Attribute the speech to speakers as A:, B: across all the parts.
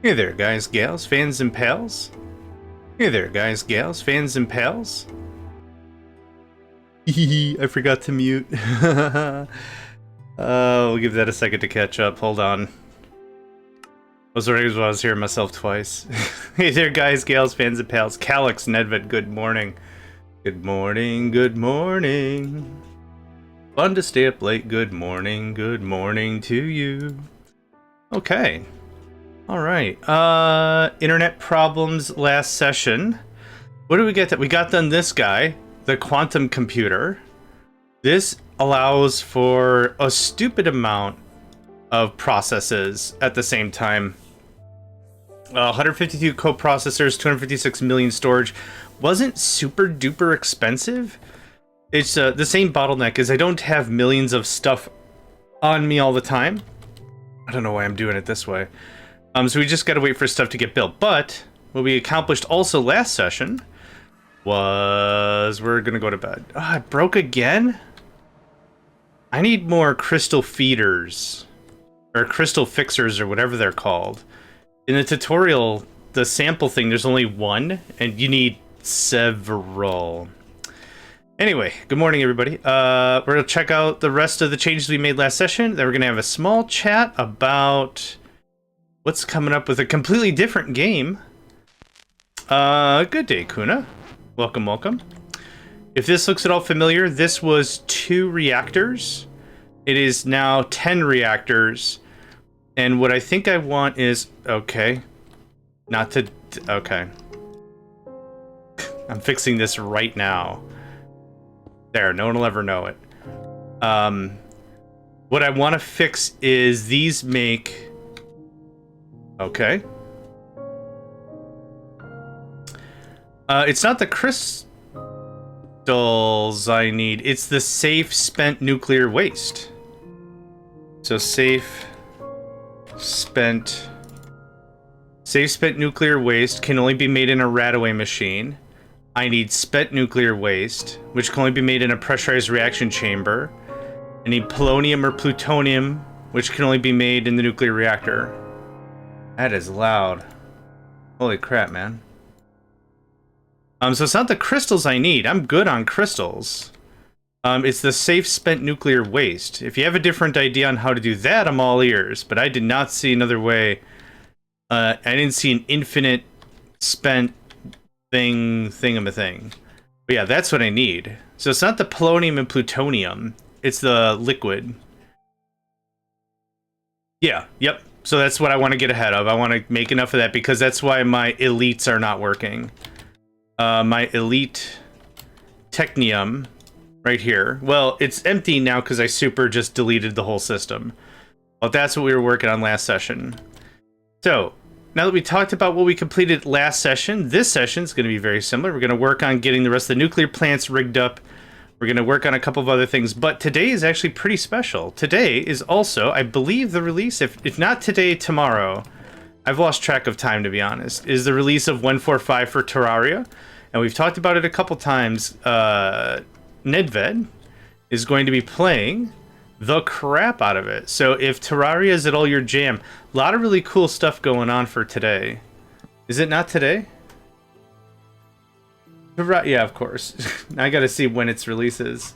A: Hey there, guys, gals, fans, and pals. Hey there, guys, gals, fans, and pals. I forgot to mute. We'll give that a second to catch up. Hold on. I was hearing myself twice. Hey there, guys, gals, fans, and pals. Calyx, Nedved, good morning. Good morning, good morning. Fun to stay up late. Good morning to you. Okay. Alright, internet problems last session. What did we get? We got done this guy, the quantum computer. This allows for a stupid amount of processes at the same time. 152 coprocessors, 256 million storage. Wasn't super duper expensive. It's the same bottleneck is I don't have millions of stuff on me all the time. I don't know why I'm doing it this way. So we just gotta wait for stuff to get built. But what we accomplished also last session was we're gonna go to bed. It broke again? I need more crystal feeders. Or crystal fixers or whatever they're called. In the tutorial, the sample thing, there's only one, and you need several. Anyway, good morning, everybody. We're gonna check out the rest of the changes we made last session. Then we're gonna have a small chat about what's coming up with a completely different game. Good day, Kuna. Welcome, welcome. If this looks at all familiar, this was 2 reactors. It is now 10 reactors. And what I think I want is... Okay. Not to... Okay. I'm fixing this right now. There, no one will ever know it. What I want to fix is these make... Okay. It's not the crystals I need. It's the safe spent nuclear waste. So safe spent nuclear waste can only be made in a Radaway machine. I need spent nuclear waste, which can only be made in a pressurized reaction chamber. I need polonium or plutonium, which can only be made in the nuclear reactor. That is loud. Holy crap, man. So it's not the crystals I need. I'm good on crystals. It's the safe spent nuclear waste. If you have a different idea on how to do that, I'm all ears. But I did not see another way. I didn't see an infinite spent thingamathing. But yeah, that's what I need. So it's not the polonium and plutonium. It's the liquid. Yeah, yep. So that's what I want to get ahead of. I want to make enough of that because that's why my elites are not working. My elite technium right here. Well, it's empty now because I just deleted the whole system. Well, that's what we were working on last session. So, now that we talked about what we completed last session, this session is going to be very similar. We're going to work on getting the rest of the nuclear plants rigged up. We're going to work on a couple of other things, but today is actually pretty special. Today is also, I believe, the release, if not today, tomorrow. I've lost track of time, to be honest, is the release of 145 for Terraria. And we've talked about it a couple times. Nedved is going to be playing the crap out of it. So if Terraria is at all your jam, a lot of really cool stuff going on for today. Is it not today? Yeah, of course. I gotta see when its releases.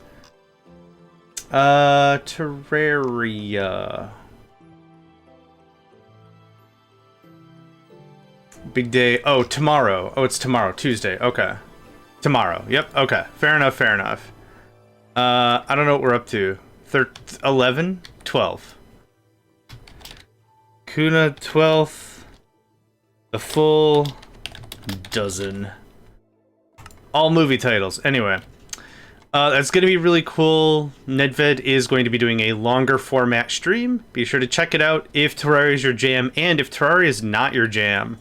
A: Terraria. Big day. Oh, tomorrow. Oh, it's tomorrow. Tuesday. Okay. Tomorrow. Yep. Okay. Fair enough. Fair enough. I don't know what we're up to. 11? 12. Kuna 12th. The full dozen. All movie titles. Anyway. That's going to be really cool. Nedved is going to be doing a longer format stream. Be sure to check it out if Terraria is your jam. And if Terraria is not your jam,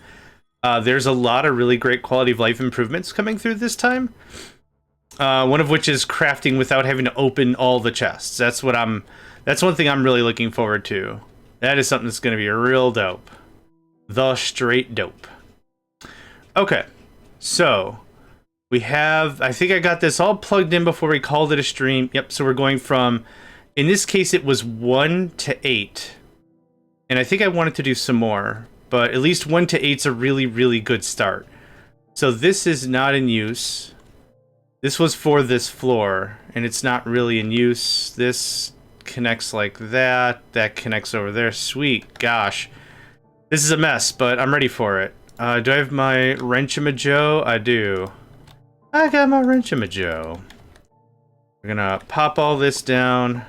A: there's a lot of really great quality of life improvements coming through this time. One of which is crafting without having to open all the chests. That's one thing I'm really looking forward to. That is something that's going to be real dope. The straight dope. Okay. So, we have, I think I got this all plugged in before we called it a stream. Yep, so we're going from, in this case it was 1 to 8. And I think I wanted to do some more. but at least 1 to 8's a really, really good start. So this is not in use. This was for this floor, and it's not really in use. This connects like that. That connects over there. Sweet. Gosh. This is a mess, but I'm ready for it. Do I have my wrench-a-ma-joe? I do. I got my wrench-a-ma-joe. We're gonna pop all this down.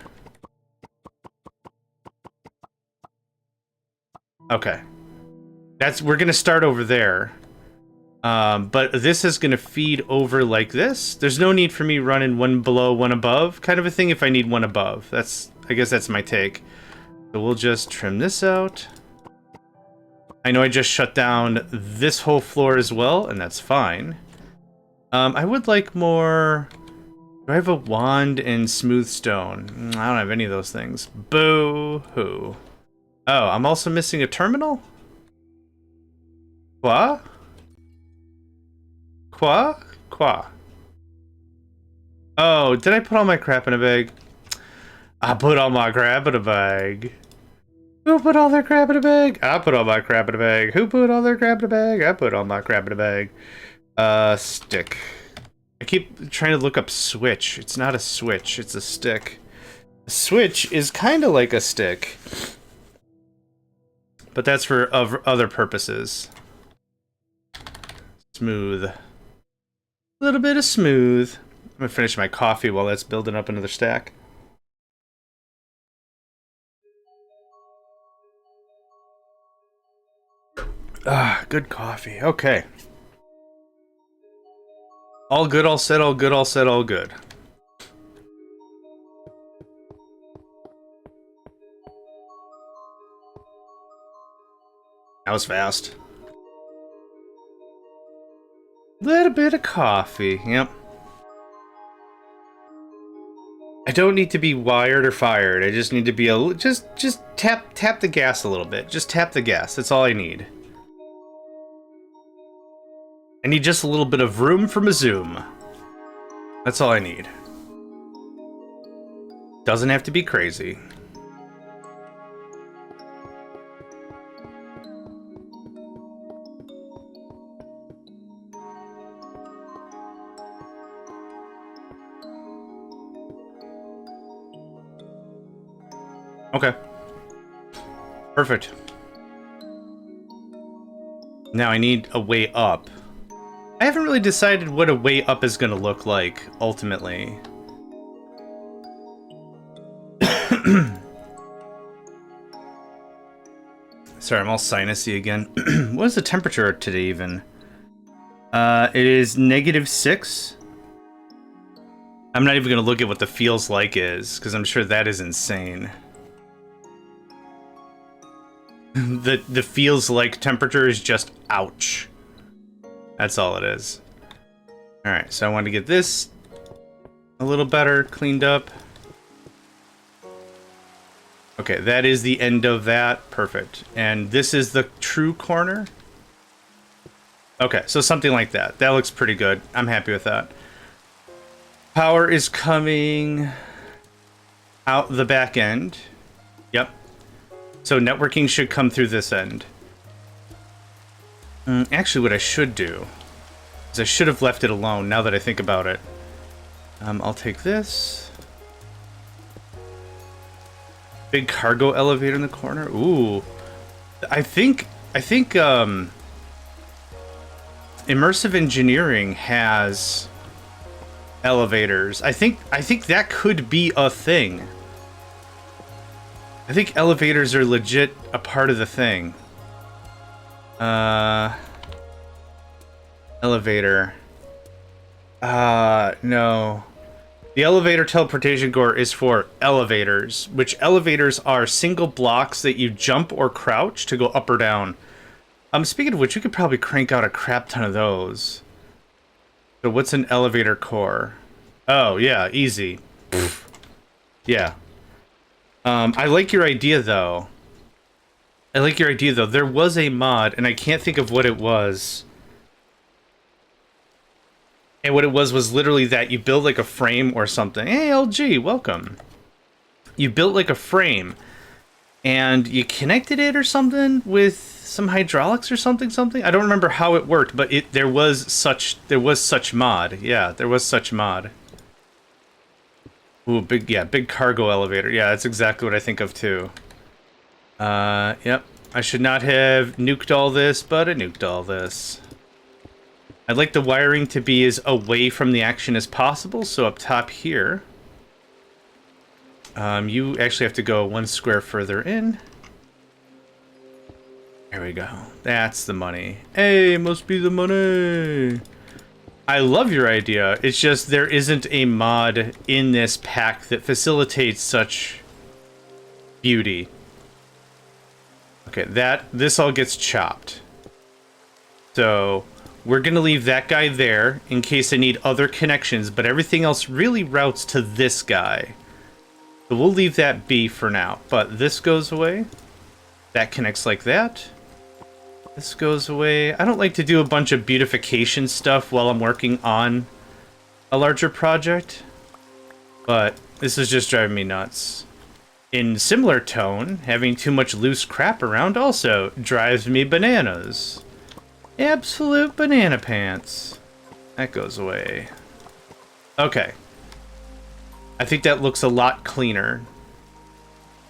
A: Okay. We're gonna start over there. But this is gonna feed over like this. There's no need for me running 1 below, 1 above, kind of a thing if I need 1 above. I guess that's my take. So we'll just trim this out. I know I just shut down this whole floor as well, and that's fine. I would like more... Do I have a wand and smooth stone? I don't have any of those things. Boo-hoo. Oh, I'm also missing a terminal? Quoi? Quoi? Quoi? Oh, did I put all my crap in a bag? I put all my crap in a bag. Who put all their crap in a bag? I put all my crap in a bag. Who put all their crap in a bag? I put all my crap in a bag. Stick. I keep trying to look up switch. It's not a switch, it's a stick. A switch is kind of like a stick. But that's for other purposes. Smooth. A little bit of smooth. I'm gonna finish my coffee while that's building up another stack. Ah, good coffee. Okay. All good, all set, all good, all set, all good. That was fast. Little bit of coffee, yep. I don't need to be wired or fired. I just need to be just tap the gas a little bit. Just tap the gas. That's all I need. I need just a little bit of room from a zoom. That's all I need. Doesn't have to be crazy. Okay. Perfect. Now I need a way up. I haven't really decided what a way up is going to look like, ultimately. Sorry, I'm all sinusy again. What is the temperature today, even? It is -6. I'm not even going to look at what the feels like is, because I'm sure that is insane. The feels like temperature is just ouch. That's all it is. Alright, so I want to get this a little better cleaned up. Okay, that is the end of that. Perfect. And this is the true corner. Okay, so something like that. That looks pretty good. I'm happy with that. Power is coming out the back end. Yep. So networking should come through this end. Actually, what I should do is I should have left it alone now that I think about it. I'll take this. Big cargo elevator in the corner. Ooh. I think immersive engineering has elevators. I think that could be a thing. I think elevators are legit a part of the thing. Elevator. No. The elevator teleportation core is for elevators, which elevators are single blocks that you jump or crouch to go up or down. Speaking of which, you could probably crank out a crap ton of those. So what's an elevator core? Oh, yeah, easy. Yeah. I like your idea, though. There was a mod, and I can't think of what it was. And what it was literally that you build like a frame or something. Hey, LG, welcome. You built like a frame, and you connected it or something with some hydraulics or something. I don't remember how it worked, but there was such mod. Yeah, there was such mod. Ooh, big cargo elevator. Yeah, that's exactly what I think of too. Yep. I should not have nuked all this, but I nuked all this. I'd like the wiring to be as away from the action as possible, so up top here, you actually have to go 1 square further in. There we go. That's the money. Hey, must be the money. I love your idea. It's just there isn't a mod in this pack that facilitates such beauty. Okay, this all gets chopped. So we're gonna leave that guy there in case I need other connections, but everything else really routes to this guy. So we'll leave that be for now. But this goes away. That connects like that. This goes away. I don't like to do a bunch of beautification stuff while I'm working on a larger project, but this is just driving me nuts. In similar tone, having too much loose crap around also drives me bananas. Absolute banana pants. That goes away. Okay. I think that looks a lot cleaner.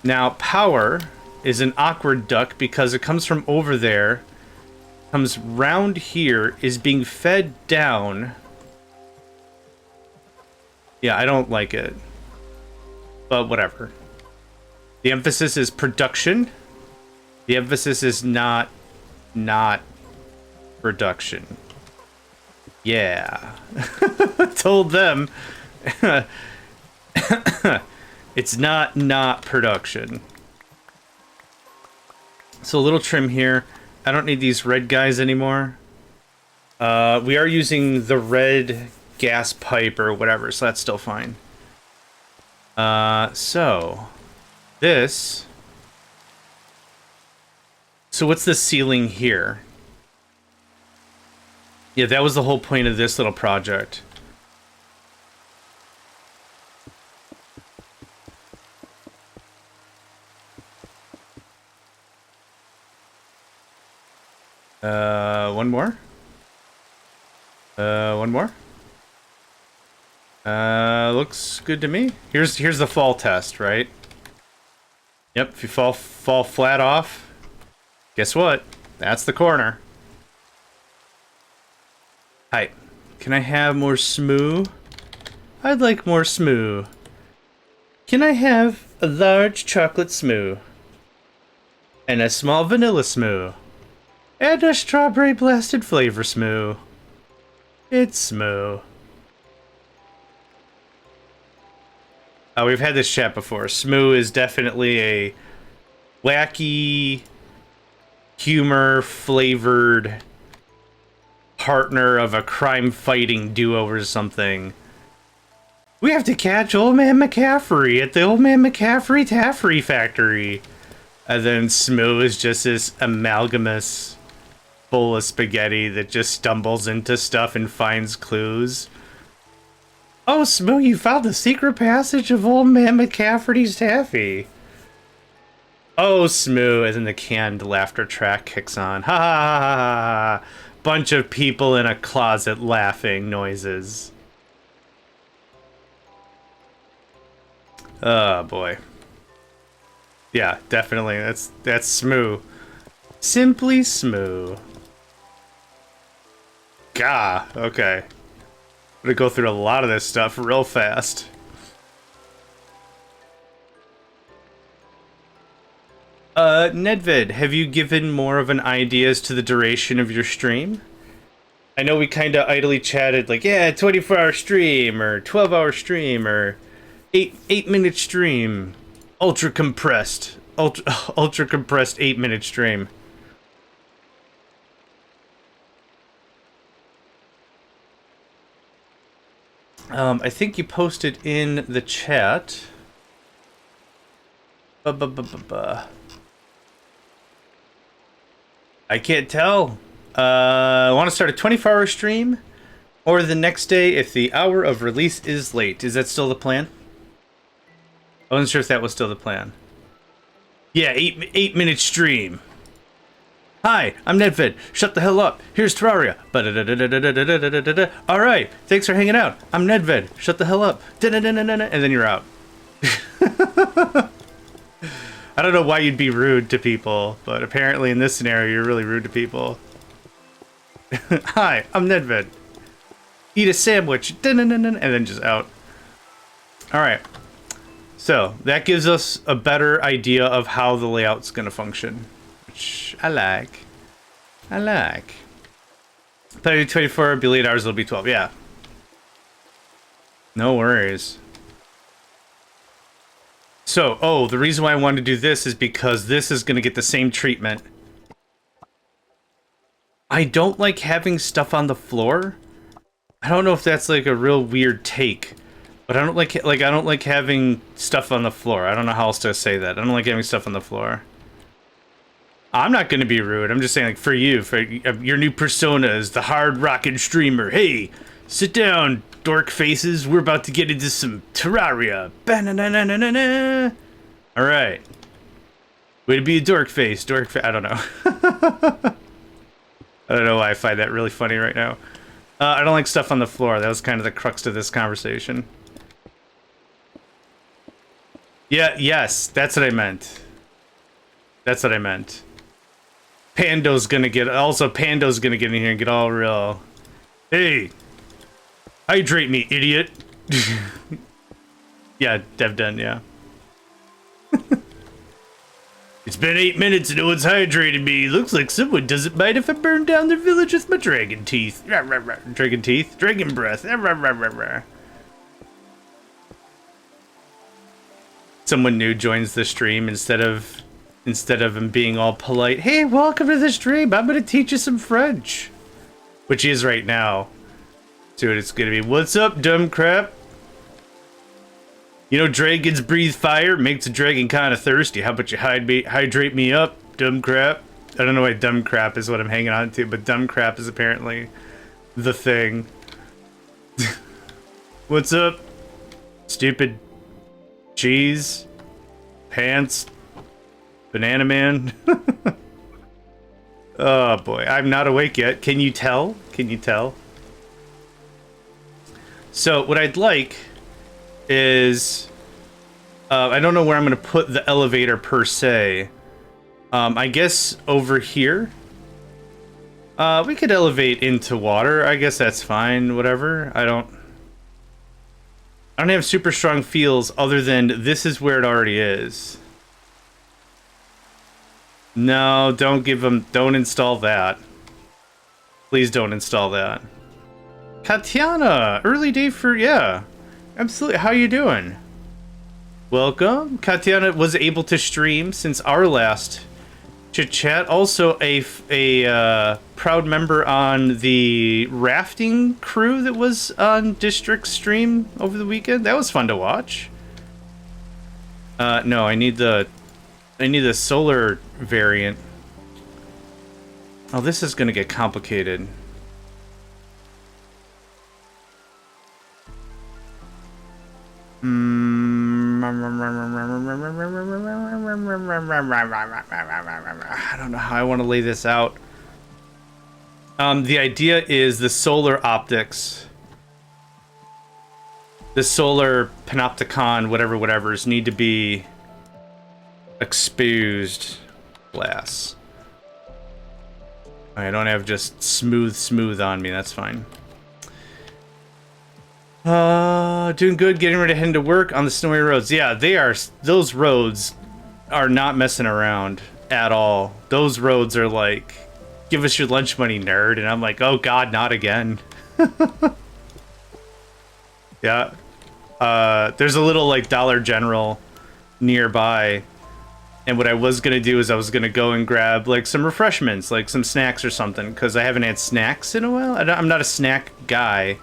A: Now, power is an awkward duck because it comes from over there, comes round here, is being fed down. Yeah, I don't like it. But whatever. The emphasis is production. The emphasis is not production. Yeah. Told them. It's not production. So a little trim here. I don't need these red guys anymore. We are using the red gas pipe or whatever, so that's still fine. So this. So what's the ceiling here? Yeah, that was the whole point of this little project. One more. One more. Looks good to me. Here's the fall test, right? Yep, if you fall flat off, guess what? That's the corner. Hi. Can I have more smoo? I'd like more smoo. Can I have a large chocolate smoo? And a small vanilla smoo? And a strawberry blasted flavor smoo. It's smoo. We've had this chat before. Smoo is definitely a wacky, humor-flavored partner of a crime-fighting duo or something. We have to catch Old Man McCaffrey at the Old Man McCaffrey Taffrey Factory. And then Smoo is just this amalgamous bowl of spaghetti that just stumbles into stuff and finds clues. Oh, Smoo, you found the secret passage of Old Man McCaffrey's Taffy. Oh, Smoo, and then the canned laughter track kicks on. Ha ha ha ha ha. Bunch of people in a closet laughing noises. Oh, boy. Yeah, definitely. That's Smoo. Simply Smoo. Gah, okay. I'm gonna go through a lot of this stuff real fast. Nedvid, have you given more of an idea as to the duration of your stream? I know we kind of idly chatted like, yeah, 24-hour stream, or 12-hour stream, or 8-minute stream. Ultra compressed 8-minute stream. I think you posted in the chat. I can't tell. I want to start a 24-hour stream, or the next day if the hour of release is late. Is that still the plan? I wasn't sure if that was still the plan. Yeah, eight-minute stream. Hi, I'm Nedvid. Shut the hell up. Here's Terraria. All right, thanks for hanging out. I'm Nedvid. Shut the hell up. And then you're out. I don't know why you'd be rude to people, but apparently in this scenario, you're really rude to people. Hi, I'm Nedvid. Eat a sandwich. And then just out. All right. So that gives us a better idea of how the layout's going to function, which I like. Play 24, be late hours, it'll be 12. Yeah. No worries. So, oh, the reason why I wanted to do this is because this is going to get the same treatment. I don't like having stuff on the floor. I don't know if that's like a real weird take. But I don't like having stuff on the floor. I don't know how else to say that. I don't like having stuff on the floor. I'm not going to be rude. I'm just saying, like, for you, for your new persona is the hard rockin' streamer. Hey, sit down, dork faces. We're about to get into some Terraria. All right. Way to be a dork face. I don't know. I don't know why I find that really funny right now. I don't like stuff on the floor. That was kind of the crux of this conversation. Yeah, yes, that's what I meant. That's what I meant. Pando's gonna get in here and get all real. Hey, hydrate me, idiot. Yeah, Dev done, yeah. It's been 8 minutes and no one's hydrated me. Looks like someone doesn't mind if I burn down their village with my dragon teeth. Dragon teeth? Dragon breath. Someone new joins the stream instead of him being all polite. Hey, welcome to the stream. I'm gonna teach you some French. Which he is right now. See what it's gonna be. What's up, dumb crap? You know, dragons breathe fire, makes a dragon kind of thirsty. How about you hydrate me up, dumb crap? I don't know why dumb crap is what I'm hanging on to, but dumb crap is apparently the thing. What's up, stupid cheese, pants, banana man? Oh boy, I'm not awake yet. Can you tell? Can you tell? So what I'd like is I don't know where I'm going to put the elevator per se. I guess over here. We could elevate into water. I guess that's fine. Whatever. I don't have super strong feels other than this is where it already is. No, don't install that. Please don't install that. Katiana, early day for, yeah. Absolutely. How you doing? Welcome. Katiana was able to stream since our last chit chat. Also a proud member on the rafting crew that was on District stream over the weekend. That was fun to watch. No, I need the solar variant. Oh, this is gonna get complicated. I don't know how I want to lay this out. The idea is the solar optics, the solar panopticon, whatever's need to be exposed glass. I don't have just smooth on me. That's fine. Doing good, getting ready to head into work on the snowy roads. Yeah, they are. Those roads are not messing around at all. Those roads are like, give us your lunch money, nerd. And I'm like, oh god, not again. Yeah. There's a little like Dollar General nearby. And what I was gonna do is I was gonna go and grab like some refreshments, like some snacks or something, because I haven't had snacks in a while. I'm not a snack guy.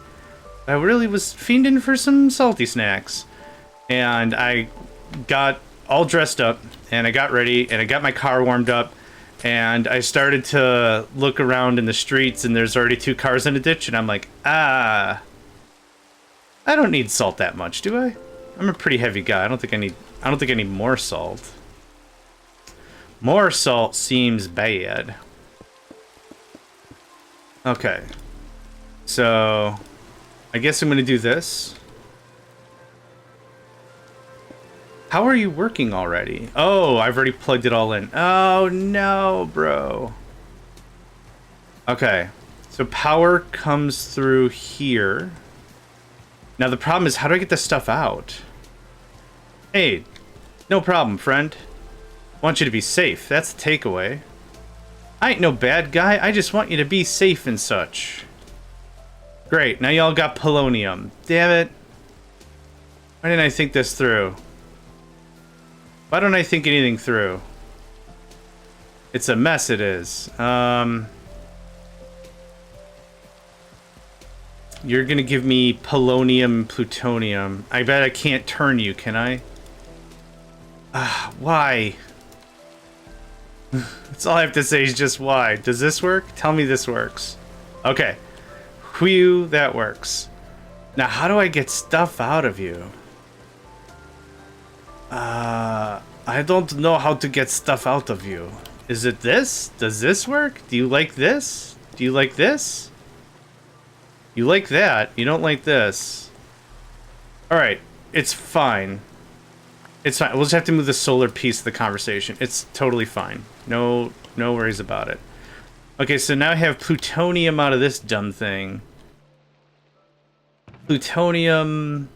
A: I really was fiending for some salty snacks. And I got all dressed up, and I got ready, and I got my car warmed up, and I started to look around in the streets, and there's already 2 cars in a ditch, and I'm like, I don't need salt that much, do I? I'm a pretty heavy guy. I don't think I need more salt. More salt seems bad. Okay. So, I guess I'm going to do this. How are you working already? Oh, I've already plugged it all in. Oh, no, bro. Okay. So power comes through here. Now the problem is, how do I get this stuff out? Hey, no problem, friend. I want you to be safe. That's the takeaway. I ain't no bad guy. I just want you to be safe and such. Great. Now y'all got polonium. Damn it. Why didn't I think this through? Why don't I think anything through? It's a mess, it is. You're gonna give me polonium and plutonium. I bet I can't turn you, can I? Why? That's all I have to say is just why. Does this work? Tell me this works. Okay. Whew, that works. Now, how do I get stuff out of you? I don't know how to get stuff out of you. Is it this? Does this work? Do you like this? Do you like this? You like that. You don't like this. Alright. It's fine. It's fine. We'll just have to move the solar piece of the conversation. It's totally fine. No worries about it. Okay, so now I have plutonium out of this dumb thing. Plutonium...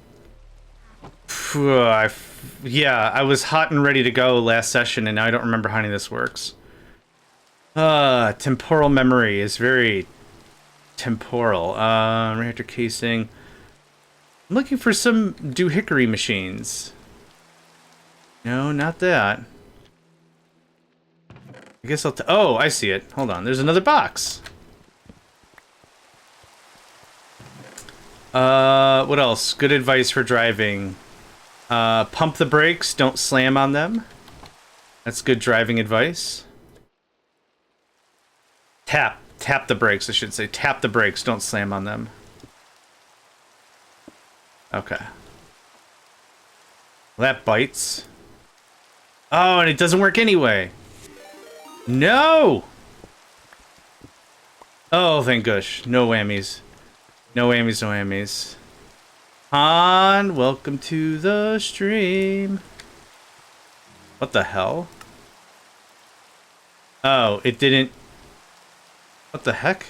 A: Yeah, I was hot and ready to go last session, and now I don't remember how any of this works. Temporal memory is very temporal. Reactor casing. I'm looking for some doohickory machines. No, not that. I guess I'll oh, I see it. Hold on, there's another box. What else? Good advice for driving. Pump the brakes, don't slam on them. That's good driving advice. Tap the brakes, I should say. Tap the brakes, don't slam on them. Okay. Well, that bites. Oh, and it doesn't work anyway. No! Oh, thank gosh. No whammies. No whammies, no whammies. Han, welcome to the stream. What the hell? Oh, it didn't... What the heck?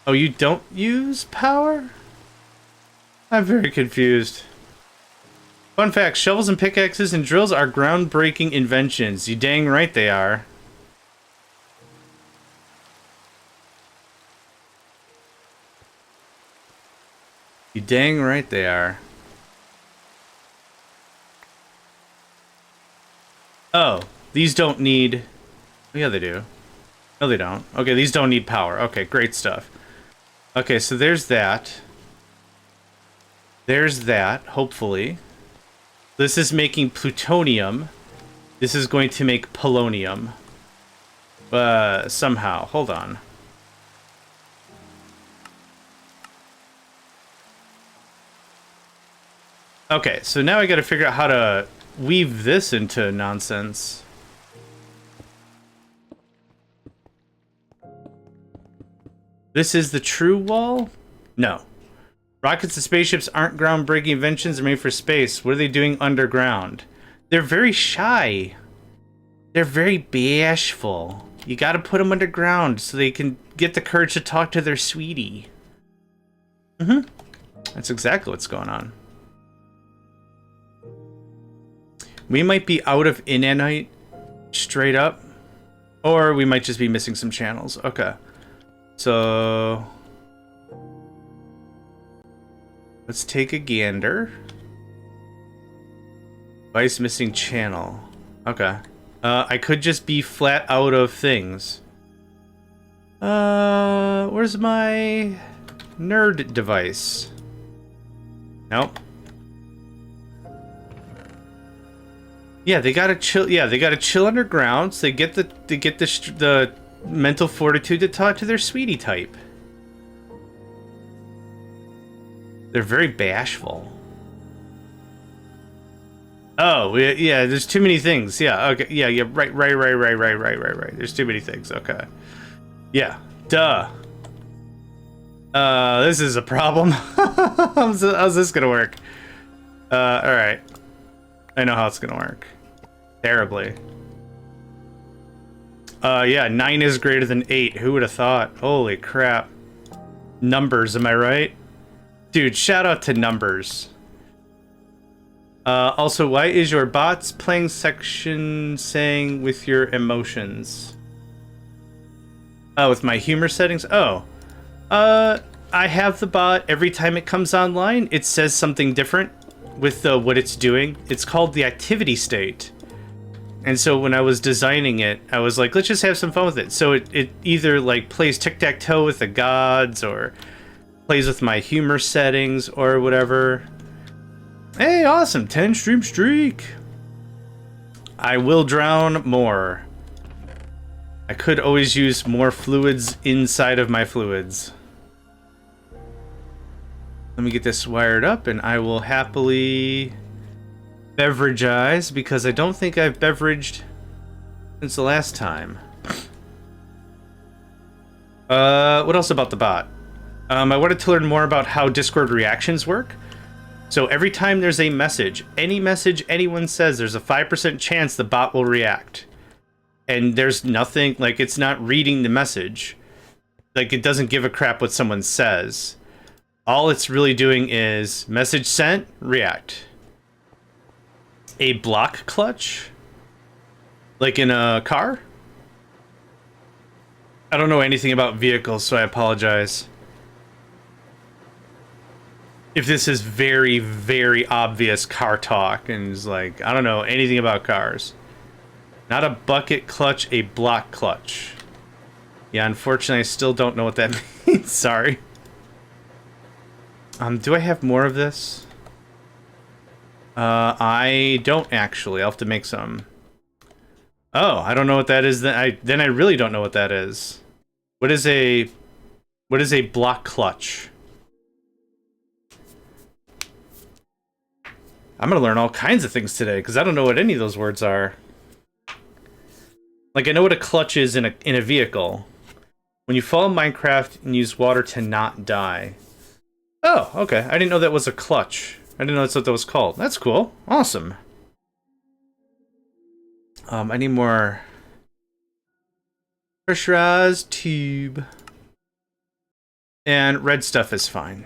A: Oh, you don't use power? I'm very confused. Fun fact, shovels and pickaxes and drills are groundbreaking inventions. You dang right they are. You dang right they are. Oh, these don't need... Oh, yeah, they do. No, they don't. Okay, these don't need power. Okay, great stuff. Okay, so there's that. There's that, hopefully. This is making plutonium. This is going to make polonium. Somehow. Hold on. Okay, so now I gotta figure out how to weave this into nonsense. This is the true wall? No. Rockets and spaceships aren't groundbreaking inventions. They're made for space. What are they doing underground? They're very shy. They're very bashful. You gotta put them underground so they can get the courage to talk to their sweetie. Mm-hmm. That's exactly what's going on. We might be out of inanite straight up. Or we might just be missing some channels. Okay. So... let's take a gander. Device missing channel. Okay. I could just be flat out of things. Where's my nerd device? Nope. Yeah, they gotta chill. Yeah, they gotta chill underground. So they get the mental fortitude to talk to their sweetie type. They're very bashful. Oh, yeah, there's too many things. Yeah, okay. Yeah, right. There's too many things. Okay. Yeah. Duh. This is a problem. How's this gonna work? Alright. I know how it's gonna work. Terribly. Yeah, 9 is greater than 8. Who would have thought? Holy crap. Numbers, am I right? Dude, shout out to numbers. Also, why is your bots playing section saying with your emotions? Oh, with my humor settings? Oh. I have the bot, every time it comes online, it says something different with what it's doing. It's called the activity state. And so when I was designing it, I was like, let's just have some fun with it. So it either like plays tic-tac-toe with the gods or plays with my humor settings or whatever. Hey, awesome, 10 stream streak. I will drown more. I could always use more fluids inside of my fluids. Let me get this wired up and I will happily beverageize because I don't think I've beveraged since the last time. What else about the bot? I wanted to learn more about how Discord reactions work. So every time there's a message, any message anyone says, there's a 5% chance the bot will react. And there's nothing, like, it's not reading the message. Like, it doesn't give a crap what someone says. All it's really doing is message sent, react. A block clutch? Like in a car? I don't know anything about vehicles, so I apologize. If this is very, very obvious car talk and is like, I don't know anything about cars. Not a bucket clutch, a block clutch. Yeah, unfortunately, I still don't know what that means. Sorry. Do I have more of this? I don't actually. I'll have to make some. Oh, I don't know what that is. Then I really don't know what that is. What is a block clutch? I'm gonna learn all kinds of things today because I don't know what any of those words are. Like, I know what a clutch is in a vehicle. When you fall in Minecraft and use water to not die. Oh, okay. I didn't know that was a clutch. I didn't know that's what that was called. That's cool. Awesome. I need more pressurized tube. And red stuff is fine.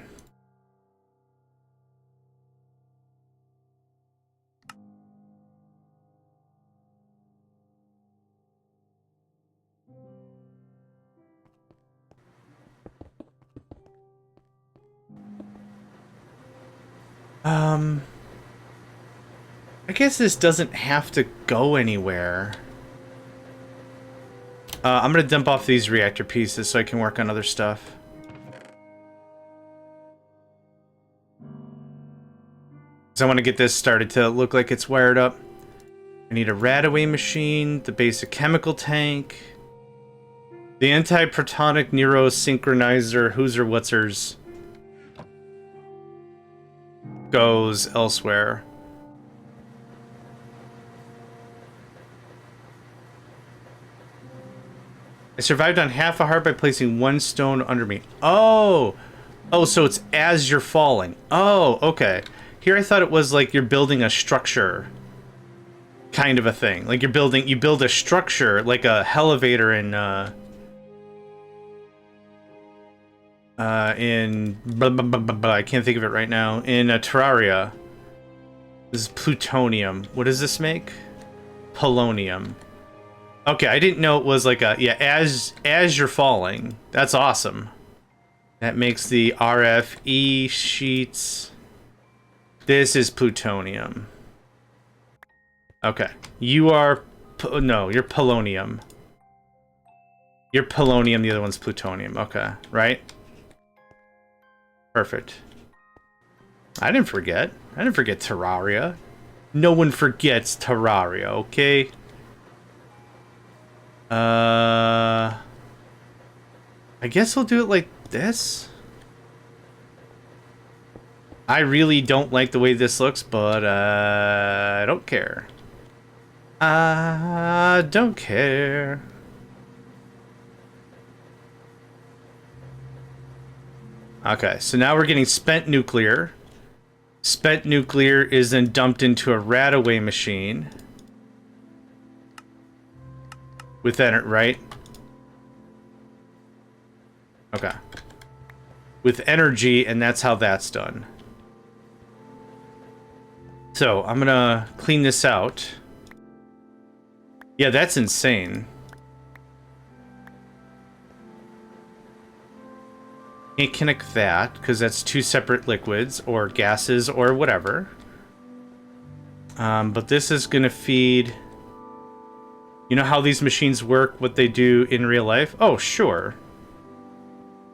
A: I guess this doesn't have to go anywhere. I'm gonna dump off these reactor pieces so I can work on other stuff. So I want to get this started to look like it's wired up. I need a Radaway machine, the basic chemical tank, the anti-protonic neurosynchronizer, who's or what'sers goes elsewhere. I survived on half a heart by placing one stone under me. Oh! Oh, so it's as you're falling. Oh, okay. Here I thought it was like you're building a structure. Kind of a thing. Like you build a structure, like a elevator in I can't think of it right now. In Terraria. This is plutonium. What does this make? Polonium. Okay, I didn't know it was like a, yeah, as you're falling. That's awesome. That makes the RFE sheets. This is plutonium. Okay. You are, no, you're polonium. You're polonium, the other one's plutonium. Okay, right? Perfect. I didn't forget. I didn't forget Terraria. No one forgets Terraria, okay? I guess I'll do it like this. I really don't like the way this looks, but I don't care. I don't care. Okay, so now we're getting spent nuclear. Spent nuclear is then dumped into a radaway machine. With that, right? Okay. With energy, and that's how that's done. So, I'm gonna clean this out. Yeah, that's insane. Can't connect that, because that's two separate liquids, or gases, or whatever. But this is gonna feed... You know how these machines work, what they do in real life? Oh, sure.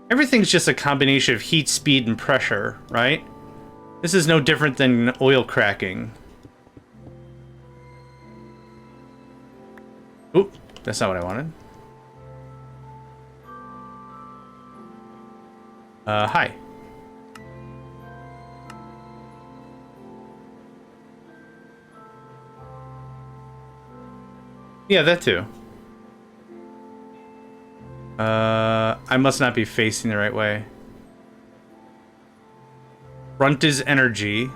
A: Everything's just a combination of heat, speed, and pressure, right? This is no different than oil cracking. Oop, that's not what I wanted. Hi. Yeah, that too. I must not be facing the right way. Front is energy.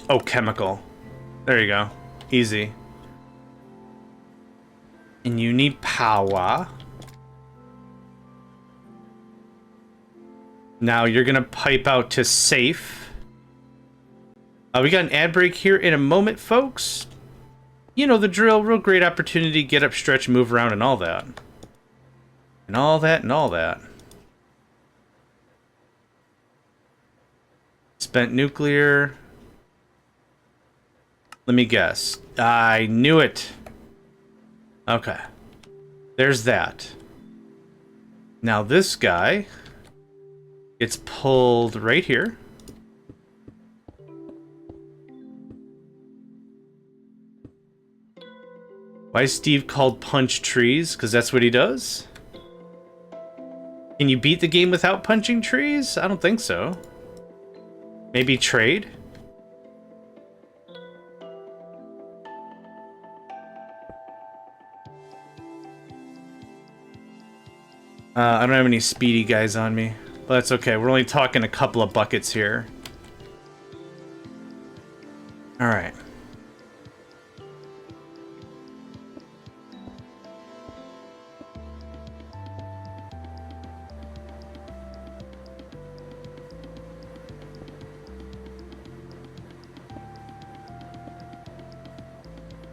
A: Oh, chemical. There you go. Easy. And you need power. Now you're gonna pipe out to safe. We got an ad break here in a moment, folks. You know the drill. Real great opportunity. Get up, stretch, move around, and all that. And all that, and all that. Spent nuclear. Let me guess. I knew it. Okay. There's that. Now this guy gets pulled right here. Why is Steve called punch trees? Because that's what he does? Can you beat the game without punching trees? I don't think so. Maybe trade? I don't have any speedy guys on me. But that's okay. We're only talking a couple of buckets here. Alright.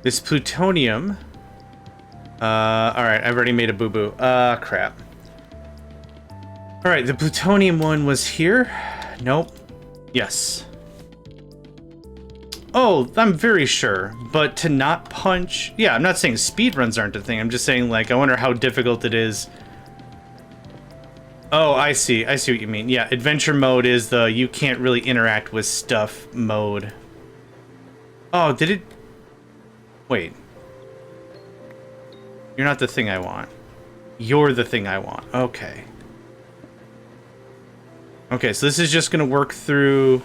A: This plutonium... alright, I've already made a boo-boo. Crap. Alright, the plutonium one was here. Nope. Yes. Oh, I'm very sure. But to not punch... Yeah, I'm not saying speed runs aren't a thing. I'm just saying, like, I wonder how difficult it is. Oh, I see. I see what you mean. Yeah, adventure mode is the you can't really interact with stuff mode. Oh, did it... Wait. You're not the thing I want. You're the thing I want. Okay. Okay, so this is just going to work through...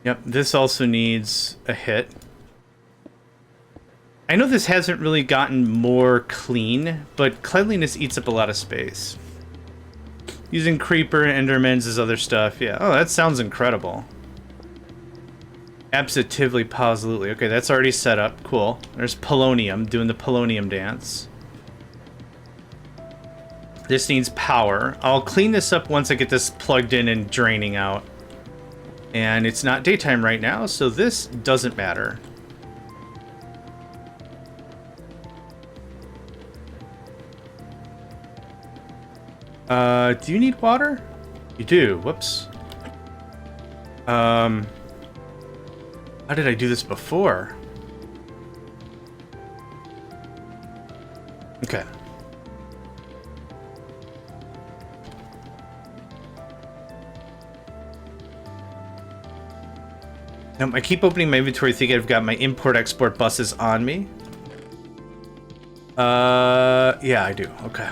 A: Yep, this also needs a hit. I know this hasn't really gotten more clean, but cleanliness eats up a lot of space. Using Creeper and Endermans as other stuff, yeah. Oh, that sounds incredible. Absolutely, positively. Okay, that's already set up. Cool. There's polonium, doing the polonium dance. This needs power. I'll clean this up once I get this plugged in and draining out. And it's not daytime right now, so this doesn't matter. Do you need water? You do. Whoops. How did I do this before? Okay. Now, I keep opening my inventory thinking I've got my import-export buses on me. Yeah, I do. Okay.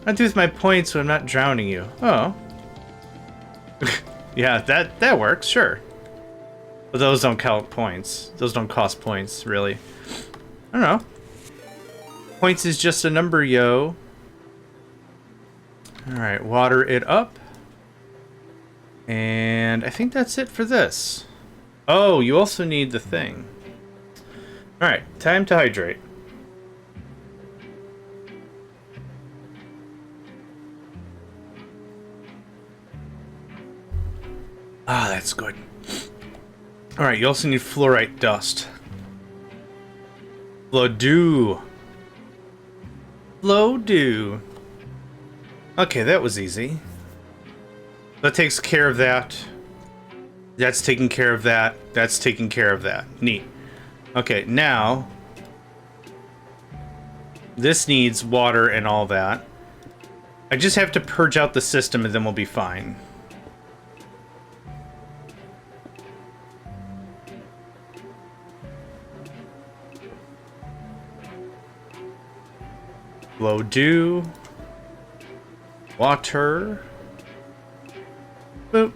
A: I do with my points when I'm not drowning you. Oh. Yeah, that works, sure. But those don't count points. Those don't cost points, really. I don't know. Points is just a number, yo. Alright, water it up. And I think that's it for this. Oh, you also need the thing. Alright, time to hydrate. Ah, that's good. Alright, you also need fluorite dust. Flow-dew. Flow-dew. Okay, that was easy. That takes care of that. That's taking care of that. That's taking care of that. Neat. Okay, now... this needs water and all that. I just have to purge out the system and then we'll be fine. Flow-dew. Water. Boop.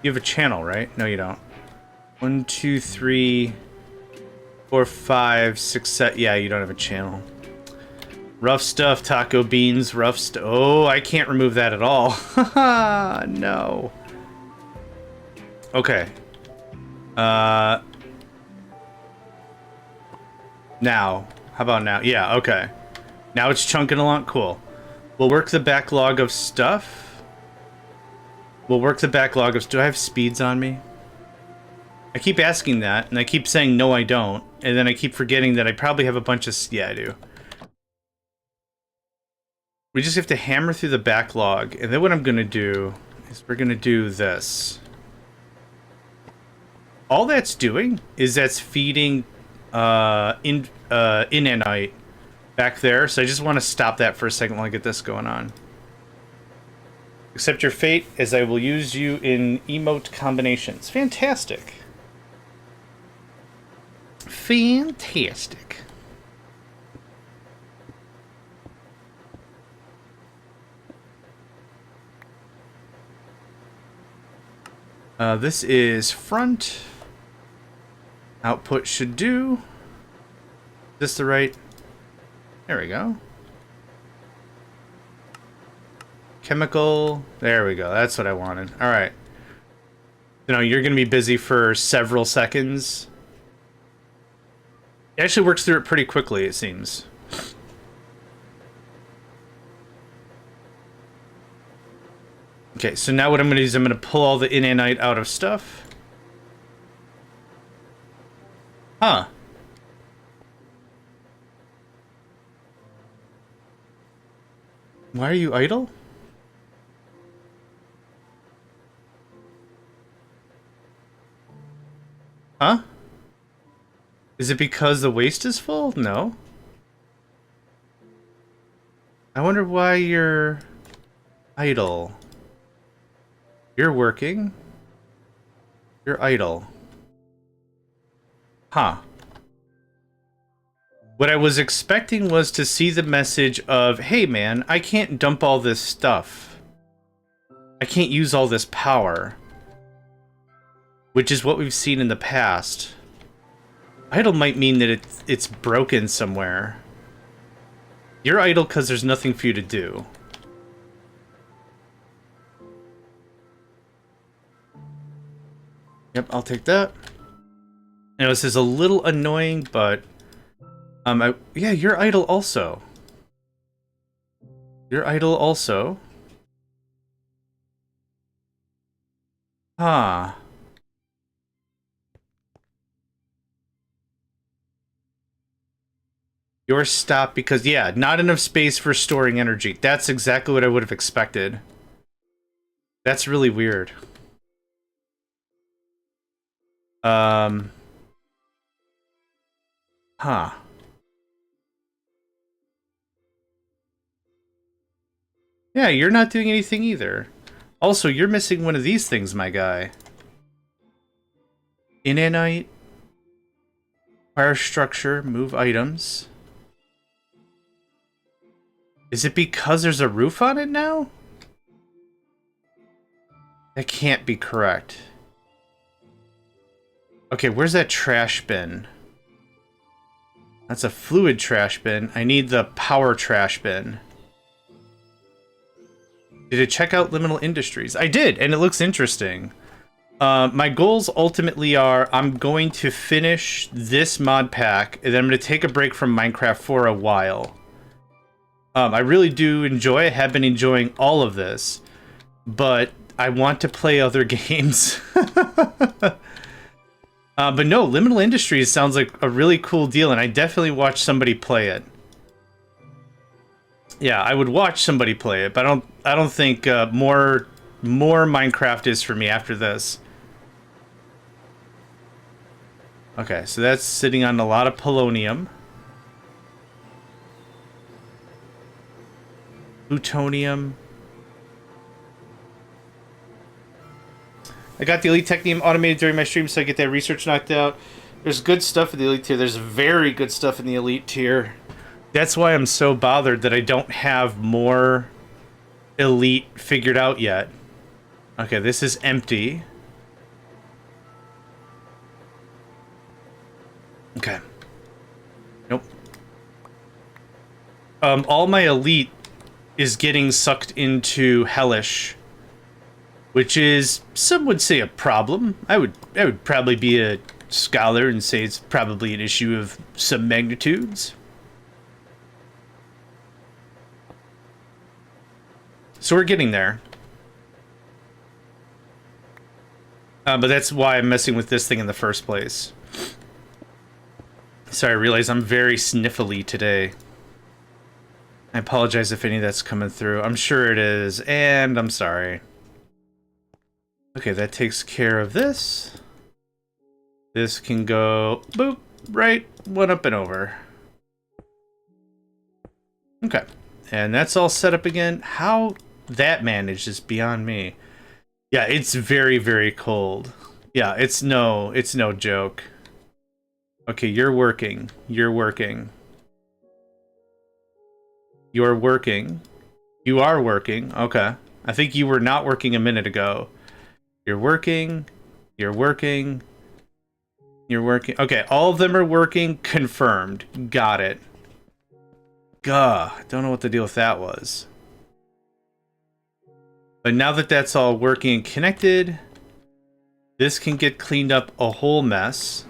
A: You have a channel, right? No, you don't. 1, 2, 3, 4, 5, 6, 7. Yeah, you don't have a channel. Rough stuff, taco beans, rough stuff. Oh, I can't remove that at all. Haha, no. Okay. Now. How about now? Yeah, okay. Now it's chunking along. Cool. We'll work the backlog of stuff. We'll work the backlog of... do I have speeds on me? I keep asking that, and I keep saying no I don't, and then I keep forgetting that I probably have a bunch of... yeah, I do. We just have to hammer through the backlog, and then what I'm going to do is we're going to do this. All that's doing is that's feeding inanite back there, so I just want to stop that for a second while I get this going on. Accept your fate, as I will use you in emote combinations. Fantastic. Fantastic. This is front. Output should do. Is this the right? There we go. Chemical. There we go. That's what I wanted. All right. You know, you're going to be busy for several seconds. It actually works through it pretty quickly, it seems. Okay, so now what I'm going to do is I'm going to pull all the inanite out of stuff. Huh. Why are you idle? Huh? Is it because the waste is full? No. I wonder why you're idle. You're working. You're idle. Huh. What I was expecting was to see the message of, hey man, I can't dump all this stuff. I can't use all this power. Which is what we've seen in the past. Idle might mean that it's broken somewhere. You're idle because there's nothing for you to do. Yep, I'll take that. I know this is a little annoying, but... yeah, you're idle also. You're idle also. Huh. You're stopped because, yeah, not enough space for storing energy. That's exactly what I would have expected. That's really weird. Huh. Yeah, you're not doing anything either. Also, you're missing one of these things, my guy. Inanite. Fire structure, move items. Is it because there's a roof on it now? That can't be correct. Okay, where's that trash bin? That's a fluid trash bin. I need the power trash bin. Did it check out Liminal Industries? I did, and it looks interesting. My goals ultimately are I'm going to finish this mod pack, and then I'm going to take a break from Minecraft for a while. I really do enjoy it, have been enjoying all of this, but I want to play other games. But no, Liminal Industries sounds like a really cool deal, and I definitely watch somebody play it. Yeah, I would watch somebody play it, but I don't think more Minecraft is for me after this. Okay, so that's sitting on a lot of polonium. Plutonium. I got the Elite Technium automated during my stream, so I get that research knocked out. There's good stuff in the Elite tier. There's very good stuff in the Elite tier. That's why I'm so bothered that I don't have more Elite figured out yet. Okay, this is empty. Okay. Nope. All my Elite is getting sucked into Hellish, which is, some would say, a problem. I would probably be a scholar and say it's probably an issue of some magnitudes. So we're getting there. But that's why I'm messing with this thing in the first place. Sorry, I realize I'm very sniffly today. I apologize if any of that's coming through. I'm sure it is, and I'm sorry. Okay, that takes care of this. This can go, boop, right, one up and over. Okay, and that's all set up again. How that managed is beyond me. Yeah, it's very, very cold. Yeah, it's no joke. Okay, you're working. You're working. You're working. You are working. Okay. I think you were not working a minute ago. You're working. You're working. You're working. Okay, all of them are working. Confirmed. Got it. Gah. Don't know what the deal with that was. But now that that's all working and connected, this can get cleaned up a whole mess.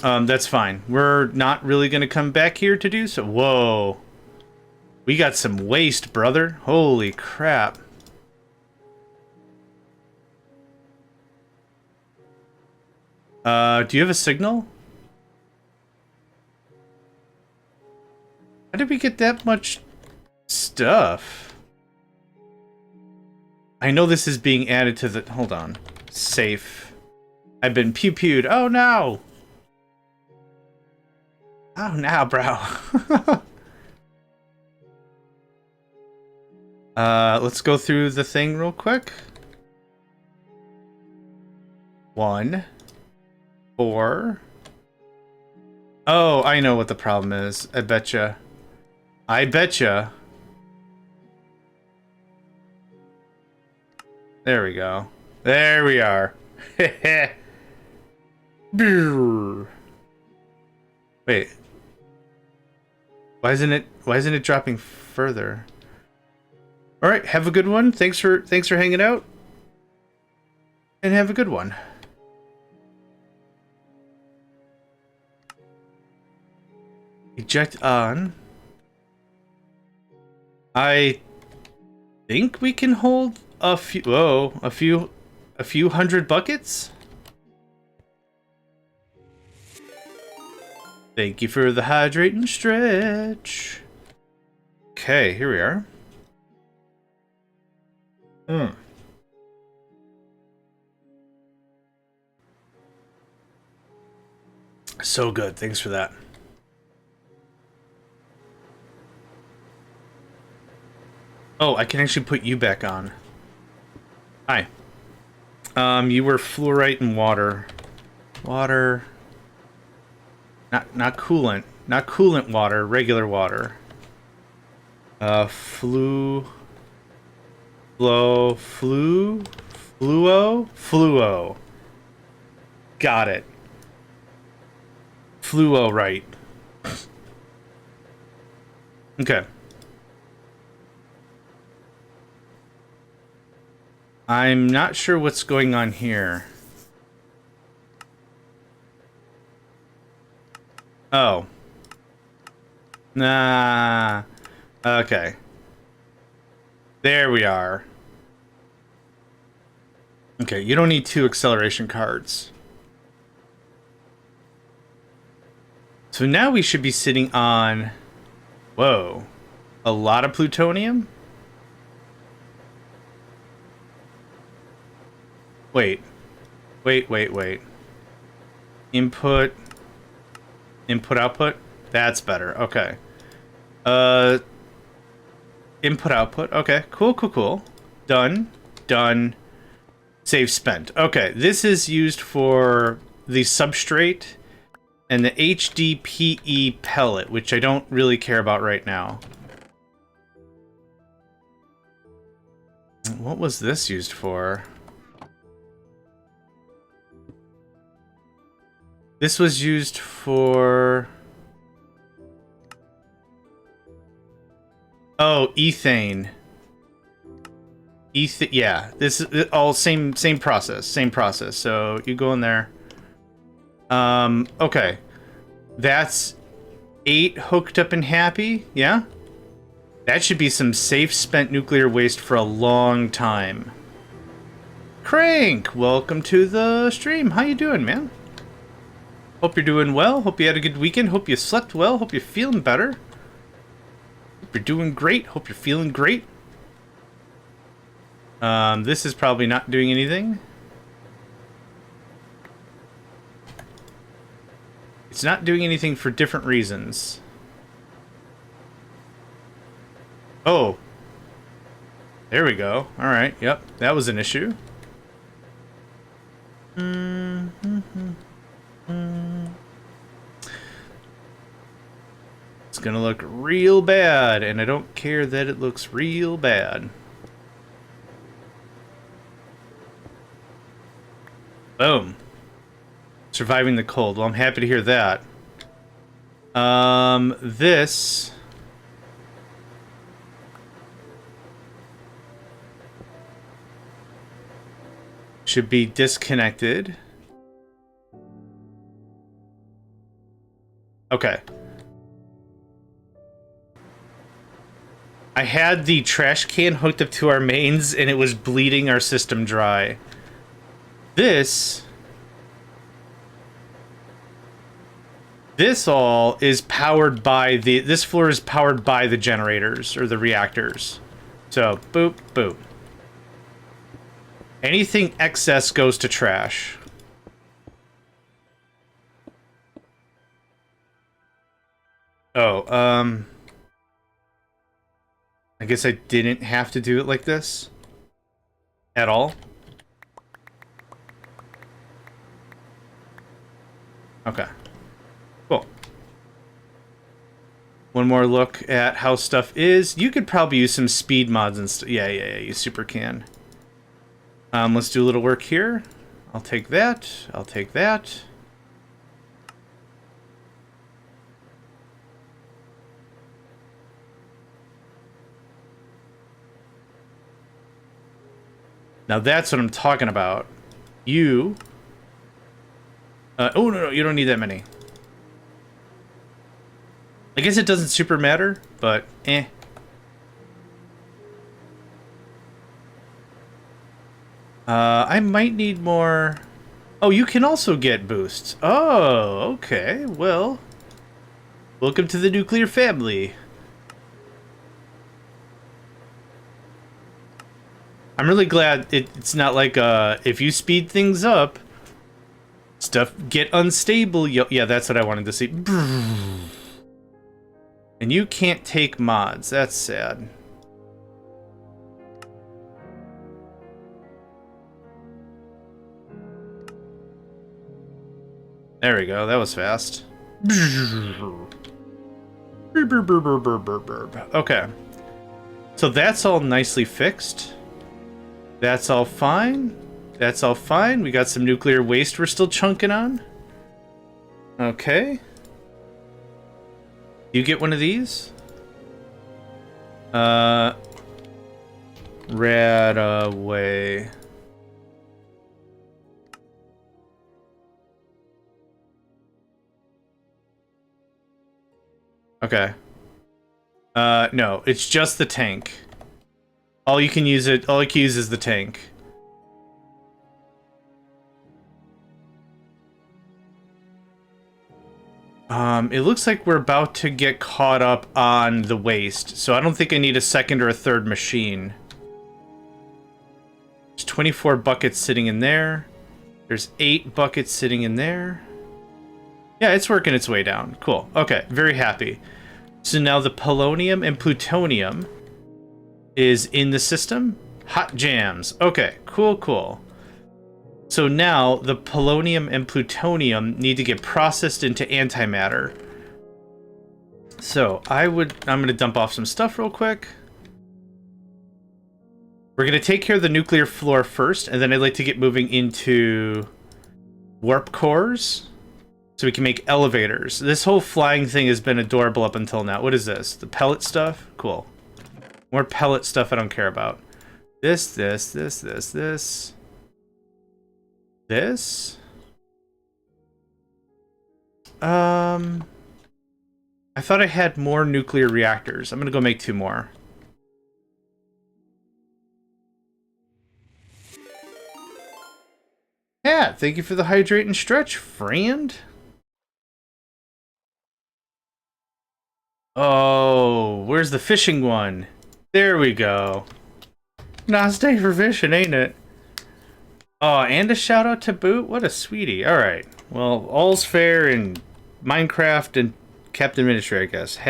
A: That's fine. We're not really going to come back here to do so. Whoa. We got some waste, brother. Holy crap. Do you have a signal? How did we get that much stuff? I know this is being added to the... Hold on. Safe. I've been pew-pewed. Oh, no! Oh, now, bro. Let's go through the thing real quick. 1, 4. Oh, I know what the problem is. I betcha. I betcha. There we go. There we are. Wait. Why isn't it dropping further? All right, have a good one. Thanks for hanging out. And have a good one. Eject on. I think we can hold a few a few hundred buckets. Thank you for the hydrate and stretch. Okay, here we are. So good. Thanks for that. Oh, I can actually put you back on. Hi. You were fluorite and water. Water. Not coolant. not coolant water, regular water. Fluo. Got it. Fluo, right. Okay. I'm not sure what's going on here. Oh. Nah. Okay. There we are. Okay, you don't need 2 acceleration cards. So now we should be sitting on... Whoa. A lot of plutonium? Wait. Wait. Input... Input, output? That's better. Okay. Input, output. Okay. Cool. Done. Save spent. Okay. This is used for the substrate and the HDPE pellet, which I don't really care about right now. What was this used for? This was used for... Oh, ethane. Yeah, this is all same process. So you go in there. Okay. That's 8 hooked up and happy, yeah? That should be some safe spent nuclear waste for a long time. Crank, welcome to the stream. How you doing, man? Hope you're doing well. Hope you had a good weekend. Hope you slept well. Hope you're feeling better. Hope you're doing great. Hope you're feeling great. This is probably not doing anything. It's not doing anything for different reasons. Oh. There we go. Alright, yep. That was an issue. It's gonna look real bad, and I don't care that it looks real bad. Boom. Surviving the cold. Well, I'm happy to hear that. This... should be disconnected. Okay. I had the trash can hooked up to our mains, and it was bleeding our system dry. This all is powered by the... This floor is powered by the generators, or the reactors. So, boop, boop. Anything excess goes to trash. Oh, I guess I didn't have to do it like this. At all. Okay. Cool. One more look at how stuff is. You could probably use some speed mods and stuff. Yeah, you super can. Let's do a little work here. I'll take that. I'll take that. Now that's what I'm talking about. You... oh, no, you don't need that many. I guess it doesn't super matter, but eh. I might need more... Oh, you can also get boosts. Oh, okay. Well, welcome to the nuclear family. I'm really glad it's not like, if you speed things up, stuff get unstable. Yeah, that's what I wanted to see. And you can't take mods. That's sad. There we go. That was fast. Okay. So that's all nicely fixed. That's all fine. That's all fine. We got some nuclear waste we're still chunking on. Okay. You get one of these? Right away. Okay. No, it's just the tank. All you can use is the tank. It looks like we're about to get caught up on the waste, so I don't think I need a second or a third machine. There's 24 buckets sitting in there. There's 8 buckets sitting in there. Yeah, it's working its way down. Cool. Okay, very happy. So now the polonium and plutonium is in the system. Hot jams. Okay, cool, cool. So now the polonium and plutonium need to get processed into antimatter. So I'm going to dump off some stuff real quick. We're going to take care of the nuclear floor first, and then I'd like to get moving into warp cores so we can make elevators. This whole flying thing has been adorable up until now. What is this? The pellet stuff? Cool. More pellet stuff I don't care about. This. I thought I had more nuclear reactors. I'm gonna go make 2 more. Yeah, thank you for the hydrate and stretch, friend. Oh, where's the fishing one? There we go. Nice day for fishing, ain't it? Oh, and a shout out to Boot? What a sweetie. Alright. Well, all's fair in Minecraft and Captain Ministry, I guess.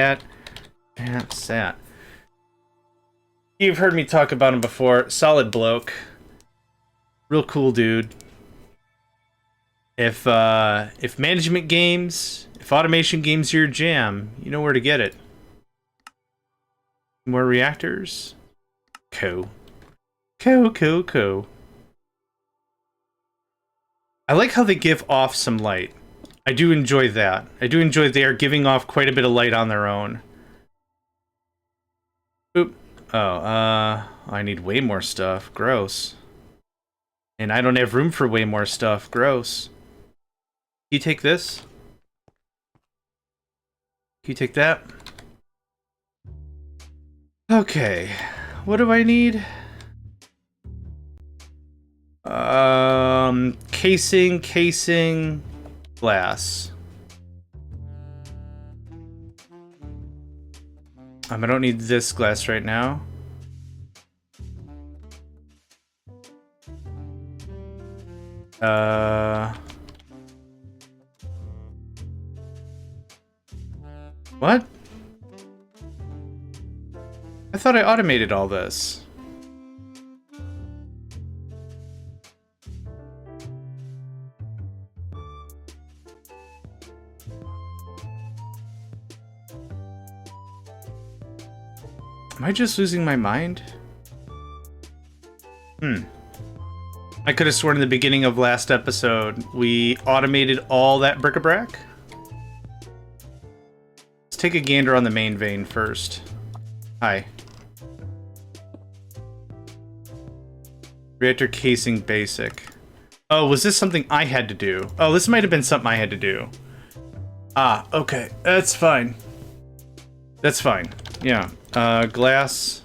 A: Sat. You've heard me talk about him before. Solid bloke. Real cool dude. If management games, if automation games are your jam, you know where to get it. More reactors. Cool. Cool. I like how they give off some light. I do enjoy that. I do enjoy they are giving off quite a bit of light on their own. Oop. Oh, I need way more stuff. Gross. And I don't have room for way more stuff. Gross. Can you take this? Can you take that? Okay. What do I need? Casing, glass. I don't need this glass right now. What? I thought I automated all this. Am I just losing my mind? I could have sworn in the beginning of last episode we automated all that bric-a-brac. Let's take a gander on the main vein first. Hi. Reactor casing basic. Oh, was this something I had to do? Oh, this might have been something I had to do. Ah, okay. That's fine. That's fine. Yeah. Glass.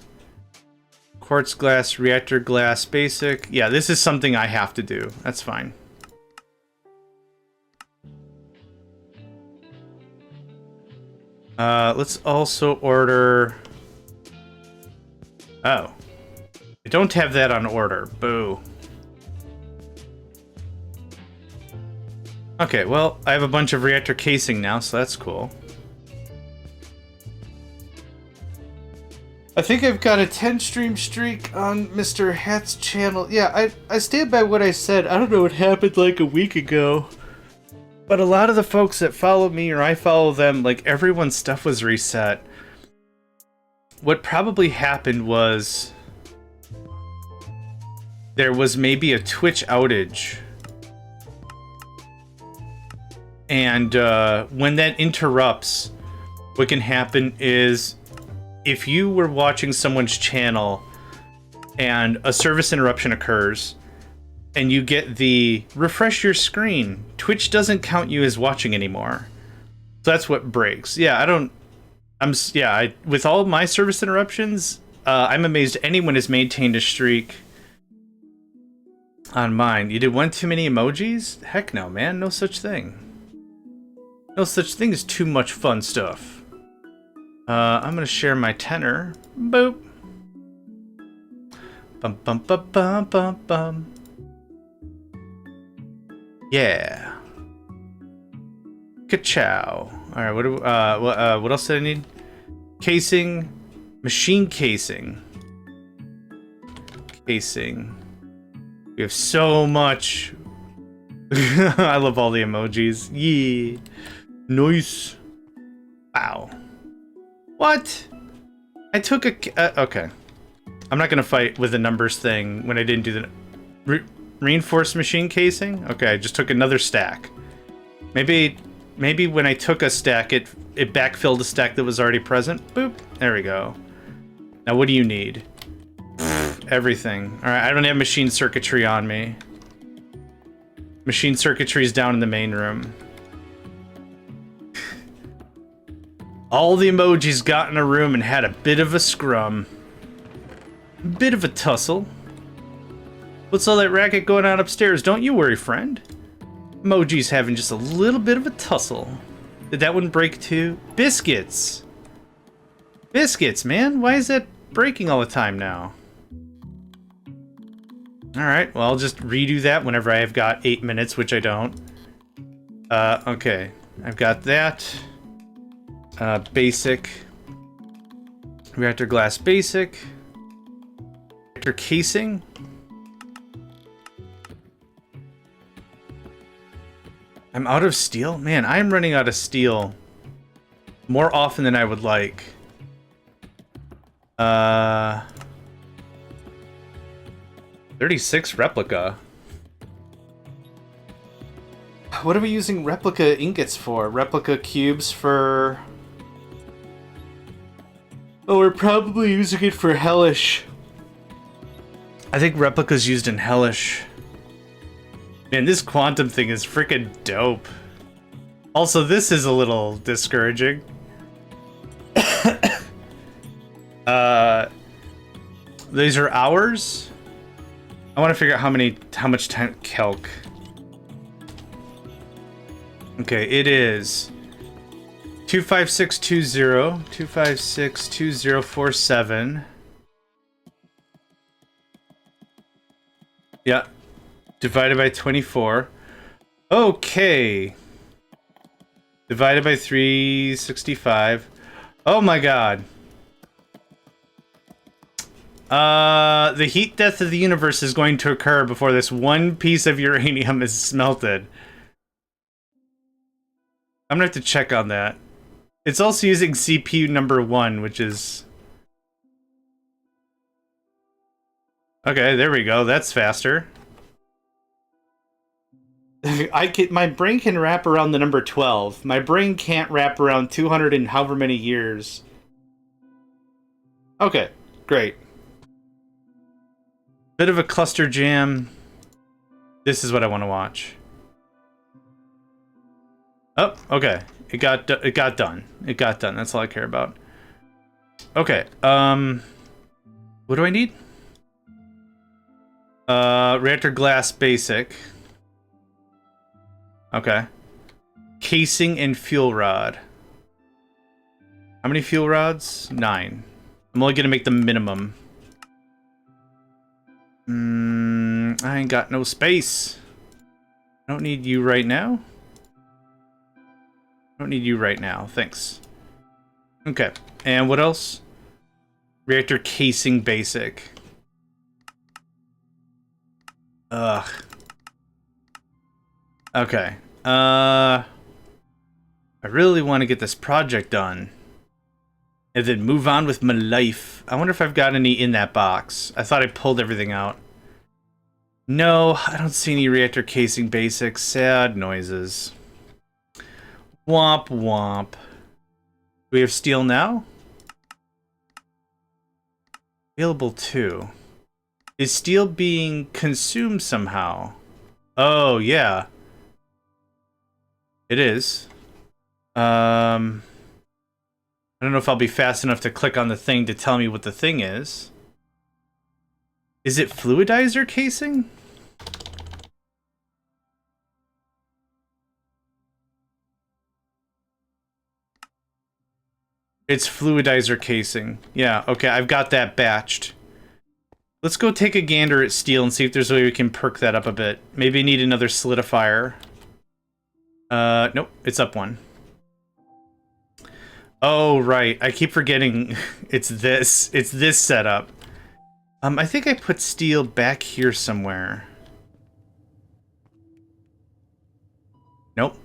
A: Quartz glass, reactor glass, basic. Yeah, this is something I have to do. That's fine. Let's also order... Oh. I don't have that on order. Boo. Okay, well, I have a bunch of reactor casing now, so that's cool. I think I've got a 10-stream streak on Mr. Hat's channel. Yeah, I stand by what I said. I don't know what happened like a week ago. But a lot of the folks that follow me or I follow them, like everyone's stuff was reset. What probably happened was there was maybe a Twitch outage. And when that interrupts, what can happen is if you were watching someone's channel and a service interruption occurs and you get the refresh your screen, Twitch doesn't count you as watching anymore. So that's what breaks. Yeah, with all my service interruptions, I'm amazed anyone has maintained a streak on mine. You did one too many emojis? Heck no, man. No such thing. No such thing as too much fun stuff. I'm gonna share my tenor. Boop. Bum bum bum bum bum bum. Yeah. Ka-chow. All right. What else did I need? Casing, machine casing. Casing. We have so much. I love all the emojis. Yeah. Nice. Wow. What? I took a... okay. I'm not going to fight with the numbers thing when I didn't do the... reinforced machine casing? Okay, I just took another stack. Maybe when I took a stack, it backfilled a stack that was already present. Boop. There we go. Now, what do you need? Everything. Alright, I don't have machine circuitry on me. Machine circuitry is down in the main room. All the emojis got in a room and had a bit of a scrum. Bit of a tussle. What's all that racket going on upstairs? Don't you worry, friend. Emoji's having just a little bit of a tussle. Did that one break too? Biscuits! Biscuits, man! Why is that breaking all the time now? Alright, well, I'll just redo that whenever I have got 8 minutes, which I don't. Okay. I've got that. Basic. Reactor glass basic. Reactor casing. I'm out of steel? Man, I'm running out of steel more often than I would like. 36 replica. What are we using replica ingots for? Replica cubes for... oh, we're probably using it for Hellish. I think replica's used in Hellish. Man, this quantum thing is freaking dope. Also, this is a little discouraging. These are hours? I want to figure out how much time calc. Okay, it is 25620, 2562047. Yeah. Divided by 24. Okay. Divided by 365. Oh my god. The heat death of the universe is going to occur before this one piece of uranium is smelted. I'm gonna have to check on that. It's also using CPU number 1, which is... okay, there we go. That's faster. My brain can wrap around the number 12. My brain can't wrap around 200 and however many years. Okay, great. Bit of a cluster jam. This is what I want to watch. Oh, okay. It got done. It got done. That's all I care about. Okay. What do I need? Reactor glass basic. Okay. Casing and fuel rod. How many fuel rods? 9. I'm only gonna make the minimum. I ain't got no space. I don't need you right now. I don't need you right now. Thanks. Okay. And what else? Reactor casing basic. Ugh. Okay. I really want to get this project done. And then move on with my life. I wonder if I've got any in that box. I thought I pulled everything out. No, I don't see any reactor casing basics. Sad noises. Womp womp. Do we have steel now? Available too. Is steel being consumed somehow? Oh, yeah. It is. I don't know if I'll be fast enough to click on the thing to tell me what the thing is. Is it fluidizer casing? It's fluidizer casing. Yeah, okay, I've got that batched. Let's go take a gander at steel and see if there's a way we can perk that up a bit. Maybe need another solidifier. Nope, it's up one. Oh, right. I keep forgetting it's this. It's this setup. I think I put steel back here somewhere. Nope.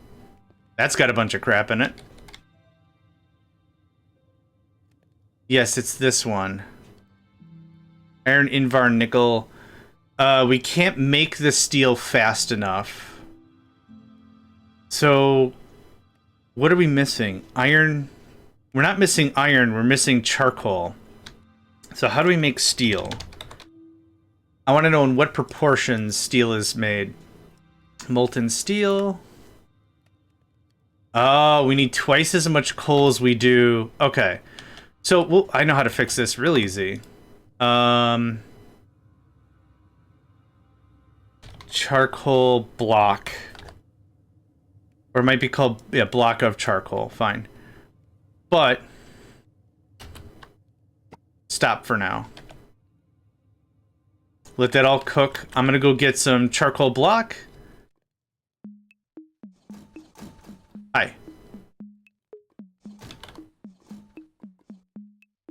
A: That's got a bunch of crap in it. Yes, it's this one. Iron, Invar, nickel. We can't make the steel fast enough. So, what are we missing? Iron... We're not missing iron, we're missing charcoal. So how do we make steel? I want to know in what proportions steel is made. Molten steel. Oh, we need twice as much coal as we do. Okay. So, well, I know how to fix this real easy. Charcoal block. Or it might be called, yeah, block of charcoal. Fine. But, stop for now. Let that all cook. I'm gonna go get some charcoal block. Hi.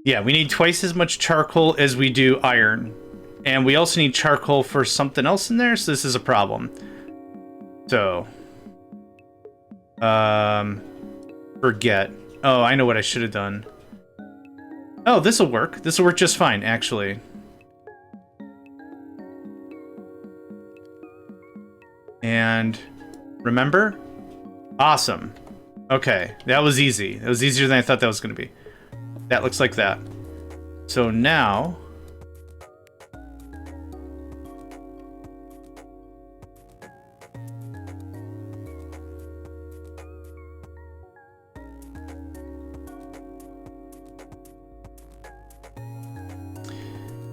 A: Yeah, we need twice as much charcoal as we do iron. And we also need charcoal for something else in there, so this is a problem. So, forget. Oh, I know what I should have done. Oh, this'll work. This'll work just fine, actually. And remember? Awesome. Okay, that was easy. That was easier than I thought that was going to be. That looks like that. So now...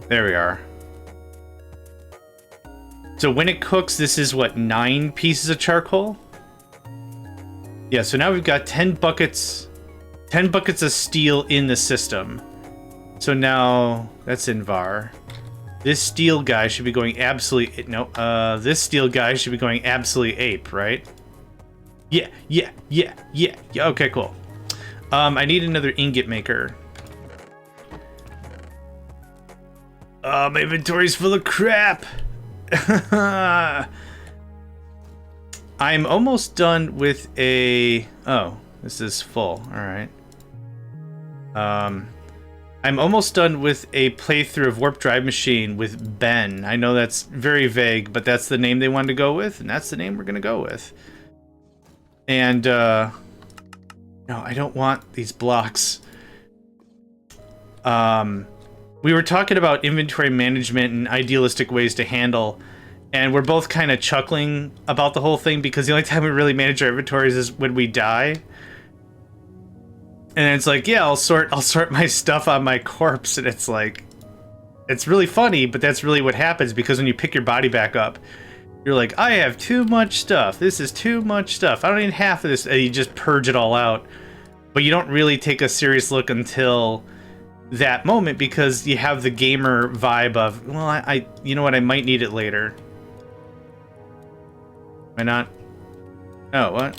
A: There we are. So when it cooks, this is what, 9 pieces of charcoal? Yeah, so now we've got 10 buckets of steel in the system. So now that's Invar. This steel guy should be going absolutely this steel guy should be going absolutely ape, right? Yeah. Okay, cool. I need another ingot maker. My inventory's full of crap. I'm almost done with a... Oh, this is full. All right. I'm almost done with a playthrough of Warp Drive Machine with Ben. I know that's very vague, but that's the name they wanted to go with, and that's the name we're going to go with. And, no, I don't want these blocks. We were talking about inventory management and idealistic ways to handle, and we're both kind of chuckling about the whole thing because the only time we really manage our inventories is when we die. And it's like, yeah, I'll sort my stuff on my corpse, and it's like, it's really funny, but that's really what happens because when you pick your body back up, you're like, I have too much stuff. This is too much stuff. I don't need half of this, and you just purge it all out. But you don't really take a serious look until that moment because you have the gamer vibe of, well, I you know what, I might need it later. Why not? Oh, what?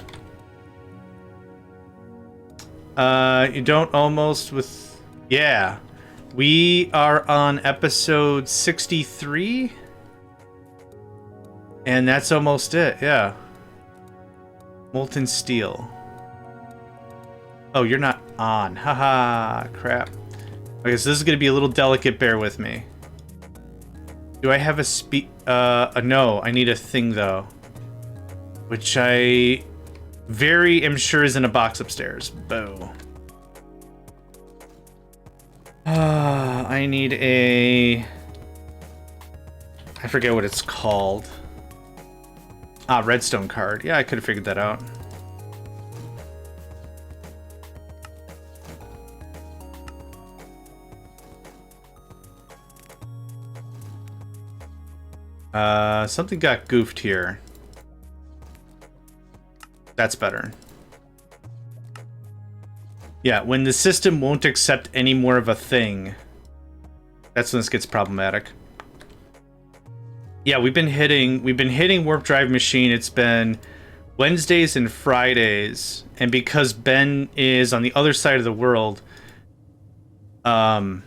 A: You don't almost with... Yeah. We are on episode 63. And that's almost it, yeah. Molten steel. Oh, you're not on. Haha, crap. Okay, so this is going to be a little delicate. Bear with me. Do I have a no, I need a thing, though. Which I am sure is in a box upstairs. Boo. I need a... I forget what it's called. Redstone card. Yeah, I could have figured that out. Something got goofed here. That's better. Yeah, when the system won't accept any more of a thing, that's when this gets problematic. Yeah, we've been hitting Warp Drive Machine. It's been Wednesdays and Fridays, and because Ben is on the other side of the world, I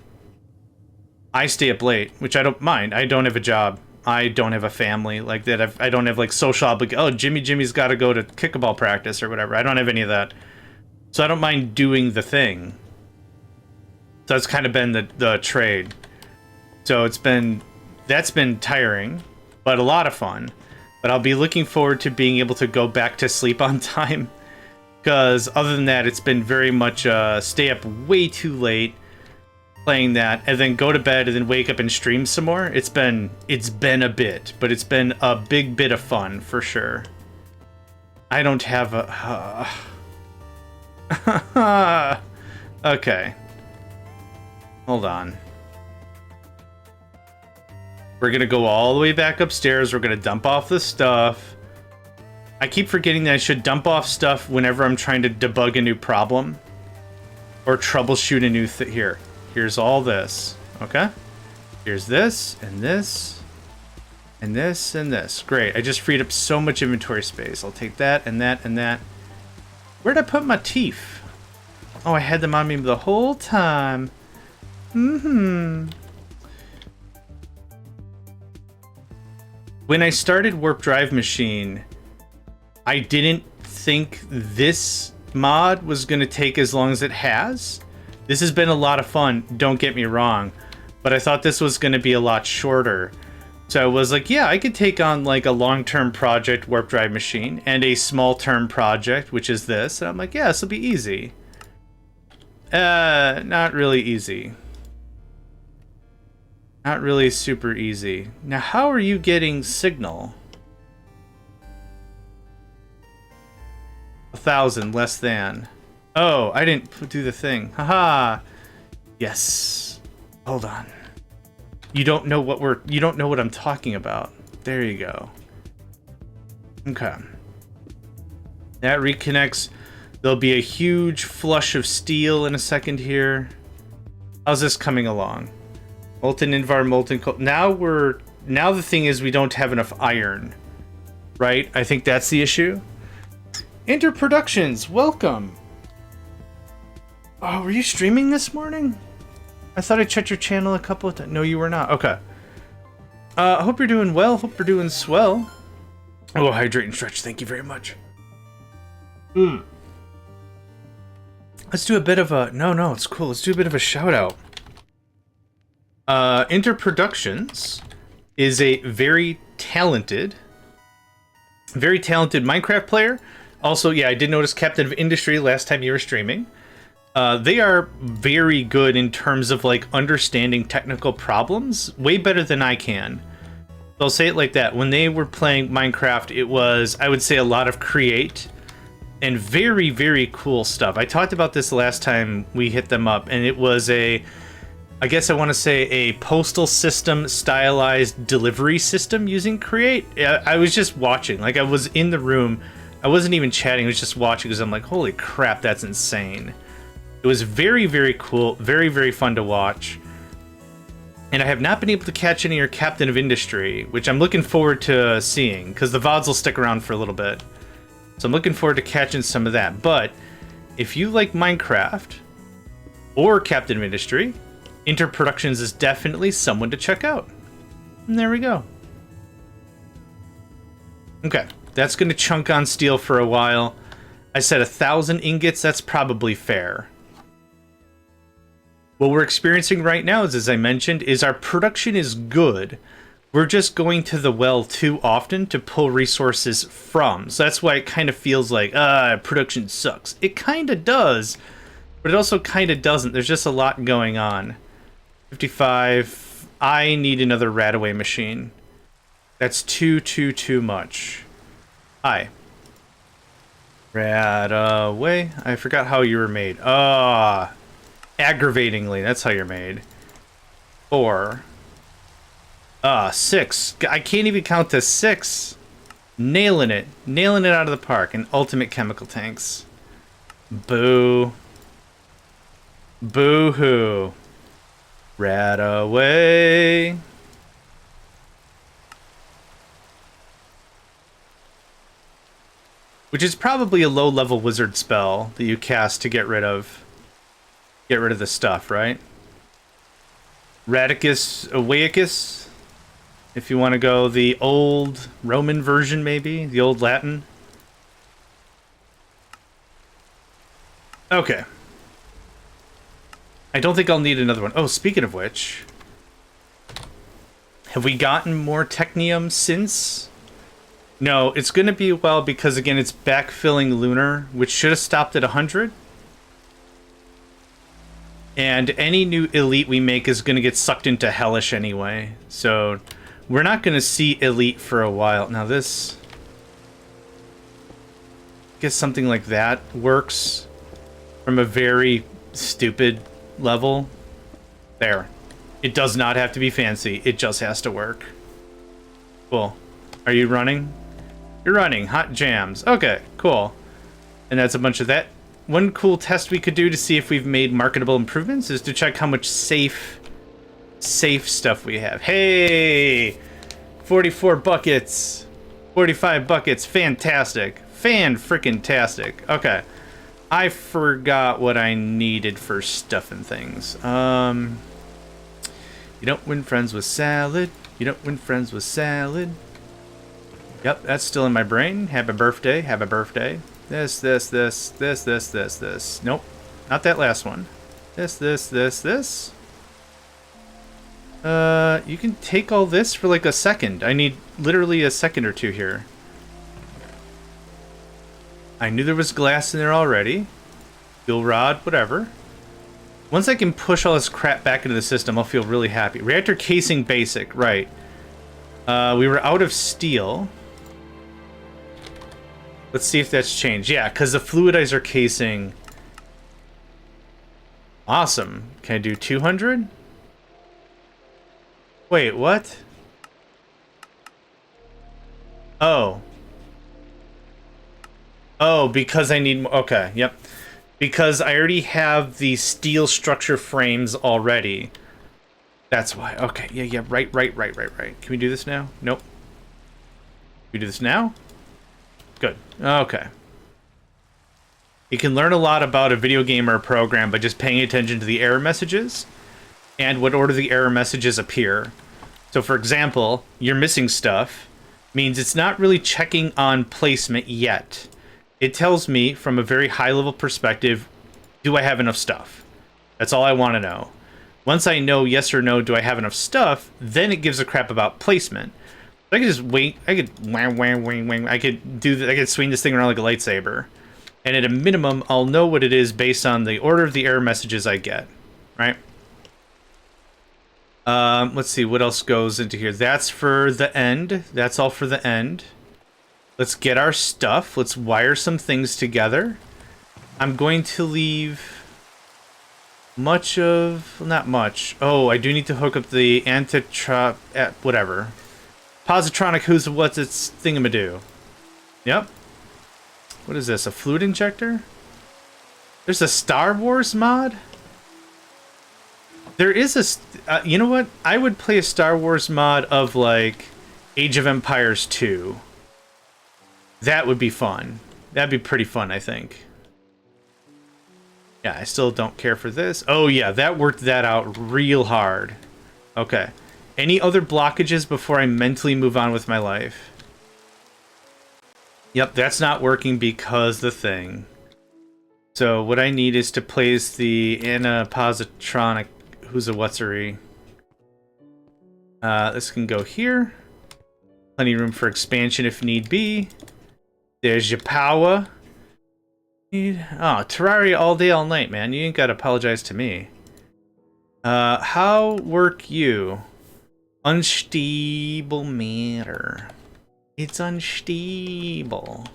A: stay up late, which I don't mind. I don't have a job. I don't have a family like that. I don't have like social obligation. Oh, Jimmy's got to go to kickball practice or whatever. I don't have any of that. So I don't mind doing the thing. So that's kind of been the trade. So that's been tiring, but a lot of fun. But I'll be looking forward to being able to go back to sleep on time. Because other than that, it's been very much stay up way too late playing that, and then go to bed, and then wake up and stream some more. It's been a bit, but it's been a big bit of fun for sure. I don't have a... Okay. Hold on. We're gonna go all the way back upstairs. We're gonna dump off the stuff. I keep forgetting that I should dump off stuff whenever I'm trying to debug a new problem or troubleshoot a new thing. Here's all this, okay? Here's this, and this, and this, and this. Great, I just freed up so much inventory space. I'll take that, and that, and that. Where'd I put my teeth? Oh, I had them on me the whole time. When I started Warp Drive Machine, I didn't think this mod was going to take as long as it has. This has been a lot of fun, don't get me wrong, but I thought this was going to be a lot shorter. So I was like, yeah, I could take on like a long-term project, Warp Drive Machine, and a small-term project, which is this. And I'm like, yeah, this will be easy. Not really easy. Not really super easy. Now, how are you getting signal? 1,000 less than. Oh, I didn't do the thing. Haha. Yes. Hold on. You don't know what I'm talking about. There you go. Okay. That reconnects. There'll be a huge flush of steel in a second here. How's this coming along? Molten Invar, molten coal. Now the thing is we don't have enough iron. Right? I think that's the issue. Enter Productions, welcome. Oh, were you streaming this morning? I thought I checked your channel a couple of times. No, you were not. Okay. I hope you're doing well. Hope you're doing swell. Oh, hydrate and stretch. Thank you very much. Let's do a bit of a... No, it's cool. Let's do a bit of a shout out. Enter Productions is a very talented Minecraft player. Also, yeah, I did notice Captain of Industry last time you were streaming. They are very good in terms of like understanding technical problems, way better than I can. I'll say it like that. When they were playing Minecraft, it was, I would say, a lot of create and very, very cool stuff. I talked about this the last time we hit them up, and it was I guess I want to say a postal system stylized delivery system using create. I was just watching, like I was in the room. I wasn't even chatting, I was just watching because I'm like, holy crap, that's insane. It was very, very cool, very, very fun to watch. And I have not been able to catch any of your Captain of Industry, which I'm looking forward to seeing, because the VODs will stick around for a little bit. So I'm looking forward to catching some of that. But if you like Minecraft or Captain of Industry, Enter Productions is definitely someone to check out. And there we go. Okay, That's going to chunk on steel for a while. I said 1,000 ingots. That's probably fair. What we're experiencing right now, is, as I mentioned, is our production is good. We're just going to the well too often to pull resources from. So that's why it kind of feels like, production sucks. It kind of does, but it also kind of doesn't. There's just a lot going on. 55. I need another Radaway machine. That's too much. Hi. Radaway. I forgot how you were made. Aggravatingly, that's how you're made. 4. 6. I can't even count to 6. Nailing it. Nailing it out of the park. And ultimate chemical tanks. Boo. Boo-hoo. Radaway. Which is probably a low-level wizard spell that you cast to get rid of the stuff, right? Radicus Awaicus, if you want to go the old Roman version, maybe the old Latin. Okay. I don't think I'll need another one. Oh, speaking of which, have we gotten more technium since? No, it's going to be a while because, again, it's backfilling lunar, which should have stopped at 100. And any new elite we make is going to get sucked into hellish anyway. So we're not going to see elite for a while. Now this, I guess something like that works from a very stupid level. There. It does not have to be fancy. It just has to work. Cool. Are you running? You're running. Hot jams. Okay, cool. And that's a bunch of that. One cool test we could do to see if we've made marketable improvements is to check how much safe stuff we have. Hey! 44 buckets. 45 buckets. Fantastic. Fan-frickin-tastic. Okay. I forgot what I needed for stuff and things. You don't win friends with salad. You don't win friends with salad. Yep, that's still in my brain. Happy birthday. Happy birthday. This. Nope. Not that last one. This. You can take all this for like a second. I need literally a second or two here. I knew there was glass in there already. Fuel rod, whatever. Once I can push all this crap back into the system, I'll feel really happy. Reactor casing basic, right. We were out of steel. Let's see if that's changed. Yeah, because the fluidizer casing... Awesome. Can I do 200? Wait, what? Oh. Oh, because I need... Okay, yep. Because I already have the steel structure frames already. That's why. Okay, yeah, right. Can we do this now? Nope. Can we do this now? Good. Okay. You can learn a lot about a video game or a program by just paying attention to the error messages and what order the error messages appear. So, for example, you're missing stuff means it's not really checking on placement yet. It tells me, from a very high-level perspective, do I have enough stuff? That's all I want to know. Once I know yes or no, do I have enough stuff, then it gives a crap about placement. I could just wait. I could wang. I could do that. I could swing this thing around like a lightsaber, and at a minimum, I'll know what it is based on the order of the error messages I get. Right. Let's see what else goes into here. That's for the end. That's all for the end. Let's get our stuff. Let's wire some things together. I'm going to leave much of... Not much. Oh, I do need to hook up the whatever. Positronic what's its thingamadoo. Yep. What is this? A fluid injector? There's a Star Wars mod? There is a... you know what? I would play a Star Wars mod of, like, Age of Empires 2. That would be fun. That'd be pretty fun, I think. Yeah, I still don't care for this. Oh, yeah, that worked that out real hard. Okay. Any other blockages before I mentally move on with my life? Yep, that's not working because the thing. So what I need is to place the anapositronic who's a whatsery. This can go here. Plenty of room for expansion if need be. There's your power. Oh, Terraria all day, all night, man. You ain't gotta apologize to me. How work you? Unstable matter. It's unstable.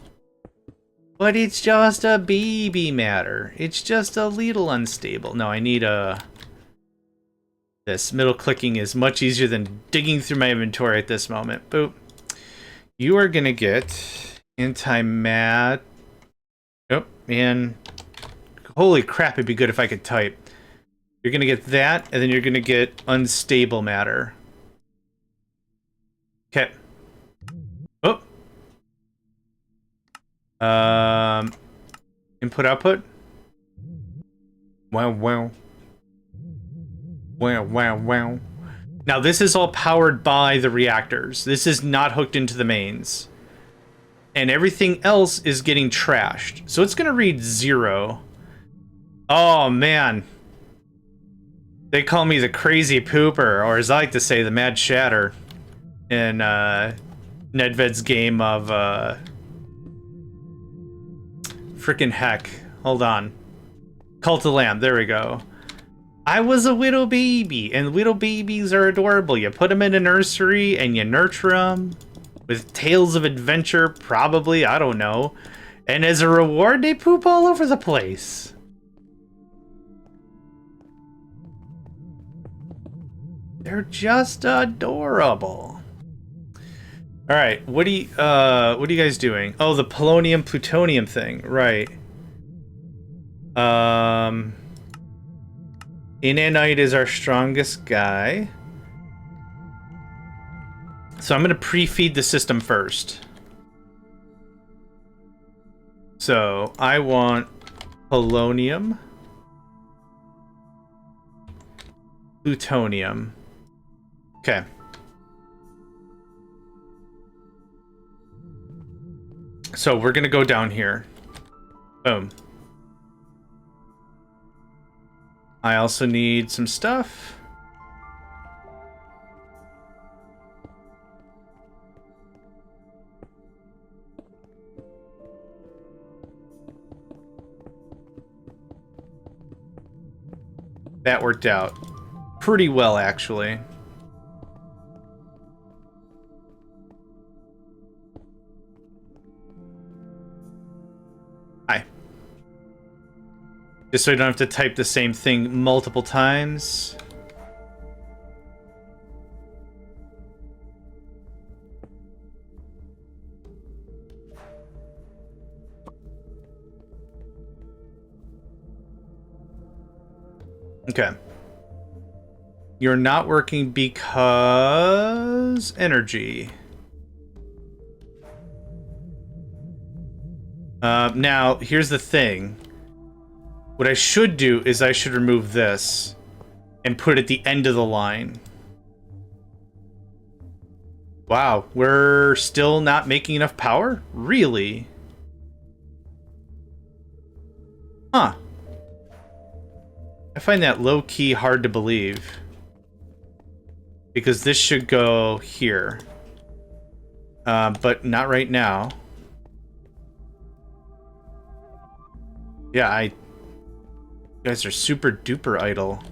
A: But it's just a baby matter. It's just a little unstable. No, I need a... This middle clicking is much easier than digging through my inventory at this moment. Boop. You are gonna get anti-mat. Oh, man. Holy crap, it'd be good if I could type. You're gonna get that, and then you're gonna get unstable matter. Okay. Oh. Input output. Wow, wow. Wow, wow, wow. Now this is all powered by the reactors. This is not hooked into the mains. And everything else is getting trashed. So it's gonna read 0. Oh man. They call me the crazy pooper, or as I like to say, the mad shatter in Nedved's game of frickin' heck. Hold on. Cult of Lamb, there we go. I was a little baby, and little babies are adorable. You put them in a nursery and you nurture them with tales of adventure, probably, I don't know. And as a reward, they poop all over the place. They're just adorable. All right, what are you guys doing? Oh, the polonium plutonium thing, right? Inanite is our strongest guy. So I'm gonna pre-feed the system first. So I want polonium, plutonium. Okay. So we're gonna go down here. Boom. I also need some stuff. That worked out pretty well, actually. Hi. Just so you don't have to type the same thing multiple times. Okay. You're not working because energy. Now, here's the thing. What I should do is I should remove this and put it at the end of the line. Wow, we're still not making enough power? Really? Huh. I find that low-key hard to believe. Because this should go here. But not right now. Yeah, you guys are super duper idle.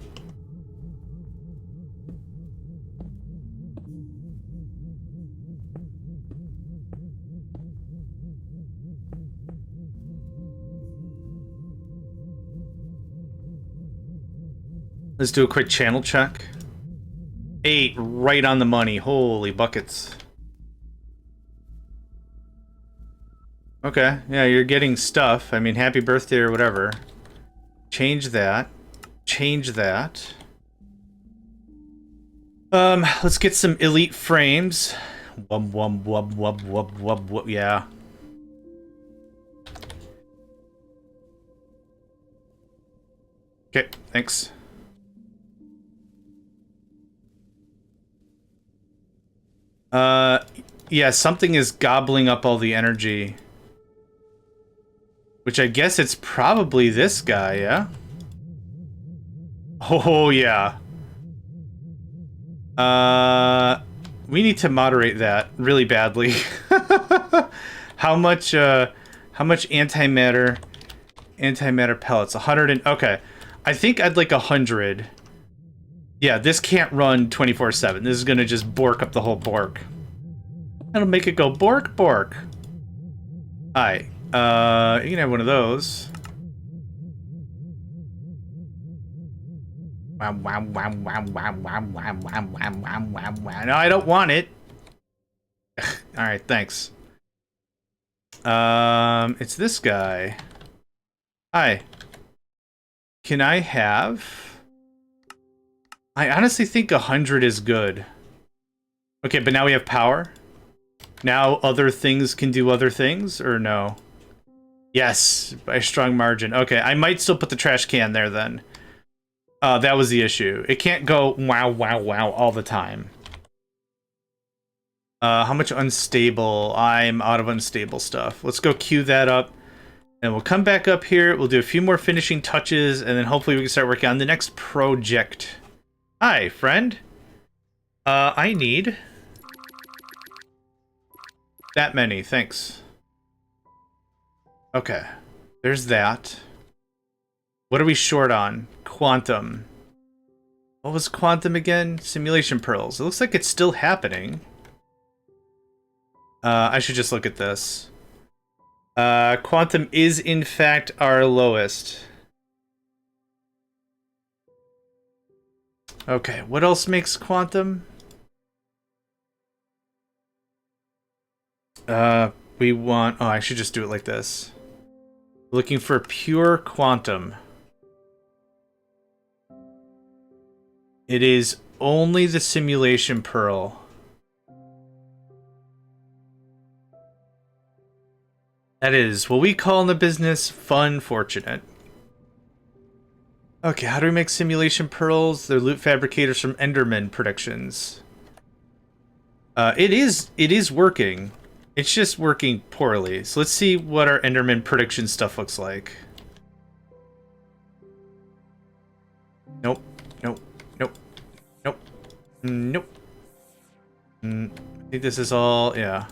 A: Let's do a quick channel check. 8, right on the money. Holy buckets. Okay, yeah, you're getting stuff. I mean, happy birthday or whatever. Change that. Change that. Let's get some elite frames. Wub, wub, wub, wub, wub, wub, wub, yeah. Okay, thanks. Yeah, something is gobbling up all the energy. Which I guess it's probably this guy, yeah? Oh, yeah. We need to moderate that really badly. How much antimatter pellets? 100 and... Okay. I think I'd like 100. Yeah, this can't run 24/7. This is gonna just bork up the whole bork. That'll make it go bork, bork. Alright. You can have one of those. No, I don't want it. Alright, thanks. It's this guy. Hi. Can I have... I honestly think 100 is good. Okay, but now we have power? Now other things can do other things, or no? Yes, by a strong margin. Okay, I might still put the trash can there then. That was the issue. It can't go wow, wow, wow all the time. How much unstable? I'm out of unstable stuff. Let's go queue that up. And we'll come back up here. We'll do a few more finishing touches, and then hopefully we can start working on the next project. Hi, friend. I need... that many, thanks. Okay. There's that. What are we short on? Quantum. What was quantum again? Simulation pearls. It looks like it's still happening. I should just look at this. Quantum is in fact our lowest. Okay, what else makes quantum? We want... oh, I should just do it like this. Looking for pure quantum. It is only the simulation pearl. That is what we call in the business fun fortunate. Okay, how do we make simulation pearls? They're loot fabricators from Enderman predictions. It is working. It's just working poorly. So let's see what our Enderman prediction stuff looks like. Nope. Nope. Nope. Nope. Nope. I think this is all... yeah.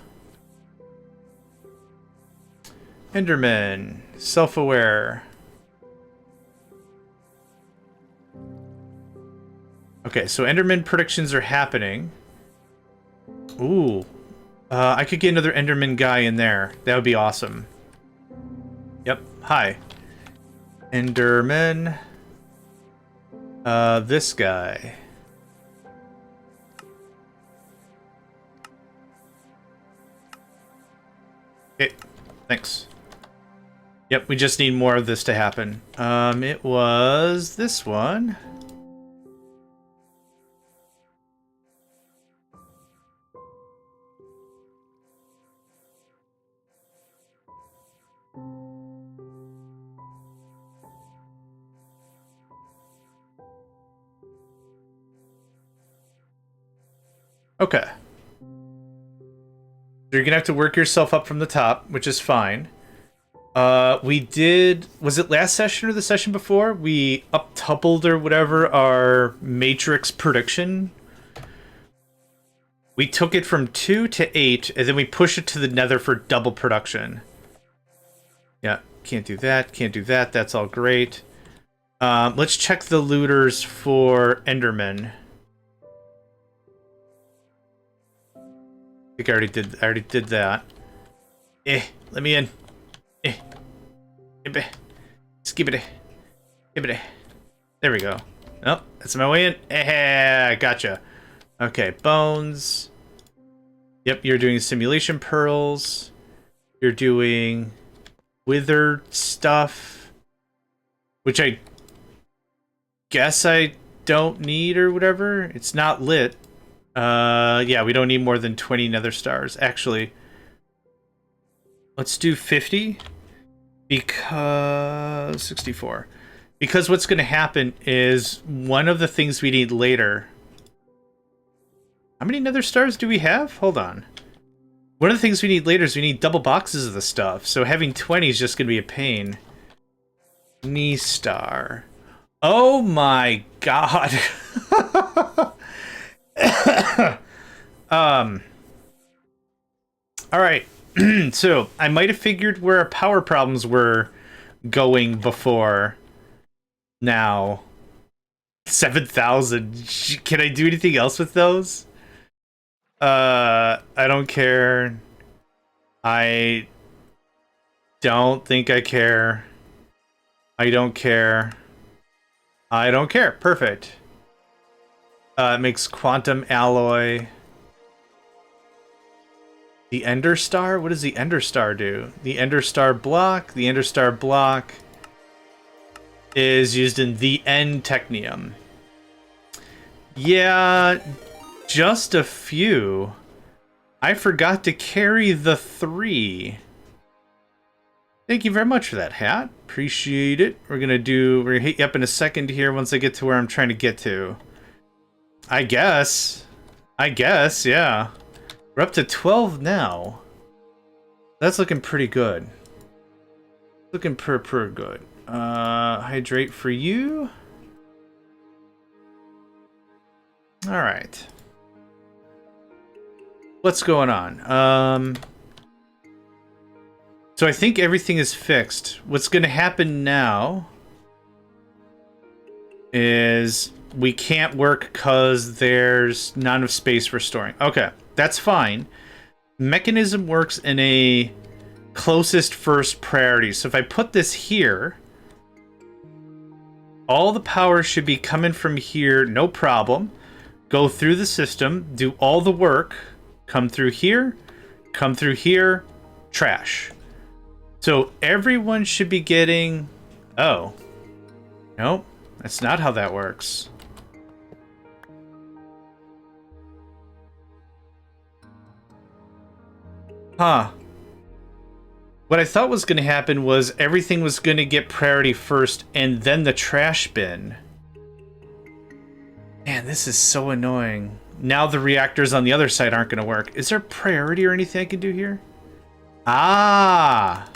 A: Enderman. Self-aware. Okay, so Enderman predictions are happening. Ooh. I could get another Enderman guy in there. That would be awesome. Yep. Hi. Enderman. This guy. Okay. Thanks. Yep, we just need more of this to happen. It was this one. Okay. So you're gonna have to work yourself up from the top, which is fine. We did... was it last session or the session before? We up-tupled or whatever our matrix prediction. We took it from 2 to 8, and then we pushed it to the nether for double production. Yeah, can't do that, can't do that. That's all great. Let's check the looters for Enderman. I think I already did that. Let me in. Skip it. There we go. Oh, that's my way in. Gotcha. Okay, bones. Yep, you're doing simulation pearls. You're doing withered stuff, which I guess I don't need or whatever. It's not lit. Yeah, we don't need more than 20 nether stars. Actually, let's do 50 because 64. Because what's going to happen is one of the things we need later. How many nether stars do we have? Hold on. One of the things we need later is we need double boxes of the stuff, so having 20 is just going to be a pain. Knee star. Oh my god. Alright. So, I might have figured where our power problems were going before. Now. 7,000. Can I do anything else with those? I don't care. I don't think I care. I don't care. I don't care. Perfect. It makes quantum alloy. The Ender Star? What does the Ender Star do? The Ender Star block. The Ender Star block is used in the End Technium. Yeah, just a few. I forgot to carry the 3. Thank you very much for that, Hat. Appreciate it. We're gonna hit you up in a second here once I get to where I'm trying to get to. I guess, yeah. We're up to 12 now. That's looking pretty good. Looking pretty good. Hydrate for you. Alright. What's going on? So I think everything is fixed. What's going to happen now is we can't work because there's not enough space for storing. Okay, that's fine. Mechanism works in a closest first priority. So if I put this here, all the power should be coming from here, no problem. Go through the system, do all the work, come through here, trash. So everyone should be getting... Oh. Nope, that's not how that works. Huh. What I thought was going to happen was everything was going to get priority first and then the trash bin. Man, this is so annoying. Now the reactors on the other side aren't going to work. Is there priority or anything I can do here? Ah!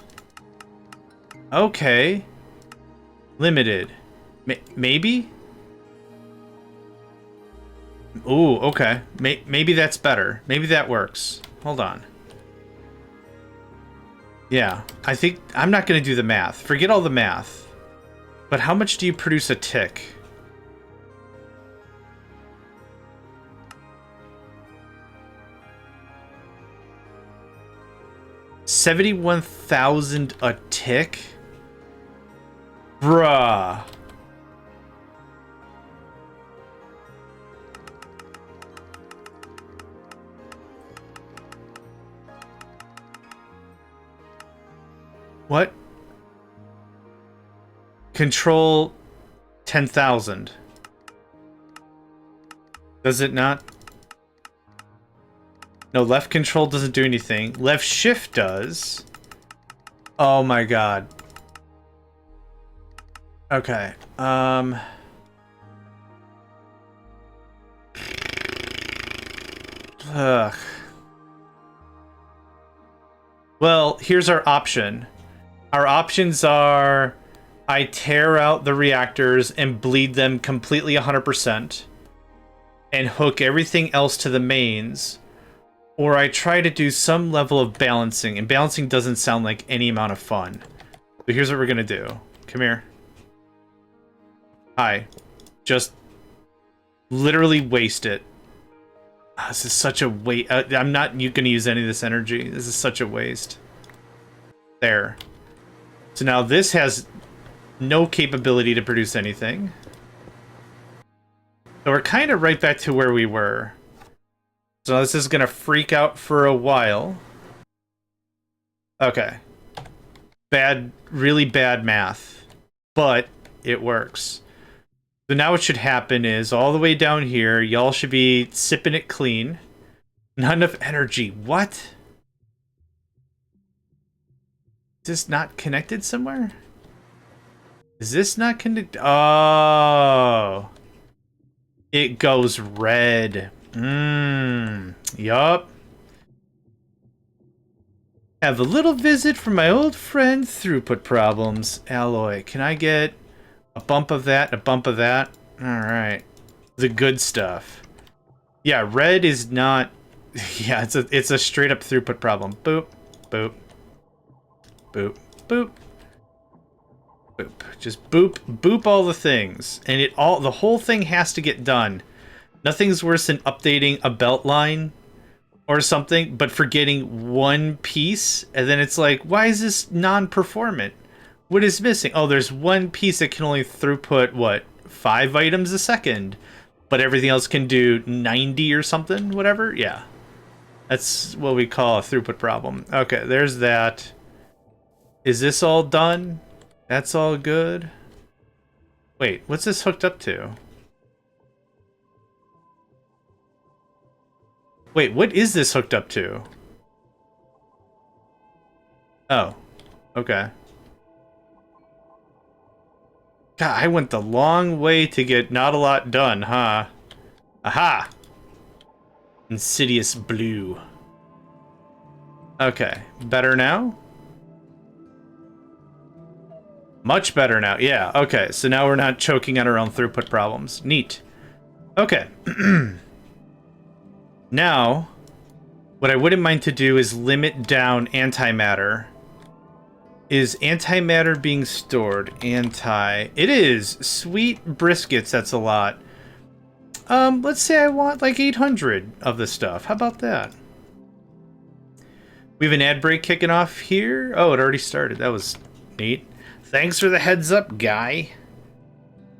A: Okay. Limited. Maybe? Ooh, okay. Maybe that's better. Maybe that works. Hold on. Yeah, I think... I'm not going to do the math. Forget all the math. But how much do you produce a tick? $71,000 a tick? Bruh. What? Control 10,000. Does it not? No, left control doesn't do anything. Left shift does. Oh my god. Okay. Ugh. Well, here's our option. Our options are I tear out the reactors and bleed them completely 100% and hook everything else to the mains, or I try to do some level of balancing, and balancing doesn't sound like any amount of fun. So here's what we're gonna do. Come here. Hi. Just literally waste it. Oh, this is such a waste. I'm not gonna use any of this energy. This is such a waste. There. So now this has no capability to produce anything. So we're kind of right back to where we were. So this is going to freak out for a while. Okay. Bad, really bad math. But it works. So now what should happen is all the way down here, y'all should be sipping it clean. Not enough energy. What? Is this not connected somewhere? Is this not connected? Oh. It goes red. Yup. Have a little visit from my old friend Throughput Problems. Alloy, can I get a bump of that, a bump of that? Alright. The good stuff. Yeah, red is not... Yeah, it's a straight up throughput problem. Boop, boop, boop, boop, boop. Just boop, boop all the things. And the whole thing has to get done. Nothing's worse than updating a belt line or something, but forgetting one piece, and then it's like, why is this non-performant? What is missing? Oh, there's one piece that can only throughput, what, 5 items a second, but everything else can do 90 or something, whatever? Yeah. That's what we call a throughput problem. Okay, there's that. Is this all done? That's all good? Wait, what's this hooked up to? Wait, what is this hooked up to? Oh, okay. God, I went the long way to get not a lot done, huh? Aha! Insidious blue. Okay, better now? Much better now, yeah, okay. So now we're not choking on our own throughput problems. Neat. Okay. Now, what I wouldn't mind to do is limit down antimatter. Is antimatter being stored? It is! Sweet briskets, that's a lot. Let's say I want like 800 of this stuff. How about that? We have an ad break kicking off here. Oh, it already started. That was neat. Thanks for the heads up, guy.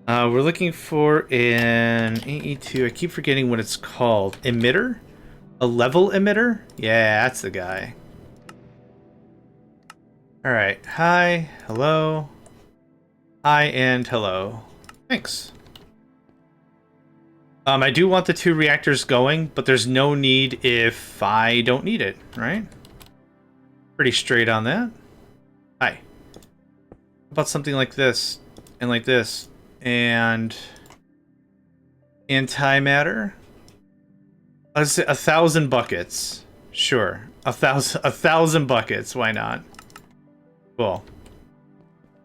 A: We're looking for an AE2. I keep forgetting what it's called. Emitter? A level emitter? Yeah, that's the guy. Alright. Hi. Hello. Hi and hello. Thanks. I do want the 2 reactors going, but there's no need if I don't need it, right? Pretty straight on that. Hi. How about something like this, and like this, and antimatter? Let's say 1,000 buckets. Sure. 1,000 buckets, why not? Cool.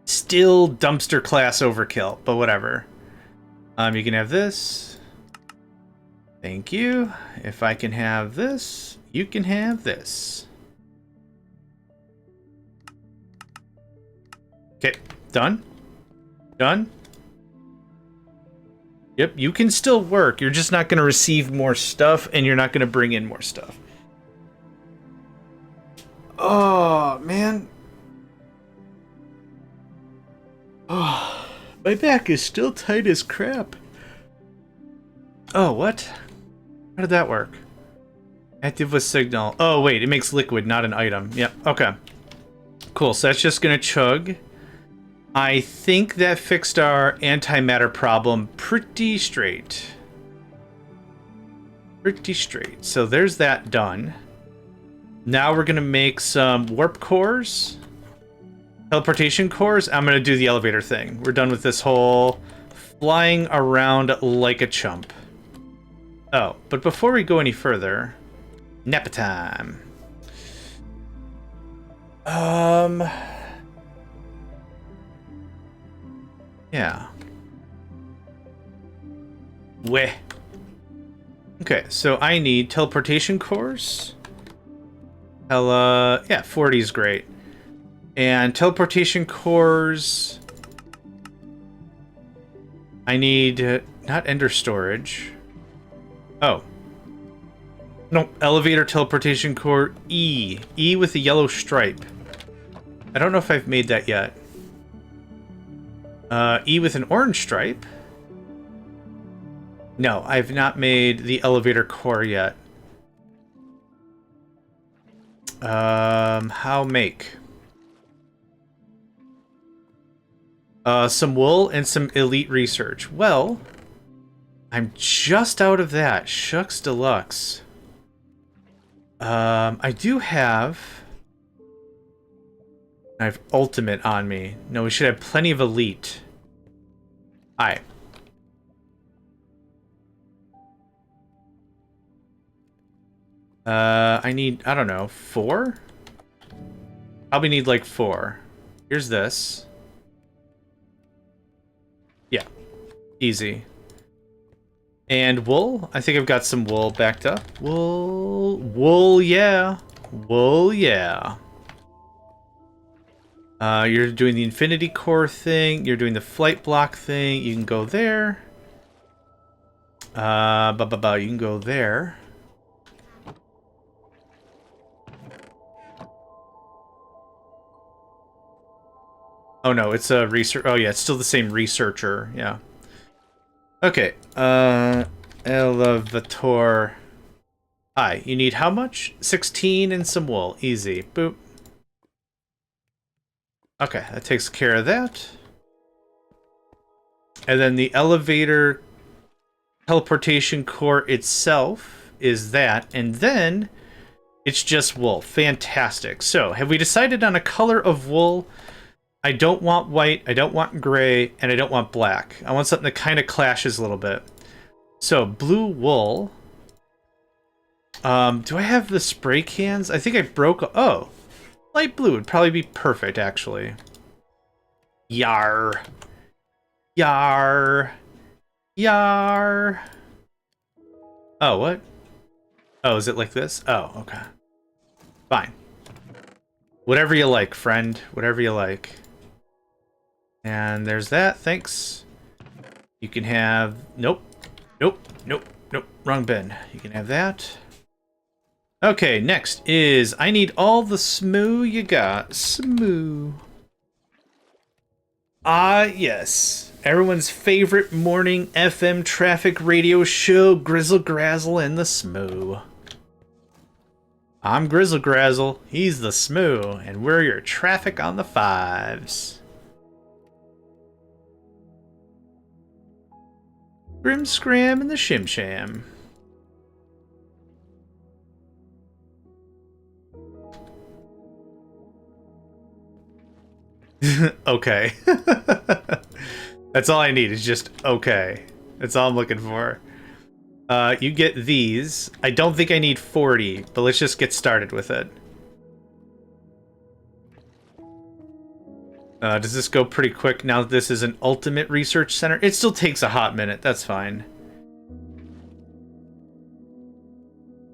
A: Still dumpster class overkill, but whatever. You can have this. Thank you. If I can have this, you can have this. Okay, done? Done? Yep, you can still work. You're just not going to receive more stuff, and you're not going to bring in more stuff. Oh, man. Oh, my back is still tight as crap. Oh, what? How did that work? Active with signal. Oh, wait, it makes liquid, not an item. Yep, okay. Cool, so that's just going to chug. I think that fixed our antimatter problem pretty straight. Pretty straight. So there's that done. Now we're going to make some warp cores. Teleportation cores. I'm going to do the elevator thing. We're done with this whole flying around like a chump. Oh, but before we go any further, nap time. Yeah. Weh. Okay, so I need teleportation cores. Yeah, 40 is great. And teleportation cores... I need... not ender storage. Oh. No, elevator teleportation core E. E with a yellow stripe. I don't know if I've made that yet. E with an orange stripe. No, I've not made the elevator core yet. How make? Some wool and some elite research. Well, I'm just out of that. Shucks deluxe. I do have... I have ultimate on me. No, we should have plenty of elite. Alright. I need, I don't know, 4? Probably need like 4. Here's this. Yeah, easy. And wool? I think I've got some wool backed up. Wool, yeah. Wool, yeah. You're doing the infinity core thing. You're doing the flight block thing. You can go there. You can go there. Oh no, it's a research. Oh yeah, it's still the same researcher. Yeah. Okay. Elevator. Hi. You need how much? 16 and some wool. Easy. Boop. Okay, that takes care of that. And then the elevator teleportation core itself is that, and then it's just wool. Fantastic. So, have we decided on a color of wool? I don't want white, I don't want gray, and I don't want black. I want something that kind of clashes a little bit. So, blue wool. Do I have the spray cans? I think I broke... Oh! Light blue would probably be perfect, actually. Yar. Yar. Yar. Oh, what? Oh, is it like this? Oh, okay. Fine. Whatever you like, friend. Whatever you like. And there's that. Thanks. You can have... Nope. Nope. Nope. Nope. Wrong bin. You can have that. Okay, next is... I need all the smoo you got. Smoo. Ah, yes. Everyone's favorite morning FM traffic radio show, Grizzle Grazzle and the Smoo. I'm Grizzle Grazzle, he's the Smoo, and we're your traffic on the fives. Grim Scram and the Shim Sham. Okay. That's all I need, is just okay. That's all I'm looking for. You get these. I don't think I need 40, but let's just get started with it. Does this go pretty quick now that this is an ultimate research center? It still takes a hot minute, that's fine.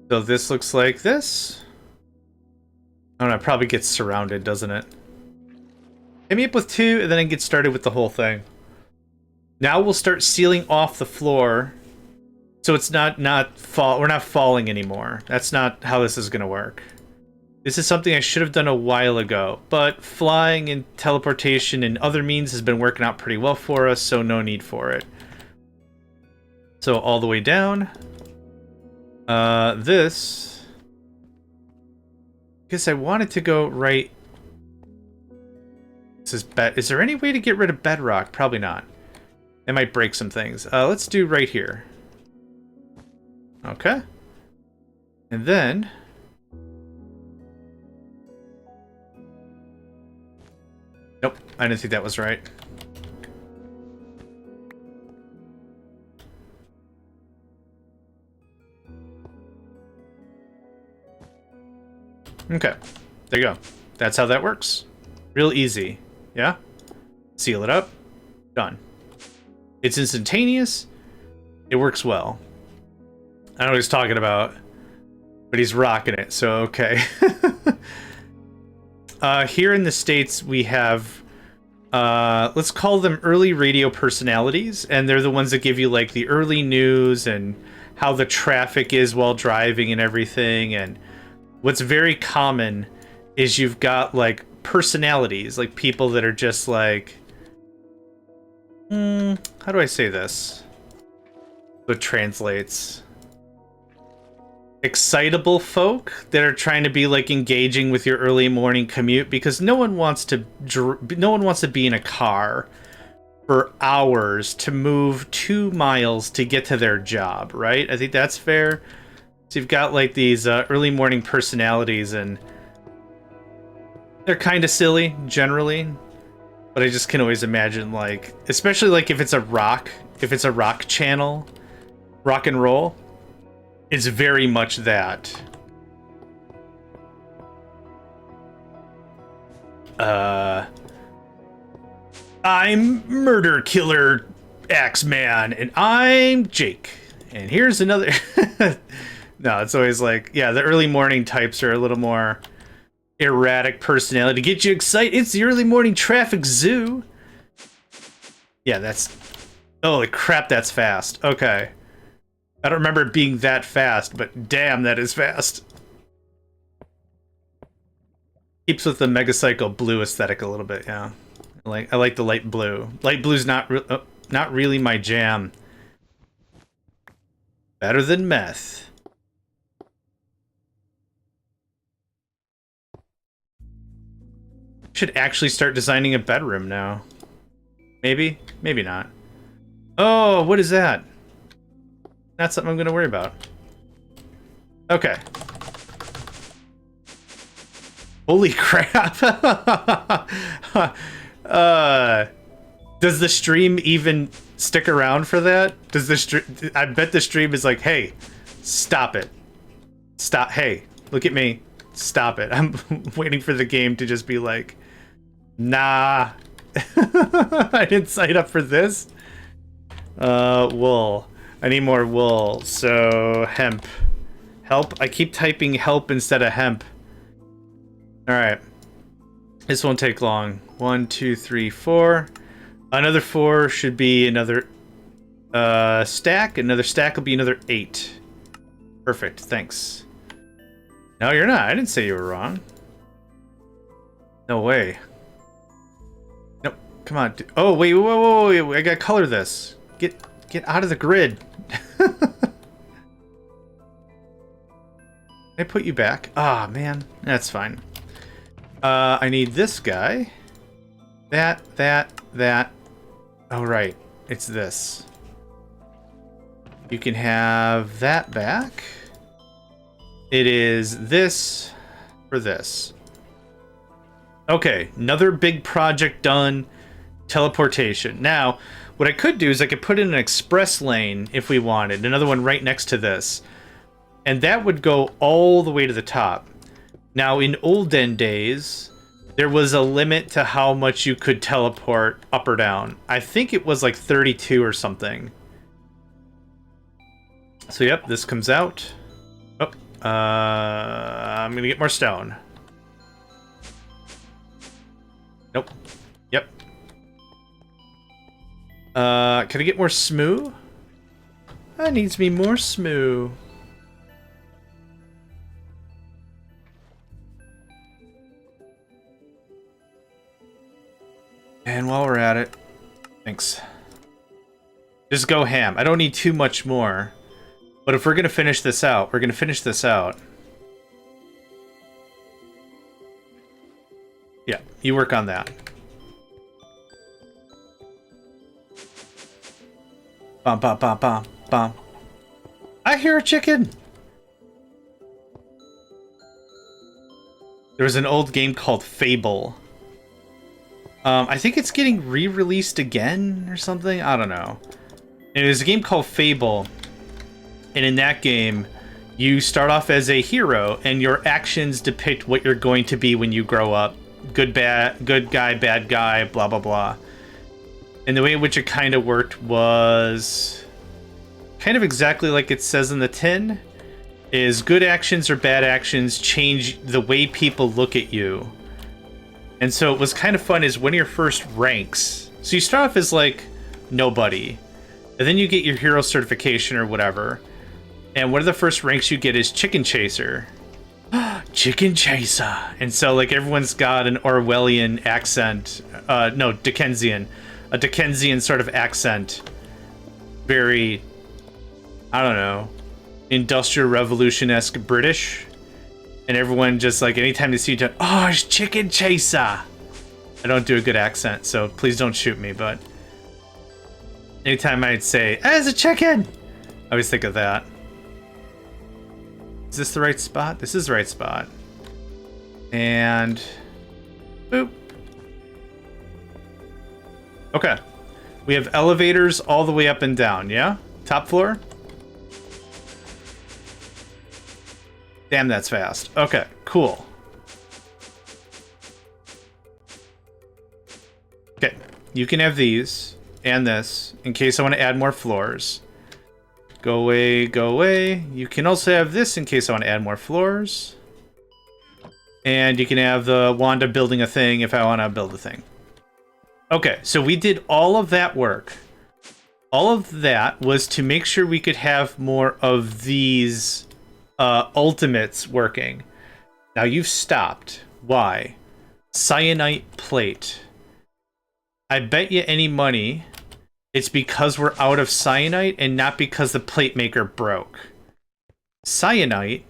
A: So this looks like this. Oh no, it probably gets surrounded, doesn't it? Hit me up with 2, and then I can get started with the whole thing. Now we'll start sealing off the floor, so it's we're not falling anymore. That's not how this is gonna work. This is something I should have done a while ago, but flying and teleportation and other means has been working out pretty well for us, so no need for it. So all the way down. This... I guess I wanted to go right... Is there any way to get rid of bedrock? Probably not. It might break some things. Let's do right here. Okay. And then... Nope, I didn't think that was right. Okay, there you go. That's how that works. Real easy. Yeah? Seal it up. Done. It's instantaneous. It works well. I don't know what he's talking about, but he's rocking it, so okay. Here in the States, we have, let's call them early radio personalities, and they're the ones that give you, like, the early news and how the traffic is while driving and everything, and what's very common is you've got, like, personalities, like people that are just like, how do I say this? So it translates. Excitable folk that are trying to be like engaging with your early morning commute, because no one wants to be in a car for hours to move 2 miles to get to their job, right? I think that's fair. So you've got like these early morning personalities, and they're kind of silly, generally, but I just can always imagine, like, especially, like, if it's a rock channel, rock and roll, it's very much that. I'm Murder Killer Axeman, and I'm Jake. And here's another... No, it's always like, yeah, the early morning types are a little more erratic personality to get you excited. It's the early morning traffic zoo. Yeah, that's... Holy crap, that's fast. Okay. I don't remember it being that fast, but damn, that is fast. Keeps with the Megacycle blue aesthetic a little bit, yeah. I like the light blue. Light blue's not really my jam. Better than meth. Should actually start designing a bedroom now. Maybe? Maybe not. Oh, what is that? Not something I'm gonna worry about. Okay. Holy crap. Does the stream even stick around for that? Does the stream... I bet the stream is like, hey, stop it. Stop. Hey, look at me. Stop it. I'm waiting for the game to just be like, nah. I didn't sign up for this. Wool. I need more wool. So, hemp. Help. I keep typing help instead of hemp. Alright. This won't take long. 1, 2, 3, 4. Another 4 should be another stack. Another stack will be another 8. Perfect. Thanks. No, you're not. I didn't say you were wrong. No way. Nope. Come on. Oh, wait, whoa. I gotta color this. Get out of the grid. Can I put you back? Ah, man. That's fine. I need this guy. That. Oh, right. It's this. You can have that back. It is this for this. Okay, another big project done. Teleportation. Now, what I could do is I could put in an express lane if we wanted. Another one right next to this. And that would go all the way to the top. Now, in olden days, there was a limit to how much you could teleport up or down. I think it was like 32 or something. So, yep, this comes out. Oh, I'm gonna get more stone. Nope. Yep. Can I get more smooth? That needs me more smooth. And while we're at it, thanks. Just go ham. I don't need too much more. But if we're gonna finish this out, we're gonna finish this out. Yeah, you work on that. Bum, bum, bum, bum, bum. I hear a chicken! There was an old game called Fable. I think it's getting re-released again or something. I don't know. And there's a game called Fable. And in that game, you start off as a hero, and your actions depict what you're going to be when you grow up. Good guy, bad guy, blah, blah, blah. And the way in which it kind of worked was kind of exactly like it says in the tin, is good actions or bad actions change the way people look at you. And so it was kind of fun is one of your first ranks. So you start off as like nobody, and then you get your hero certification or whatever. And one of the first ranks you get is Chicken Chaser. Chicken Chaser. And so like everyone's got an Orwellian accent. No, Dickensian. A Dickensian sort of accent. Very, I don't know, Industrial Revolution-esque British. And everyone just like, anytime they see each other, oh, it's Chicken Chaser. I don't do a good accent, so please don't shoot me, but anytime I'd say, there's a chicken, I always think of that. Is this the right spot? This is the right spot. And boop. Okay. We have elevators all the way up and down, yeah? Top floor? Damn, that's fast. Okay, cool. You can have these and this in case I want to add more floors. Go away, go away. You can also have this in case I want to add more floors. And you can have the Wanda building a thing if I want to build a thing. Okay, so we did all of that work. All of that was to make sure we could have more of these ultimates working. Now you've stopped. Why? Cyanite plate. I bet you any money it's because we're out of cyanite and not because the plate maker broke. Cyanite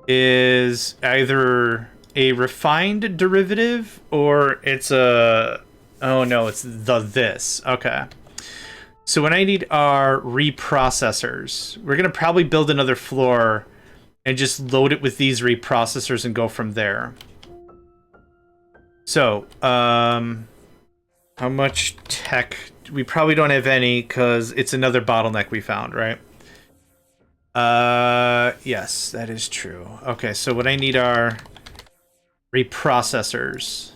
A: is either a refined derivative or it's a... Oh no, it's this. Okay. So when I need our reprocessors, we're going to probably build another floor and just load it with these reprocessors and go from there. So, how much tech? We probably don't have any because it's another bottleneck we found, right? Yes, that is true. Okay, so what I need are reprocessors,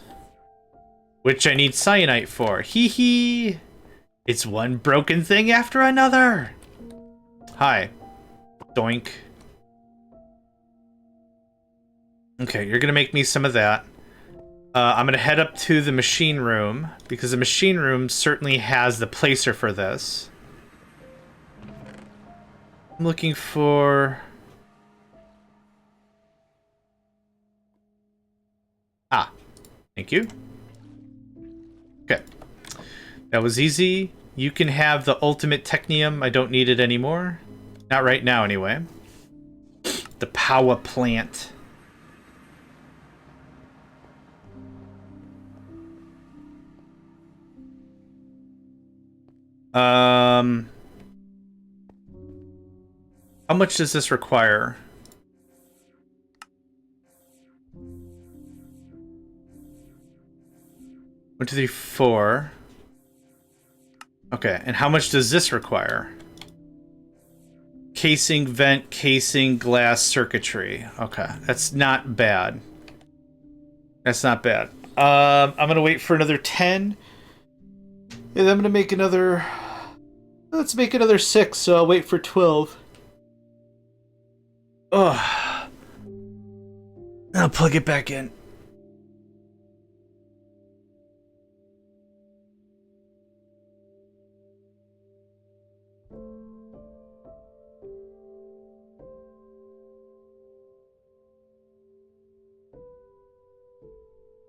A: which I need cyanite for. Hee hee! It's one broken thing after another! Hi. Doink. Okay, you're gonna make me some of that. I'm gonna head up to the machine room, because the machine room certainly has the placer for this. I'm looking for... Ah, thank you. Okay. That was easy. You can have the ultimate technium. I don't need it anymore. Not right now, anyway. The power plant. How much does this require? One, two, three, four. Okay, and how much does this require? Casing, vent, casing, glass, circuitry. Okay, that's not bad. That's not bad. I'm gonna wait for another 10. And I'm gonna make another... Let's make another 6, so I'll wait for 12. Ugh. I'll plug it back in.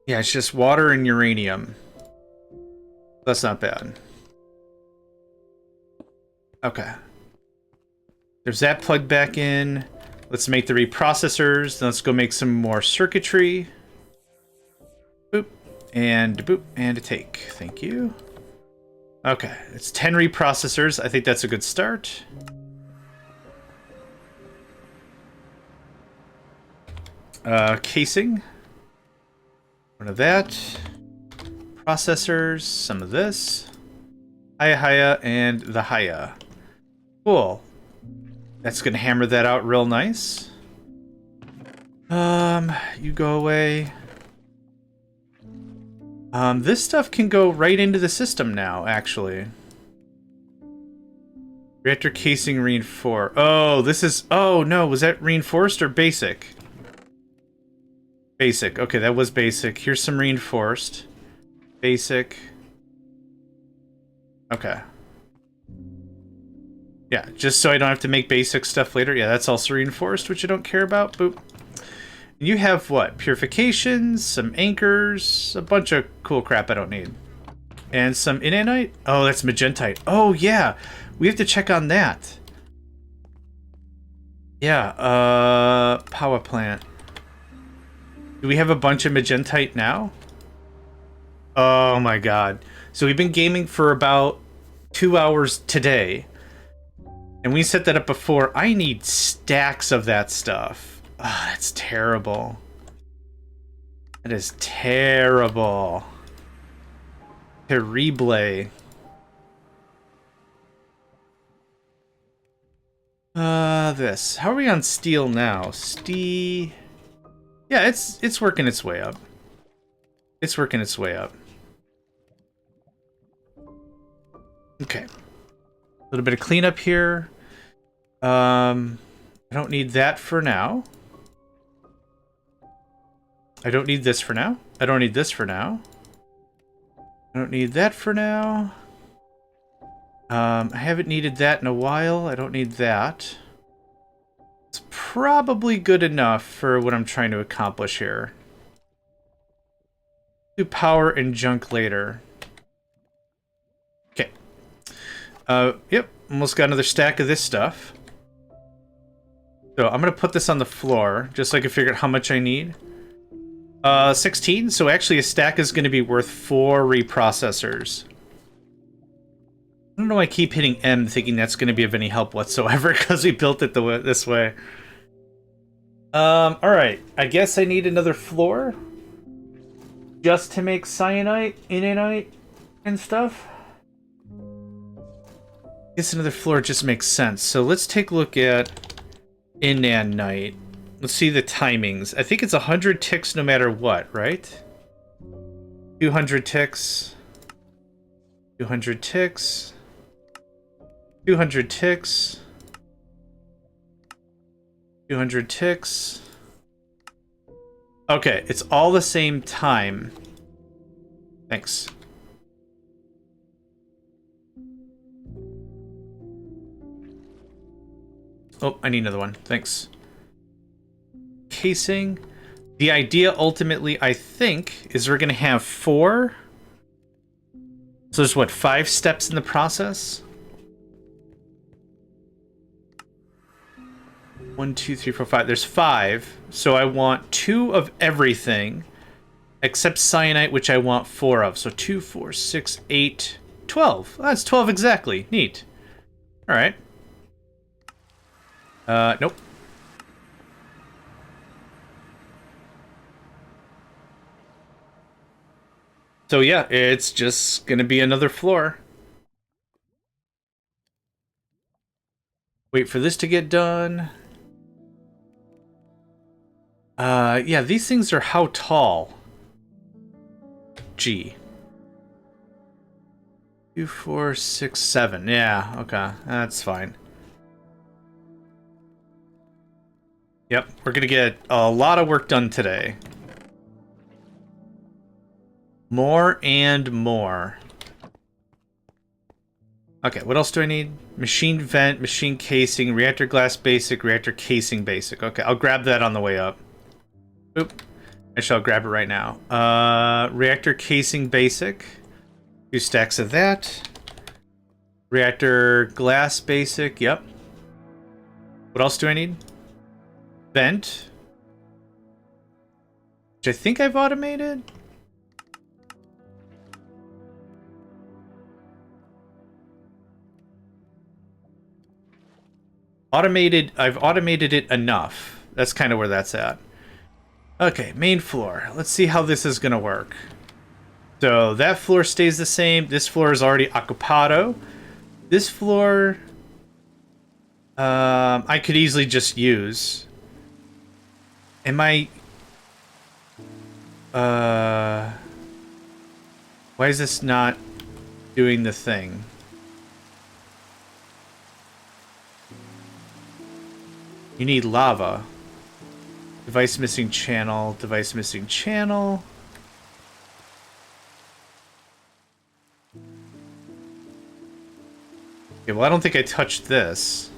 A: Yeah, it's just water and uranium. That's not bad. Okay. There's that plugged back in. Let's make the reprocessors. Then let's go make some more circuitry. Boop. And boop. And a take. Thank you. Okay. It's 10 reprocessors. I think that's a good start. Casing. One of that. Processors. Some of this. Hiya, and the Hiya. Cool. That's gonna hammer that out real nice. You go away. This stuff can go right into the system now, actually. Reactor casing reinforced. Oh, this is... Oh, no. Was that reinforced or basic? Basic. Okay, that was basic. Here's some reinforced. Basic. Okay. Yeah, just so I don't have to make basic stuff later. Yeah, that's also reinforced, which I don't care about. Boop. And you have what? Purifications, some anchors, a bunch of cool crap I don't need. And some inanite? Oh, that's magentite. Oh, yeah. We have to check on that. Yeah, power plant. Do we have a bunch of magentite now? Oh my god. So we've been gaming for about 2 hours today. And we set that up before. I need stacks of that stuff. Ah, that's terrible. That is terrible. Terrible. This. How are we on steel now? Steel. Yeah, it's working its way up. It's working its way up. Okay. A little bit of cleanup here. I don't need that for now. I don't need this for now. I don't need this for now. I don't need that for now. I haven't needed that in a while. I don't need that. It's probably good enough for what I'm trying to accomplish here. Do power and junk later. Okay. Yep. Almost got another stack of this stuff. So I'm going to put this on the floor, just so I can figure out how much I need. 16, so actually a stack is going to be worth 4 reprocessors. I don't know why I keep hitting M thinking that's going to be of any help whatsoever, because we built it this way. Alright, I guess I need another floor. Just to make cyanite, inanite, and stuff. I guess another floor just makes sense. So let's take a look at inanite. Let's see the timings. I think it's 100 ticks no matter what, right? 200 ticks. 200 ticks. 200 ticks. 200 ticks. Okay, it's all the same time. Thanks. Oh, I need another one. Thanks. Casing. The idea ultimately, I think, is we're going to have 4. So there's what, 5 steps in the process? 1, 2, 3, 4, 5. There's 5. So I want 2 of everything, except cyanite, which I want 4 of. So 2, 4, 6, 8, 12. That's 12 exactly. Neat. All right. Nope. So yeah, it's just gonna be another floor. Wait for this to get done. Yeah, these things are how tall? G. 2, 4, 6, 7. Yeah, okay, that's fine. Yep, we're gonna get a lot of work done today. More and more. Okay, what else do I need? Machine vent, machine casing, reactor glass basic, reactor casing basic. Okay, I'll grab that on the way up. Oop. I shall grab it right now. Reactor casing basic. 2 stacks of that. Reactor glass basic, yep. What else do I need? Vent. Which I think I've automated. I've automated it enough. That's kind of where that's at. Okay, main floor. Let's see how this is going to work. So that floor stays the same. This floor is already occupado. This floor, I could easily just use. Am I... why is this not doing the thing? You need lava. Device missing channel. Device missing channel. Okay, well, I don't think I touched this.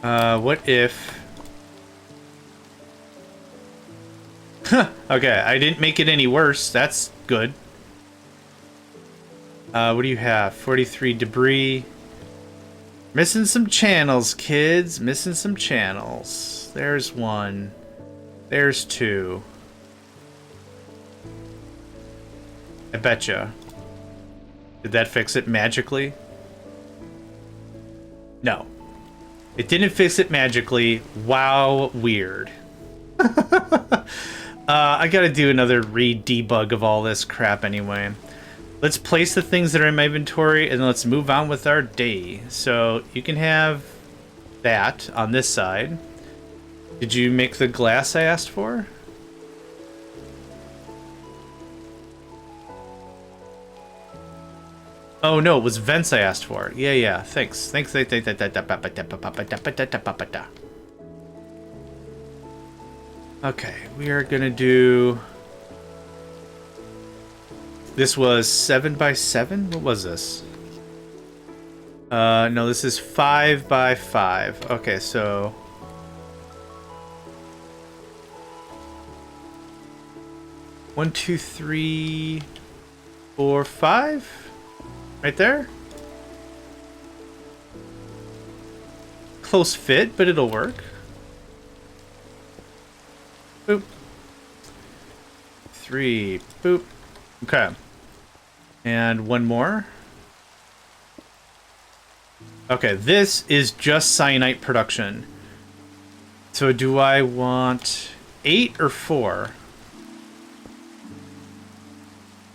A: What if... Okay, I didn't make it any worse. That's good. What do you have? 43 debris. Missing some channels, kids. Missing some channels. There's 1. There's 2. I betcha. Did that fix it magically? No. It didn't fix it magically. Wow, weird. I gotta do another re-debug of all this crap anyway. Let's place the things that are in my inventory, and let's move on with our day. So you can have that on this side. Did you make the glass I asked for? Oh no, it was vents I asked for. Yeah, yeah. Thanks. Thanks. Okay, we are gonna do. This was 7 by 7. What was this? No, this is 5 by 5. Okay, so 1, 2, 3, 4, 5. Right there. Close fit, but it'll work. Boop. 3. Boop. Okay. And one more. Okay, this is just cyanite production. So do I want 8 or 4?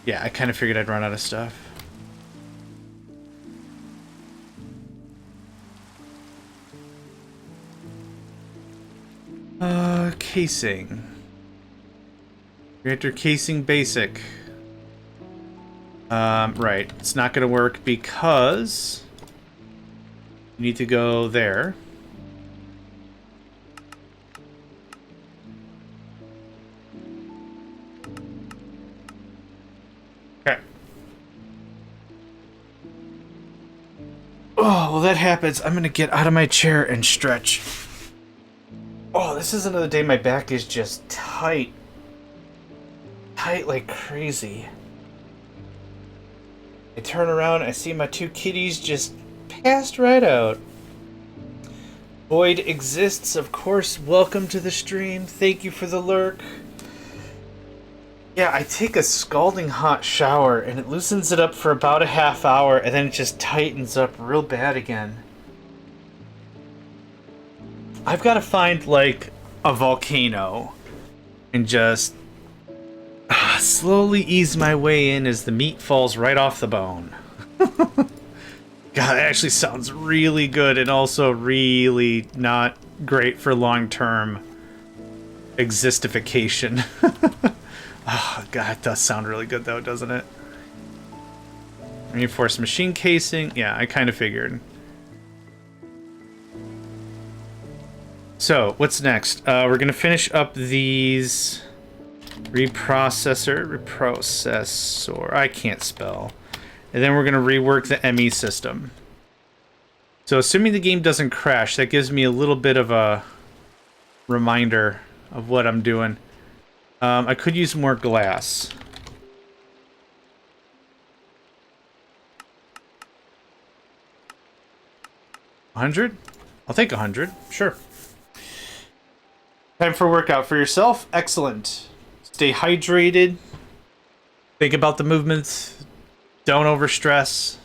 A: Yeah, I kind of figured I'd run out of stuff. Casing. Reactor casing basic. Right. It's not going to work because you need to go there. Okay. Oh, well, that happens. I'm going to get out of my chair and stretch. Oh, this is another day my back is just tight. Tight like crazy. I turn around, I see my 2 kitties just passed right out. Void exists, of course. Welcome to the stream. Thank you for the lurk. Yeah, I take a scalding hot shower and it loosens it up for about a half hour and then it just tightens up real bad again. I've got to find, like, a volcano and just slowly ease my way in as the meat falls right off the bone. God, that actually sounds really good and also really not great for long-term existification. Oh, God, it does sound really good, though, doesn't it? Reinforced machine casing. Yeah, I kind of figured. So, what's next? We're going to finish up these reprocessor, I can't spell. And then we're going to rework the ME system. So, assuming the game doesn't crash, that gives me a little bit of a reminder of what I'm doing. I could use more glass. $100? I'll take 100, sure. Time for a workout for yourself. Excellent. Stay hydrated. Think about the movements. Don't overstress.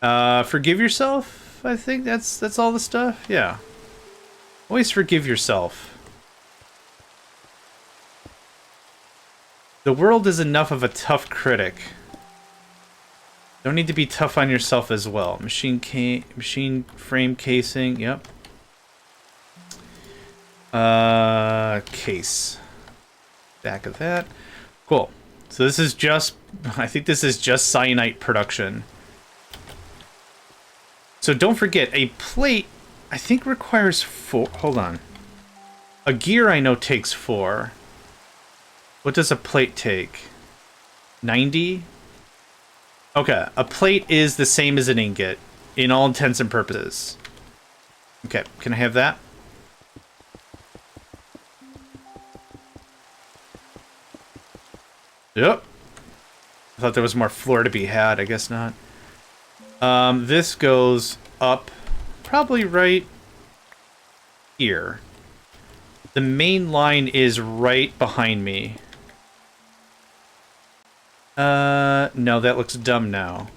A: Forgive yourself. I think that's all the stuff. Yeah. Always forgive yourself. The world is enough of a tough critic. Don't need to be tough on yourself as well. Machine frame casing. Yep. Case. Back of that. Cool. So this is just, I think this is just cyanite production. So don't forget, a plate, I think requires 4. Hold on. A gear I know takes 4. What does a plate take? 90? Okay, a plate is the same as an ingot in all intents and purposes. Okay, can I have that? Yep. I thought there was more floor to be had. I guess not. This goes up probably right here. The main line is right behind me. No, that looks dumb now.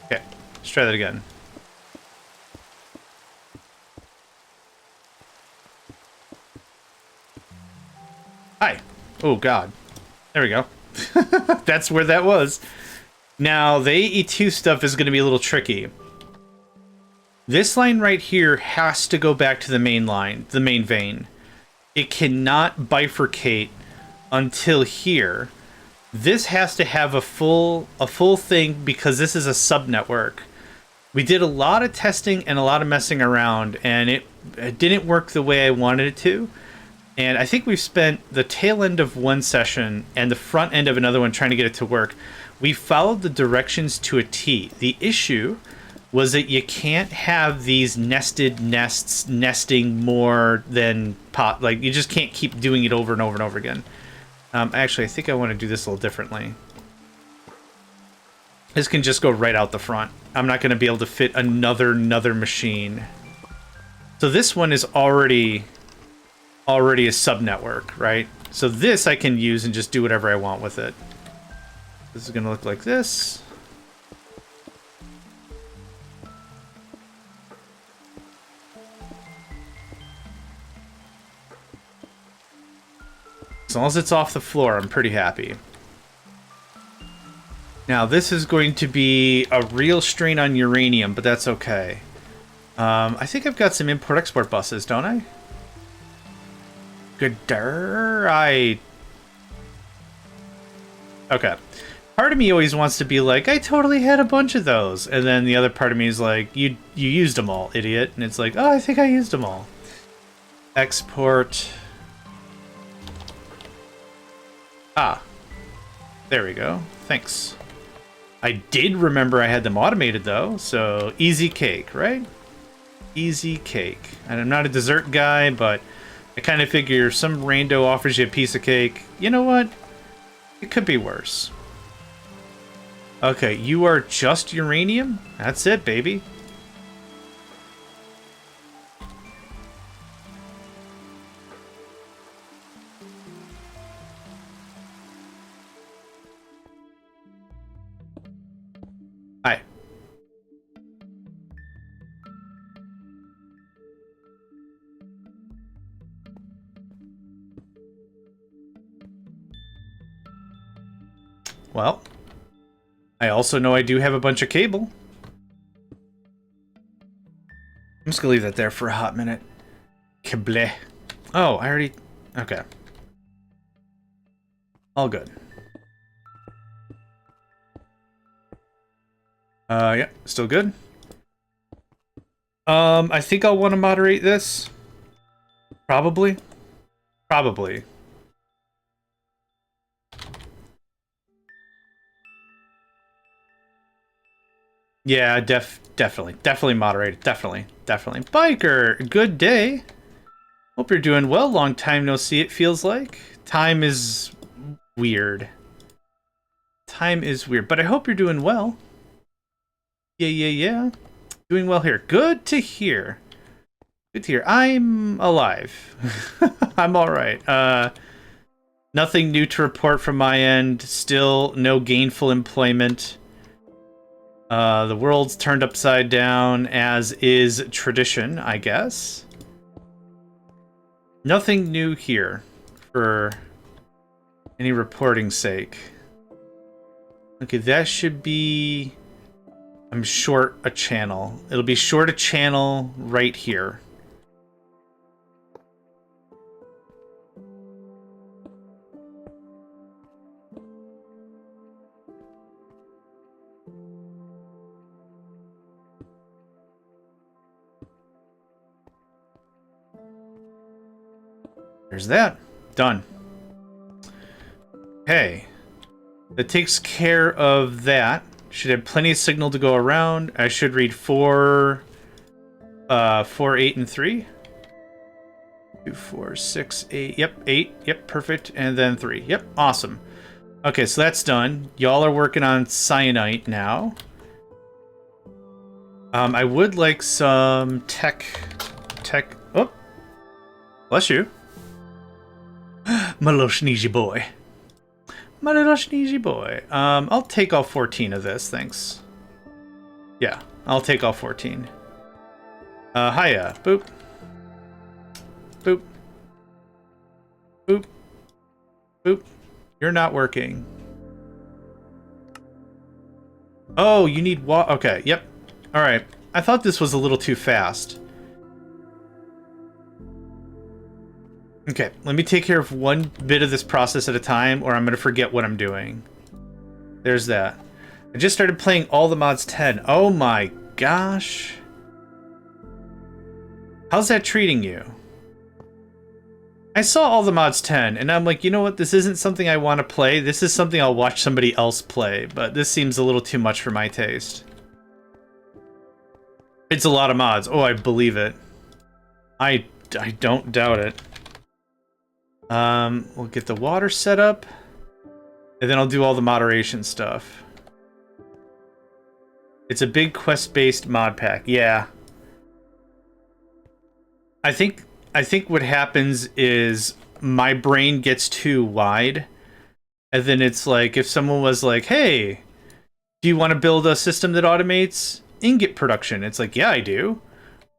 A: Okay, let's try that again. Hi. Oh, God. There we go. That's where that was. Now, the AE2 stuff is going to be a little tricky. This line right here has to go back to the main line, the main vein. It cannot bifurcate until here. This has to have a full thing because this is a subnetwork. We did a lot of testing and a lot of messing around, and it didn't work the way I wanted it to. And I think we've spent the tail end of one session and the front end of another one trying to get it to work. We followed the directions to a T. The issue was that you can't have these nested nests nesting more than pot. Like, you just can't keep doing it over and over and over again. Actually, I think I want to do this a little differently. This can just go right out the front. I'm not going to be able to fit another machine. So this one is already a subnetwork, right? So this I can use and just do whatever I want with it. This is going to look like this. As long as it's off the floor, I'm pretty happy. Now, this is going to be a real strain on uranium, but that's okay. I think I've got some import-export buses, don't I? Okay. Part of me always wants to be like, I totally had a bunch of those. And then the other part of me is like, you used them all, idiot. And it's like, oh, I think I used them all. Export. Ah. There we go. Thanks. I did remember I had them automated, though, so easy cake, right? Easy cake. And I'm not a dessert guy, but I kind of figure some rando offers you a piece of cake. You know what? It could be worse. Okay, you are just uranium? That's it, baby. Hi. Well, I also know I do have a bunch of cable. I'm just gonna leave that there for a hot minute. Cable. Oh, I already... Okay. All good. Yeah, still good. I think I'll want to moderate this. Probably. Yeah, definitely moderate it. Definitely. Biker, good day. Hope you're doing well. Long time no see, it feels like. Time is weird. But I hope you're doing well. Yeah. Doing well here. Good to hear. I'm alive. I'm alright. Nothing new to report from my end. Still no gainful employment. The world's turned upside down, as is tradition, I guess. Nothing new here for any reporting's sake. Okay, that should be... I'm short a channel. It'll be short a channel right here. There's that. Done. Okay. That takes care of that. Should have plenty of signal to go around. I should read 4, 8, and 3. 2, 4, 6, 8. Yep, 8. Yep, perfect. And then 3. Yep, awesome. Okay, so that's done. Y'all are working on cyanite now. I would like some tech. Oh, bless you. My little sneezy boy. I'll take all 14 of this, thanks. Yeah, I'll take all 14. Hiya. Boop. Boop. Boop. Boop. You're not working. Oh, you need okay, yep. Alright. I thought this was a little too fast. Okay, let me take care of one bit of this process at a time, or I'm going to forget what I'm doing. There's that. I just started playing all the mods 10. Oh my gosh. How's that treating you? I saw all the mods 10, and I'm like, you know what? This isn't something I want to play. This is something I'll watch somebody else play, but this seems a little too much for my taste. It's a lot of mods. Oh, I believe it. I don't doubt it. We'll get the water set up, and then I'll do all the moderation stuff. It's a big quest-based mod pack. Yeah. I think what happens is my brain gets too wide, and then it's like if someone was like, hey, do you want to build a system that automates ingot production? It's like, yeah, I do.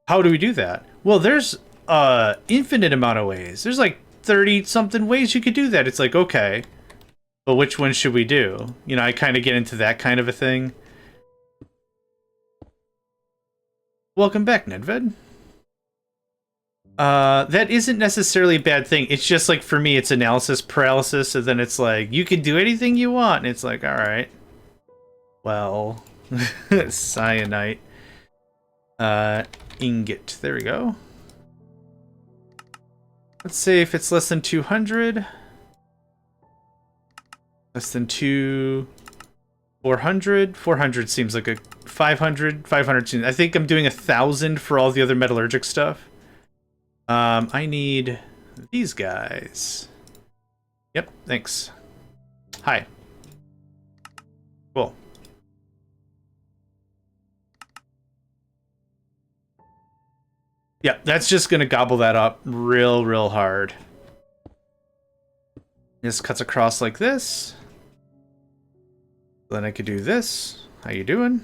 A: How do we do that? Well, there's infinite amount of ways. There's like 30-something ways you could do that. It's like, okay, but which one should we do? You know, I kind of get into that kind of a thing. Welcome back, Nedved. That isn't necessarily a bad thing. It's just like, for me, it's analysis paralysis, and then it's like, you can do anything you want, and it's like, alright. Well, cyanite. Ingot. There we go. Let's say if it's less than 200. Less than 400. 400 seems like a 500. 500 seems, I think I'm doing 1,000 for all the other metallurgic stuff. I need these guys. Yep, thanks. Hi. Cool. Yeah, that's just gonna gobble that up real hard. This cuts across like this. Then I could do this. How you doing?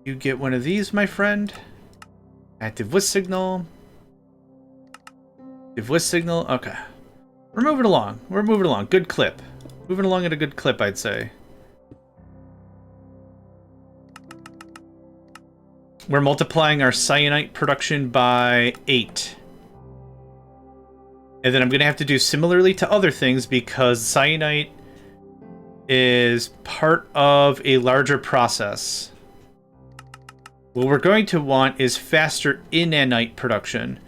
A: You get one of these, my friend. Active with signal. Active with signal. Okay. We're moving along. We're moving along. Good clip. Moving along at a good clip, I'd say. We're multiplying our cyanite production by 8. And then I'm going to have to do similarly to other things because cyanite is part of a larger process. What we're going to want is faster inanite production.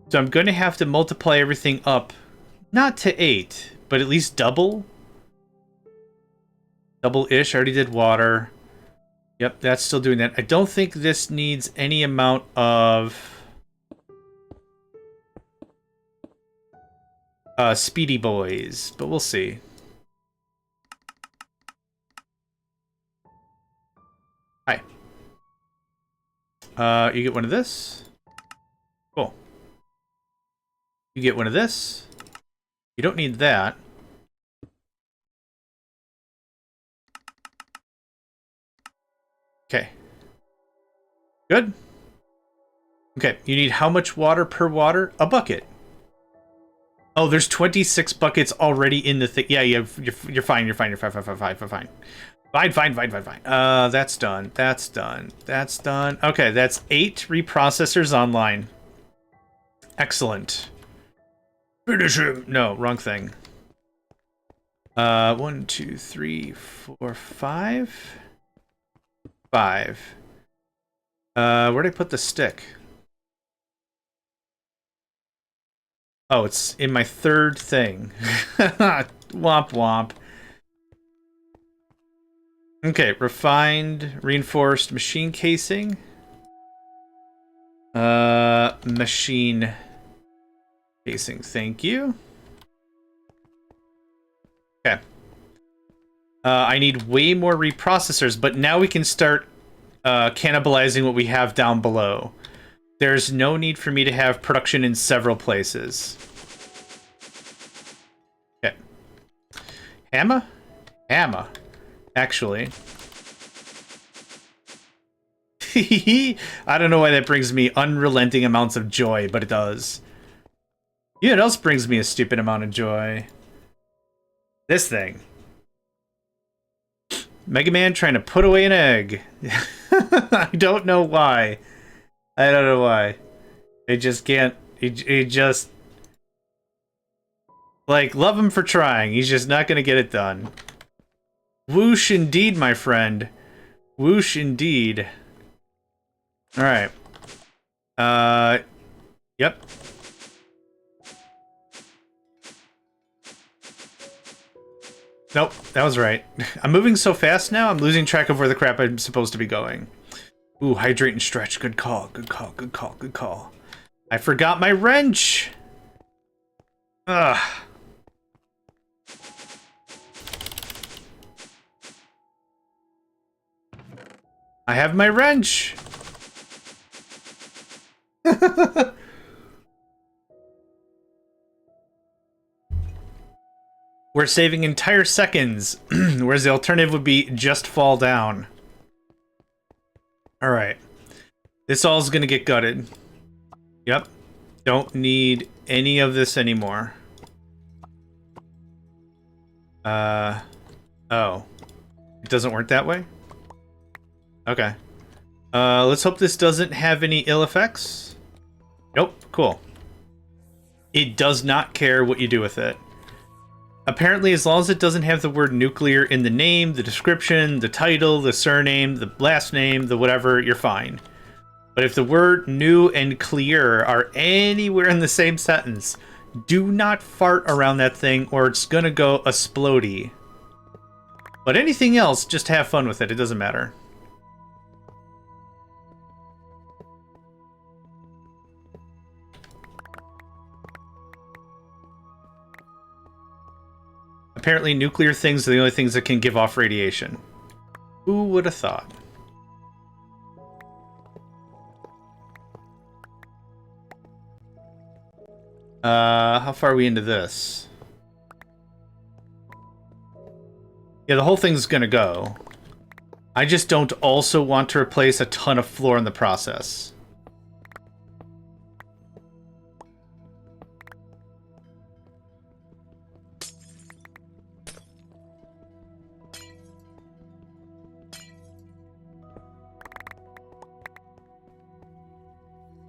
A: So I'm going to have to multiply everything up, not to 8, but at least double. Double-ish. I already did water. Yep, that's still doing that. I don't think this needs any amount of speedy boys, but we'll see. Hi. You get one of this. Cool. You get one of this. You don't need that. Okay. Good. Okay, you need how much water per water? A bucket. Oh, there's 26 buckets already in the thing. Yeah, you're fine. You're fine. You're fine. Fine. That's done. That's done. That's done. Okay, that's 8 reprocessors online. Excellent. Finish him. No, wrong thing. 1, 2, 3, 4, 5. 5. Where'd I put the stick? Oh, it's in my third thing. Womp womp. Okay, refined, reinforced machine casing. Machine casing, thank you. Okay. I need way more reprocessors, but now we can start cannibalizing what we have down below. There's no need for me to have production in several places. Okay. Hammer? Hammer. Actually. I don't know why that brings me unrelenting amounts of joy, but it does. You know what else brings me a stupid amount of joy? This thing. Mega Man trying to put away an egg. I don't know why. I don't know why. It just can't... He just... Like, love him for trying. He's just not gonna get it done. Whoosh indeed, my friend. Whoosh indeed. Alright. Yep. Nope, that was right. I'm moving so fast now, I'm losing track of where the crap I'm supposed to be going. Ooh, hydrate and stretch. Good call, good call, good call, good call. I forgot my wrench! Ugh. I have my wrench! We're saving entire seconds, whereas the alternative would be just fall down. Alright. This all's gonna get gutted. Yep. Don't need any of this anymore. Oh. It doesn't work that way? Okay. Let's hope this doesn't have any ill effects. Nope. Cool. It does not care what you do with it. Apparently, as long as it doesn't have the word nuclear in the name, the description, the title, the surname, the last name, the whatever, you're fine. But if the word new and clear are anywhere in the same sentence, do not fart around that thing or it's gonna go explodey. But anything else, just have fun with it. It doesn't matter. Apparently, nuclear things are the only things that can give off radiation. Who would have thought? How far are we into this? Yeah, the whole thing's gonna go. I just don't also want to replace a ton of floor in the process.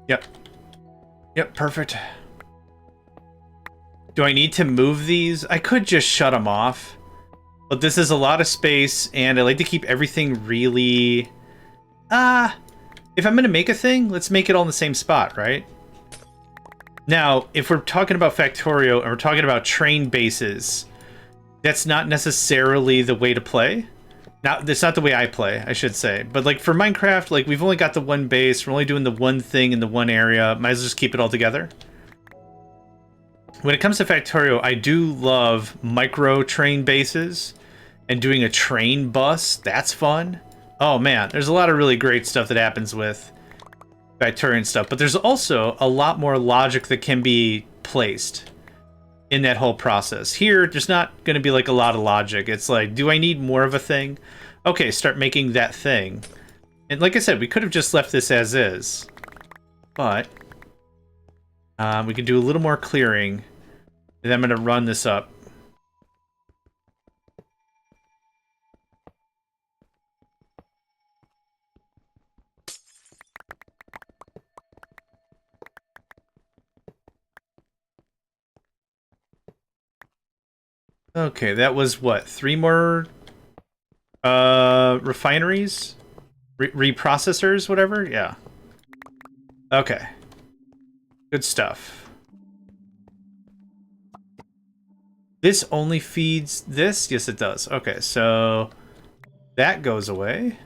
A: Yep. Yep, perfect. Do I need to move these? I could just shut them off. But this is a lot of space, and I like to keep everything really... if I'm gonna make a thing, let's make it all in the same spot, right? Now, if we're talking about Factorio, and we're talking about train bases, that's not necessarily the way to play. Now, that's not the way I play, I should say. But like for Minecraft, like we've only got the one base, we're only doing the one thing in the one area, might as well just keep it all together. When it comes to Factorio, I do love micro train bases and doing a train bus. That's fun. Oh man, there's a lot of really great stuff that happens with Factorio and stuff, but there's also a lot more logic that can be placed in that whole process. Here, there's not going to be like a lot of logic. It's like, do I need more of a thing? Okay, start making that thing. And like I said, we could have just left this as is, but we can do a little more clearing, and I'm going to run this up. Okay, that was what? 3 more refineries? Reprocessors, whatever? Yeah. Okay. Good stuff. This only feeds this? Yes, it does. Okay, so that goes away.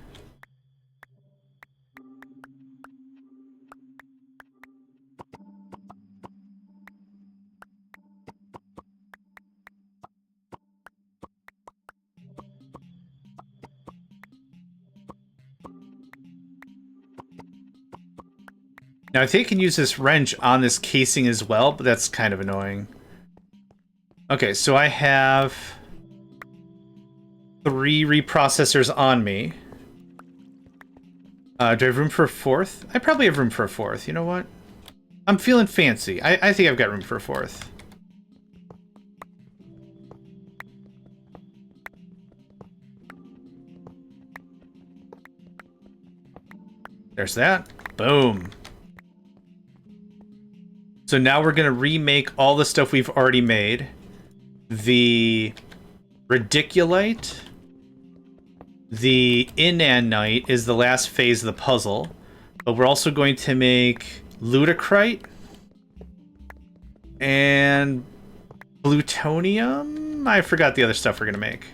A: Now, I think I can use this wrench on this casing as well, but that's kind of annoying. Okay, so I have 3 reprocessors on me. Do I have room for a fourth? I probably have room for a fourth. You know what? I'm feeling fancy. I think I've got room for a fourth. There's that. Boom. So now we're going to remake all the stuff we've already made. The Radiculite. The Inanite is the last phase of the puzzle. But we're also going to make Ludicrite. And Plutonium? I forgot the other stuff we're going to make.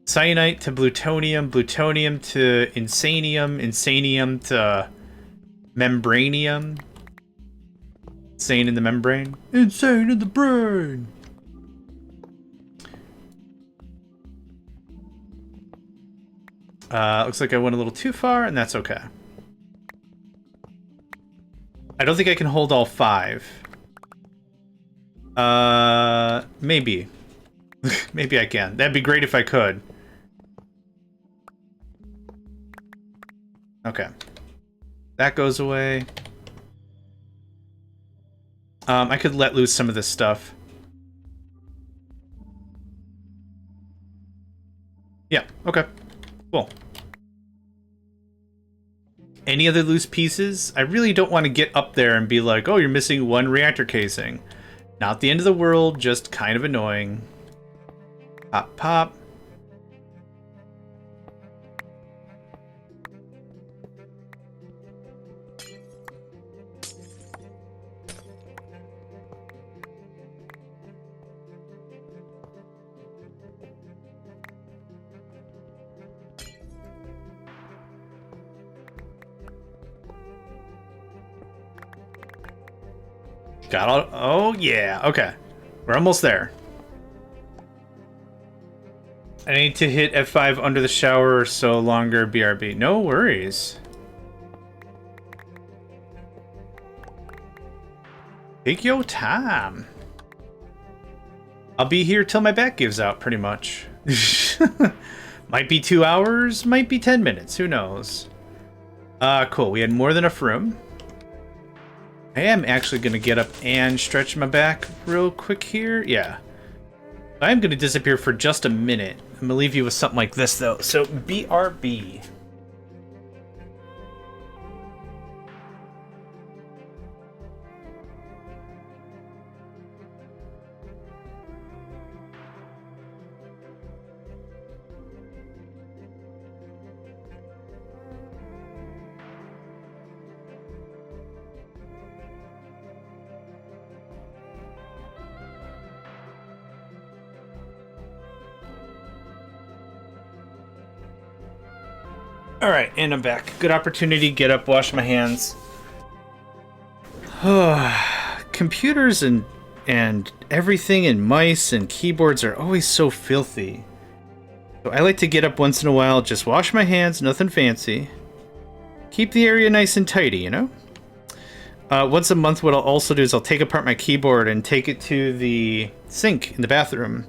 A: Cyanite to Plutonium, Plutonium to Insanium, Insanium to Membranium. Insane in the membrane. Insane in the brain! Looks like I went a little too far, and that's okay. I don't think I can hold all 5. Maybe. Maybe I can. That'd be great if I could. Okay. That goes away. I could let loose some of this stuff. Yeah, okay. Cool. Any other loose pieces? I really don't want to get up there and be like, oh, you're missing 1 reactor casing. Not the end of the world, just kind of annoying. Pop, pop. Got all... Oh, yeah. Okay. We're almost there. I need to hit F5 under the shower, so longer BRB. No worries. Take your time. I'll be here till my back gives out, pretty much. Might be 2 hours, might be 10 minutes. Who knows? Cool. We had more than enough room. I am actually going to get up and stretch my back real quick here. Yeah. I am going to disappear for just a minute. I'm going to leave you with something like this, though. So, BRB. Alright, and I'm back. Good opportunity, get up, wash my hands. Computers and everything and mice and keyboards are always so filthy. So I like to get up once in a while, just wash my hands, nothing fancy. Keep the area nice and tidy, you know? Once a month, what I'll also do is I'll take apart my keyboard and take it to the sink in the bathroom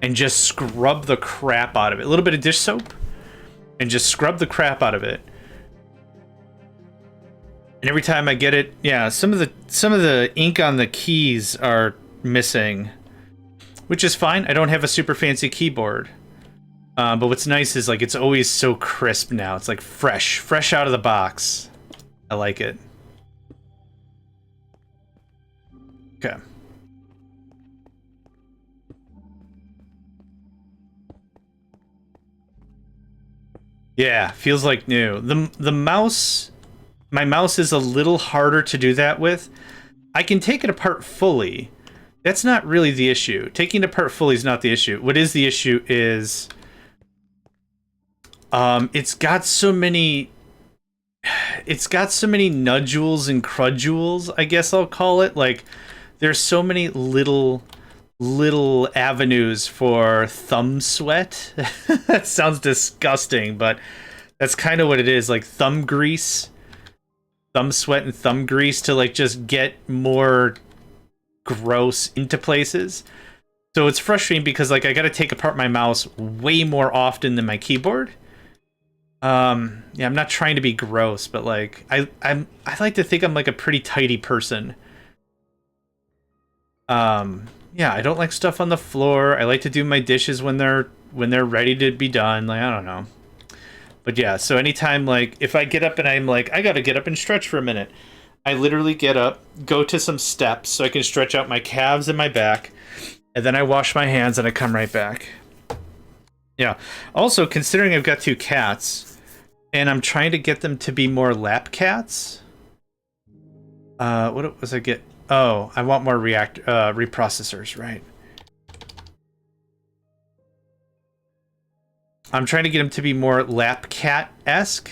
A: and just scrub the crap out of it. A little bit of dish soap. And just scrub the crap out of it. And every time I get it, yeah, some of the ink on the keys are missing, which is fine. I don't have a super fancy keyboard. But what's nice is like it's always so crisp now. It's like fresh out of the box. I like it. Okay. Yeah, feels like new. The mouse, my mouse is a little harder to do that with. I can take it apart fully. That's not really the issue. Taking it apart fully is not the issue. What is the issue is it's got so many nodules and crudules, I guess I'll call it. Like there's so many little avenues for thumb sweat. That sounds disgusting, but that's kind of what it is. Like thumb grease, thumb sweat and thumb grease to like just get more gross into places. So it's frustrating because like I got to take apart my mouse way more often than my keyboard. Yeah, I'm not trying to be gross, but like I like to think I'm like a pretty tidy person. Yeah, I don't like stuff on the floor. I like to do my dishes when they're ready to be done. Like, I don't know. But yeah, so anytime, like, if I get up and I'm like, I gotta get up and stretch for a minute, I literally get up, go to some steps so I can stretch out my calves and my back, and then I wash my hands and I come right back. Yeah. Also, considering I've got 2 cats, and I'm trying to get them to be more lap cats. What was I get? Oh, I want more reprocessors, right? I'm trying to get them to be more lap cat-esque.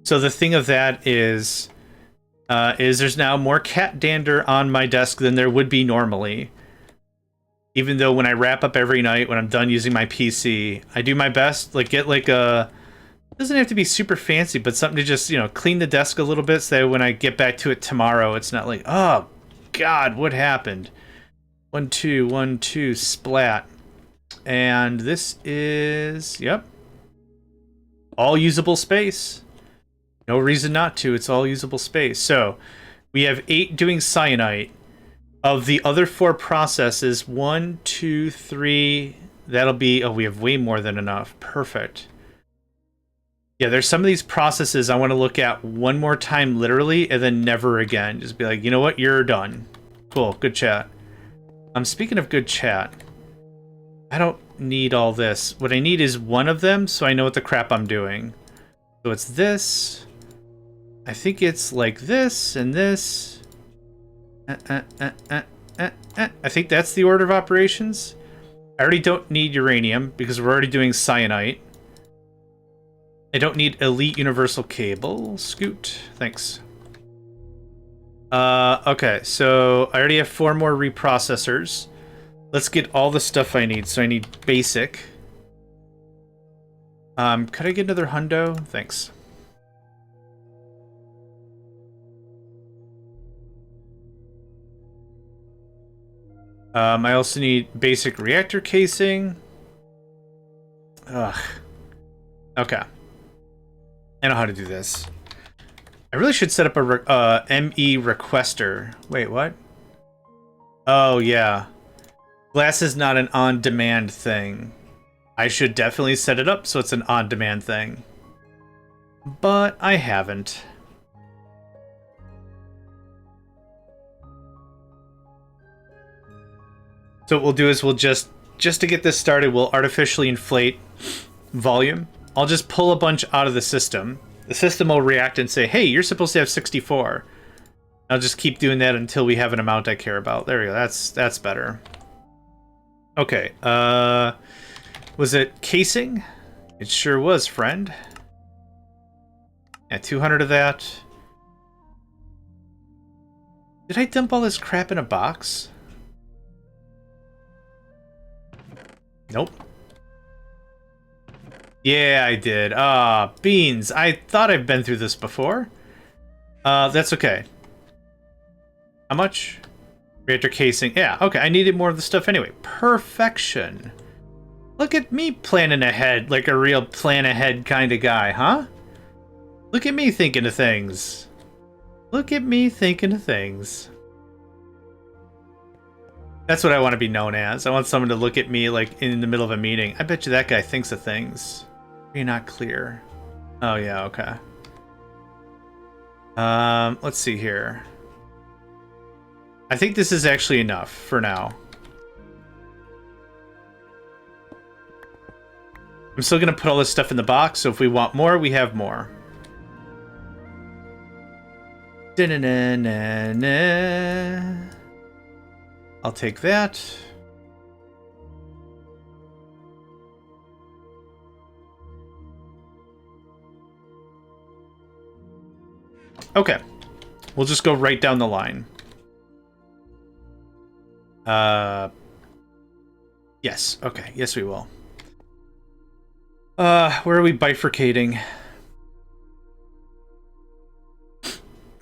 A: So the thing of that is there's now more cat dander on my desk than there would be normally. Even though when I wrap up every night, when I'm done using my PC, I do my best, like get like a, it doesn't have to be super fancy, but something to just, you know, clean the desk a little bit so that when I get back to it tomorrow, it's not like, oh God, what happened? 1, 2, 1, 2, splat. And this is, yep, all usable space. No reason not to. It's all usable space. So we have 8 doing cyanite. Of the other 4 processes, 1, 2, 3, that'll be, oh, we have way more than enough. Perfect. Yeah, there's some of these processes I want to look at one more time literally and then never again. Just be like, you know what? You're done. Cool. Good chat. Speaking of good chat, I don't need all this. What I need is one of them so I know what the crap I'm doing. So it's this. I think it's like this and this. I think that's the order of operations. I already don't need uranium because we're already doing cyanite. I don't need elite universal cable. Scoot. Thanks. Okay, so I already have 4 more reprocessors. Let's get all the stuff I need. So I need basic. Could I get another hundo? Thanks. I also need basic reactor casing. Ugh. Okay. I know how to do this. I really should set up a ME requester. Wait, what? Oh, yeah. Glass is not an on-demand thing. I should definitely set it up so it's an on-demand thing. But I haven't. So what we'll do is we'll just to get this started, we'll artificially inflate volume. I'll just pull a bunch out of the system. The system will react and say, hey, you're supposed to have 64. I'll just keep doing that until we have an amount I care about. There we go. That's better. Okay. Was it casing? It sure was, friend. Yeah, 200 of that. Did I dump all this crap in a box? Nope. Yeah, I did. Ah, beans. I thought I've been through this before. That's okay. How much? Reactor casing. Yeah, okay. I needed more of the stuff anyway. Perfection. Look at me planning ahead like a real plan ahead kind of guy, huh? Look at me thinking of things. Look at me thinking of things. That's what I want to be known as. I want someone to look at me like in the middle of a meeting. I bet you that guy thinks of things. You're not clear. Oh yeah, okay. Let's see here. I think this is actually enough for now. I'm still gonna put all this stuff in the box, so if we want more, we have more. Da-na-na-na-na. I'll take that. Okay. We'll just go right down the line. Yes. Okay. Yes, we will. Where are we bifurcating?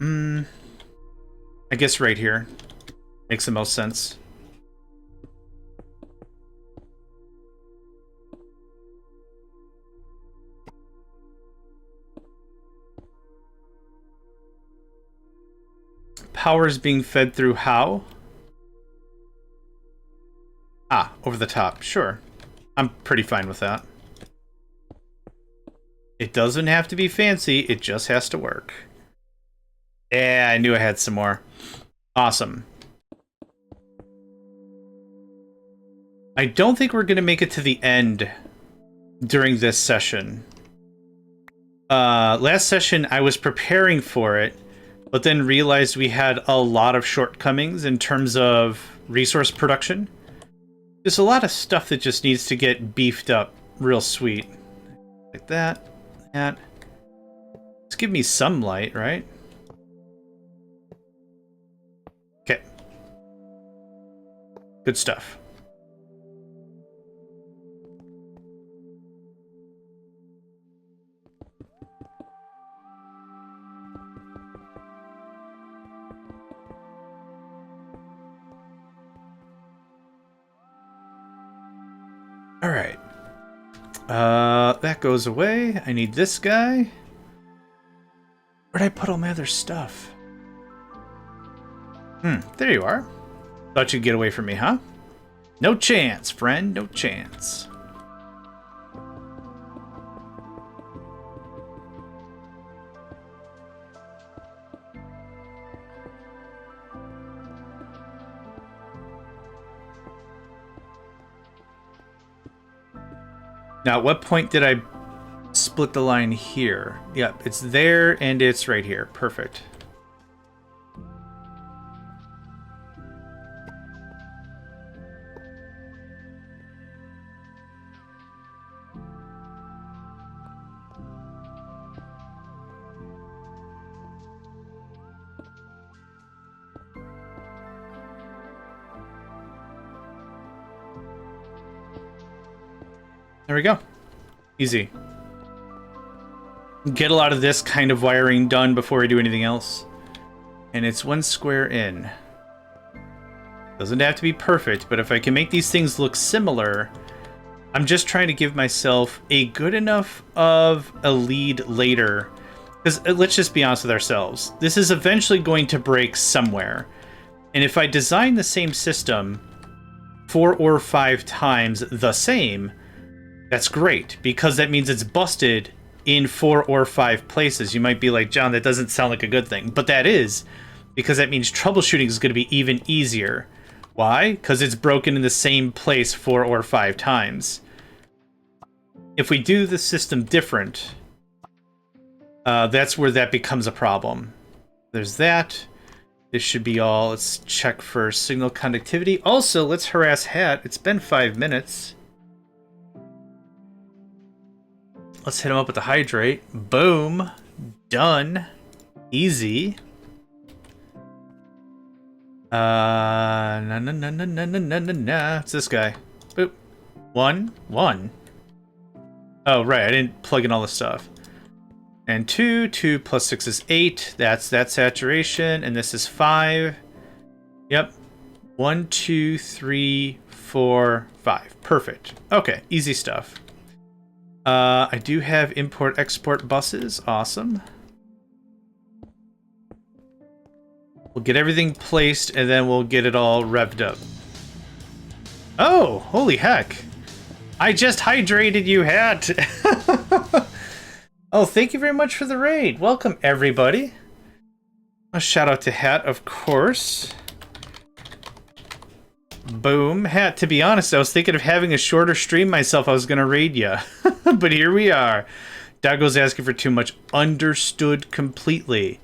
A: I guess right here. Makes the most sense. power is being fed through how? Ah, over the top. Sure. I'm pretty fine with that. It doesn't have to be fancy. It just has to work. Yeah, I knew I had some more. Awesome. I don't think we're going to make it to the end during this session. Last session, I was preparing for it, but then realized we had a lot of shortcomings in terms of resource production. There's a lot of stuff that just needs to get beefed up real sweet. Like that. That. Let's give me some light, right? Okay. Good stuff. All right. That goes away. I need this guy. Where'd I put all my other stuff? There you are. Thought you'd get away from me, huh? No chance, friend. No chance. Now, at what point did I split the line here? Yep, it's there and it's right here. Perfect. There we go. Easy. Get a lot of this kind of wiring done before I do anything else. And it's one square in. Doesn't have to be perfect, but if I can make these things look similar, I'm just trying to give myself a good enough of a lead later. Because let's just be honest with ourselves. This is eventually going to break somewhere. And if I design the same system 4 or 5 times the same, that's great, because that means it's busted in 4 or 5 places. You might be like, John, that doesn't sound like a good thing. But that is, because that means troubleshooting is going to be even easier. Why? Because it's broken in the same place 4 or 5 times. If we do the system different, that's where that becomes a problem. There's that. This should be all. Let's check for signal conductivity. Also, let's harass Hat. It's been 5 minutes. Let's hit him up with the hydrate. Boom. Done. Easy. It's this guy. Boop. 1. Oh, right. I didn't plug in all the stuff. And 2. 2 plus 6 is 8. That's that saturation. And this is 5. Yep. 1, 2, 3, 4, 5. Perfect. Okay. Easy stuff. I do have import-export buses. Awesome. We'll get everything placed, and then we'll get it all revved up. Oh, holy heck. I just hydrated you, Hat. Oh, thank you very much for the raid. Welcome, everybody. A shout out to Hat, of course. Boom. Hat, to be honest, I was thinking of having a shorter stream myself. I was going to raid you. But here we are. Doggo's asking for too much. Understood completely.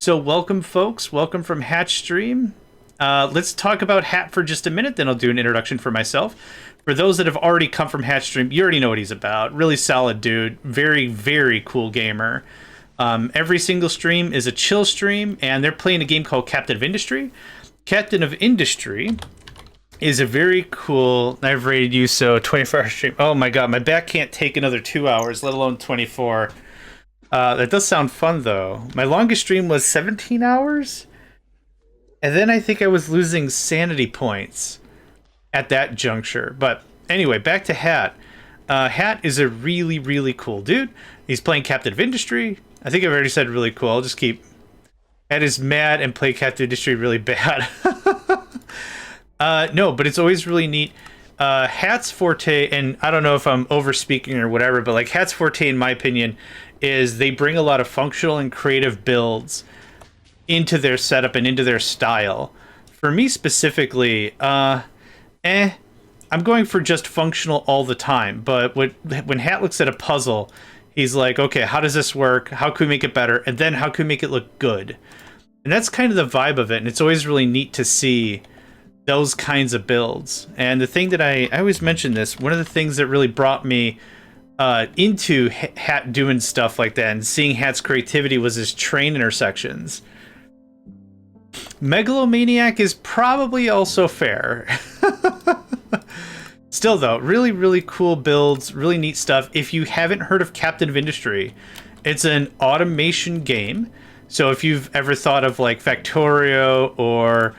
A: So welcome, folks. Welcome from Hat Stream. Let's talk about Hat for just a minute, then I'll do an introduction for myself. For those that have already come from Hat Stream, you already know what he's about. Really solid dude. Very, very cool gamer. Every single stream is a chill stream, and they're playing a game called Captain of Industry. Captain of Industry is a very cool, I've rated you, so 24-hour stream. Oh my god, my back can't take another 2 hours, let alone 24. That does sound fun, though. My longest stream was 17 hours, and then I think I was losing sanity points at that juncture. But anyway, back to Hat. Hat is a really, really cool dude. He's playing Captain of Industry. I think I've already said really cool. I'll just keep... Hat is mad and play Captain Industry really bad. No, but it's always really neat. Hat's forte, and I don't know if I'm over speaking or whatever, but like Hat's forte, in my opinion, is they bring a lot of functional and creative builds into their setup and into their style. For me specifically, I'm going for just functional all the time. But when Hat looks at a puzzle, he's like, okay, how does this work? How can we make it better? And then how can we make it look good? And that's kind of the vibe of it. And it's always really neat to see those kinds of builds. And the thing that I always mention this, one of the things that really brought me into Hat doing stuff like that and seeing Hat's creativity was his train intersections. Megalomaniac is probably also fair. Still though, really, really cool builds, really neat stuff. If you haven't heard of Captain of Industry, it's an automation game. So if you've ever thought of like Factorio or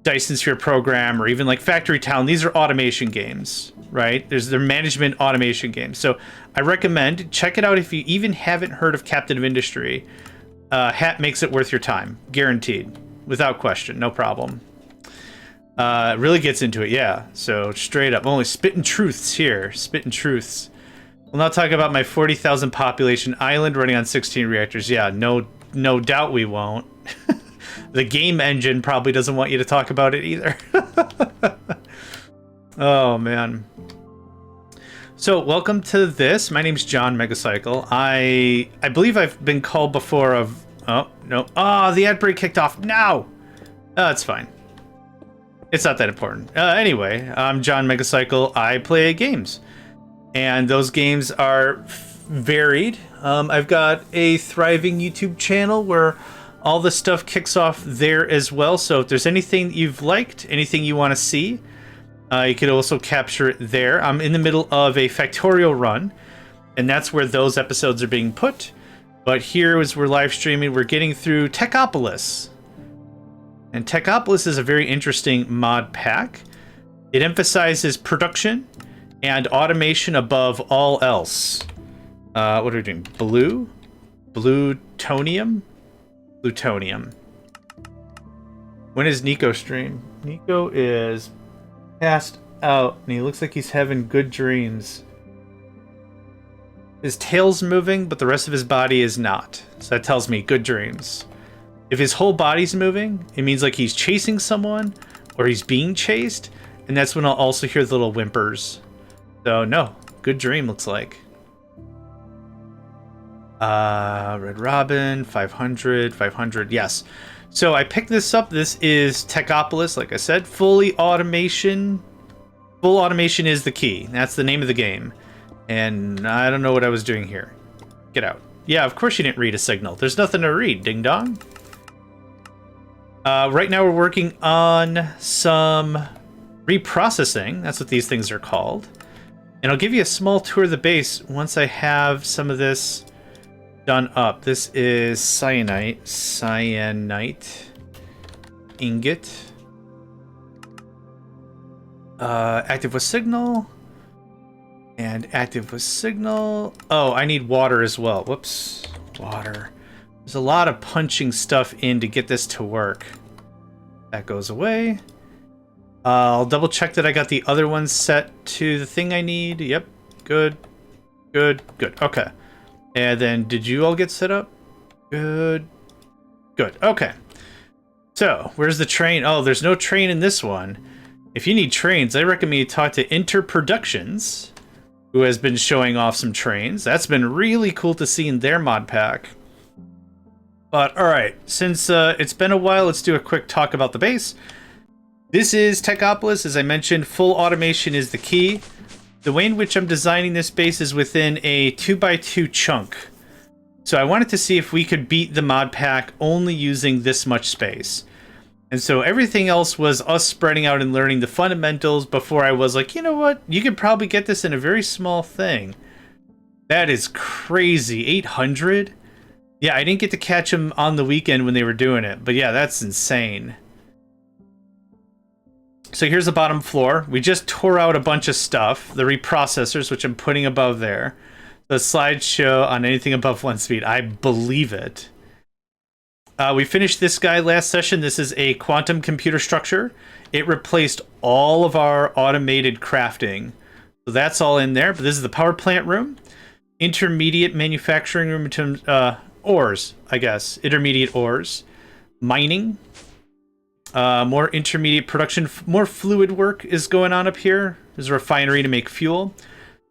A: Dyson Sphere Program or even like Factory Town, these are automation games, right? They're management automation games. So I recommend check it out if you even haven't heard of Captain of Industry. Hat makes it worth your time, guaranteed, without question, no problem. Really gets into it, yeah. So straight up, only spitting truths here, spitting truths. We'll now talk about my 40,000 population island running on 16 reactors. Yeah, no doubt we won't. The game engine probably doesn't want you to talk about it either. Oh man. So welcome to this. My name's JohnMegacycle. I believe I've been called before of. Oh no! Oh, the ad break kicked off. No, it's fine. It's not that important. Anyway, I'm JohnMegacycle. I play games, and those games are varied. I've got a thriving YouTube channel where all the stuff kicks off there as well. So if there's anything that you've liked, anything you want to see, you could also capture it there. I'm in the middle of a Factorio run, and that's where those episodes are being put. But here, as we're live streaming, we're getting through Techopolis. And Techopolis is a very interesting mod pack. It emphasizes production and automation above all else. What are we doing? Plutonium? Plutonium. When is Nico stream? Nico is passed out, and he looks like he's having good dreams. His tail's moving, but the rest of his body is not. So that tells me good dreams. If his whole body's moving, it means like he's chasing someone or he's being chased. And that's when I'll also hear the little whimpers. So no, good dream looks like. Red Robin, 500, yes. So I picked this up. This is Techopolis, like I said, fully automation. Full automation is the key. That's the name of the game. And I don't know what I was doing here. Get out. Yeah, of course you didn't read a signal. There's nothing to read, ding dong. Right now we're working on some reprocessing. That's what these things are called. And I'll give you a small tour of the base once I have some of this done up. This is cyanite ingot. Active with signal. And active with signal. Oh, I need water as well. Whoops. Water. There's a lot of punching stuff in to get this to work. That goes away. I'll double check that I got the other ones set to the thing I need. Yep. Good. Good. Good. Okay. And then did you all get set up? Good. Good. Okay. So, where's the train? Oh, there's no train in this one. If you need trains, I recommend you talk to Interproductions, who has been showing off some trains. That's been really cool to see in their mod pack. But alright, since it's been a while, let's do a quick talk about the base. This is Techopolis. As I mentioned, full automation is the key. The way in which I'm designing this base is within a 2x2 chunk. So I wanted to see if we could beat the mod pack only using this much space. And so everything else was us spreading out and learning the fundamentals before I was like, you know what? You could probably get this in a very small thing. That is crazy. 800? Yeah, I didn't get to catch them on the weekend when they were doing it. But yeah, that's insane. So here's the bottom floor. We just tore out a bunch of stuff. The reprocessors, which I'm putting above there. The slideshow on anything above 1 speed. I believe it. We finished this guy last session. This is a quantum computer structure. It replaced all of our automated crafting. So that's all in there. But this is the power plant room. Intermediate manufacturing room in terms ores, I guess. Intermediate ores. Mining. More intermediate production. More fluid work is going on up here. There's a refinery to make fuel.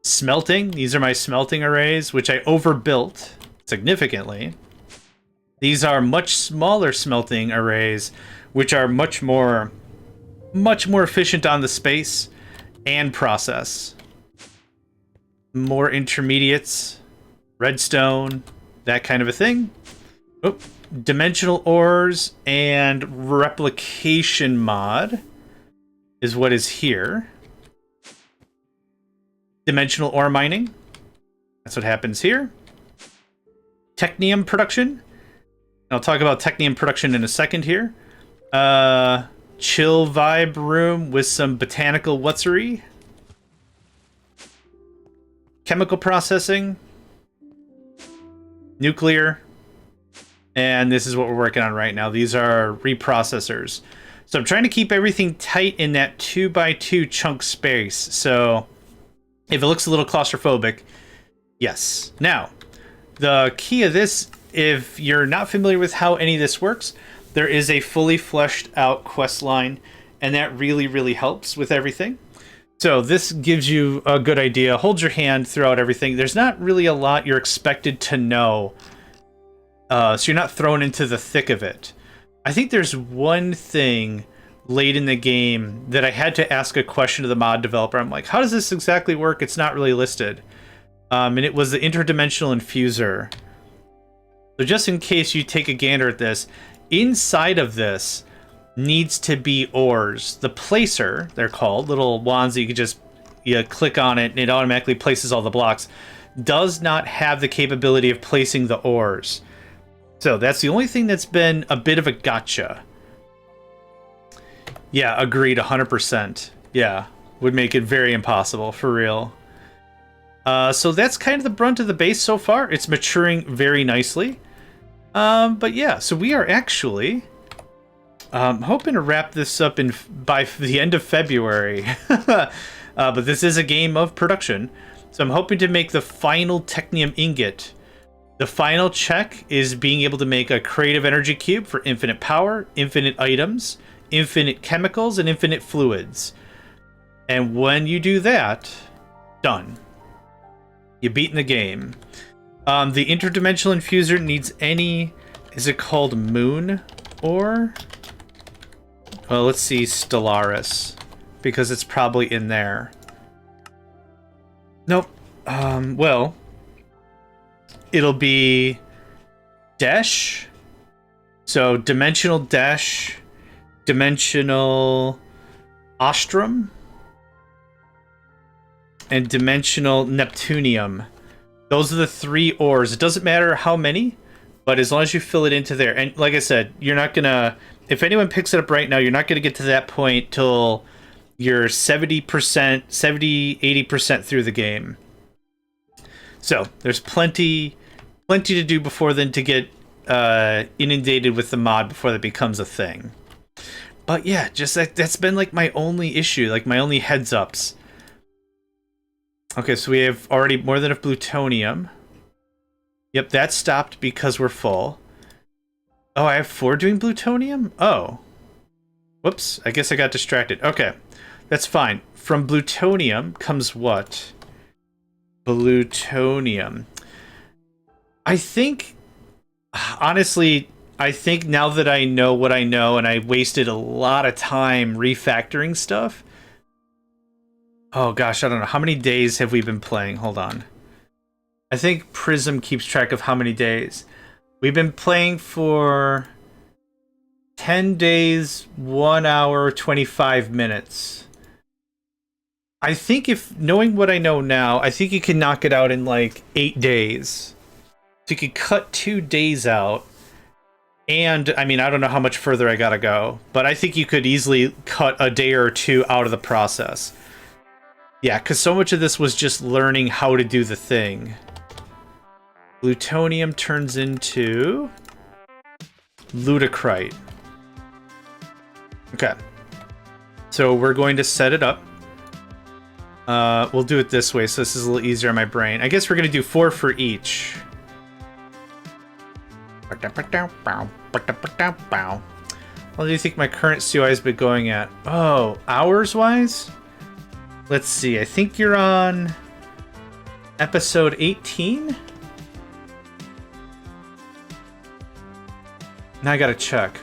A: Smelting. These are my smelting arrays, which I overbuilt significantly. These are much smaller smelting arrays, which are much more efficient on the space and process. More intermediates, redstone, that kind of a thing. Oh, dimensional ores and replication mod is what is here. Dimensional ore mining. That's what happens here. Technium production. I'll talk about technium production in a second here. Chill vibe room with some botanical whatsery. Chemical processing. Nuclear. And this is what we're working on right now. These are reprocessors. So I'm trying to keep everything tight in that 2x2 chunk space. So if it looks a little claustrophobic, yes. Now, the key of this, if you're not familiar with how any of this works, there is a fully fleshed out quest line, and that really, really helps with everything. So this gives you a good idea. Hold your hand throughout everything. There's not really a lot you're expected to know, so you're not thrown into the thick of it. I think there's one thing late in the game that I had to ask a question to the mod developer. I'm like, how does this exactly work? It's not really listed. And it was the interdimensional infuser. So just in case you take a gander at this, inside of this needs to be ores. The placer, they're called, little wands that you can just click on it and it automatically places all the blocks, does not have the capability of placing the ores. So that's the only thing that's been a bit of a gotcha. Yeah, agreed 100%. Yeah, would make it very impossible, for real. So that's kind of the brunt of the base so far. It's maturing very nicely. But yeah, so we are actually hoping to wrap this up by the end of February. But this is a game of production. So I'm hoping to make the final technium ingot. The final check is being able to make a creative energy cube for infinite power, infinite items, infinite chemicals, and infinite fluids. And when you do that, done. You've beaten the game. The interdimensional infuser needs any... Is it called moon ore? Well, let's see Stellaris, because it's probably in there. Nope. Well, it'll be Dash. So dimensional Dash, dimensional Ostrom, and dimensional Neptunium. Those are the 3 ores. It doesn't matter how many, but as long as you fill it into there. And like I said, you're not gonna... If anyone picks it up right now, you're not gonna get to that point till you're 70%, 70, 80% through the game. So there's plenty to do before then to get inundated with the mod before that becomes a thing. But yeah, just that's been like my only issue, like my only heads ups. Okay, so we have already more than enough plutonium. Yep, that stopped because we're full. Oh, I have 4 doing plutonium? Oh. Whoops, I guess I got distracted. Okay, that's fine. From plutonium comes what? Plutonium. I think, honestly, I think now that I know what I know, and I wasted a lot of time refactoring stuff. Oh gosh, I don't know. How many days have we been playing? Hold on. I think Prism keeps track of how many days. We've been playing for 10 days, 1 hour, 25 minutes. I think if, knowing what I know now, I think you can knock it out in like 8 days. So you could cut 2 days out. And, I mean, I don't know how much further I gotta go, but I think you could easily cut a day or 2 out of the process. Yeah, because so much of this was just learning how to do the thing. Plutonium turns into Ludicrite. Okay. So we're going to set it up. We'll do it this way, so this is a little easier on my brain. I guess we're going to do 4 for each. What do you think my current COI has been going at? Oh, hours-wise? Let's see. I think you're on episode 18? Now I gotta check.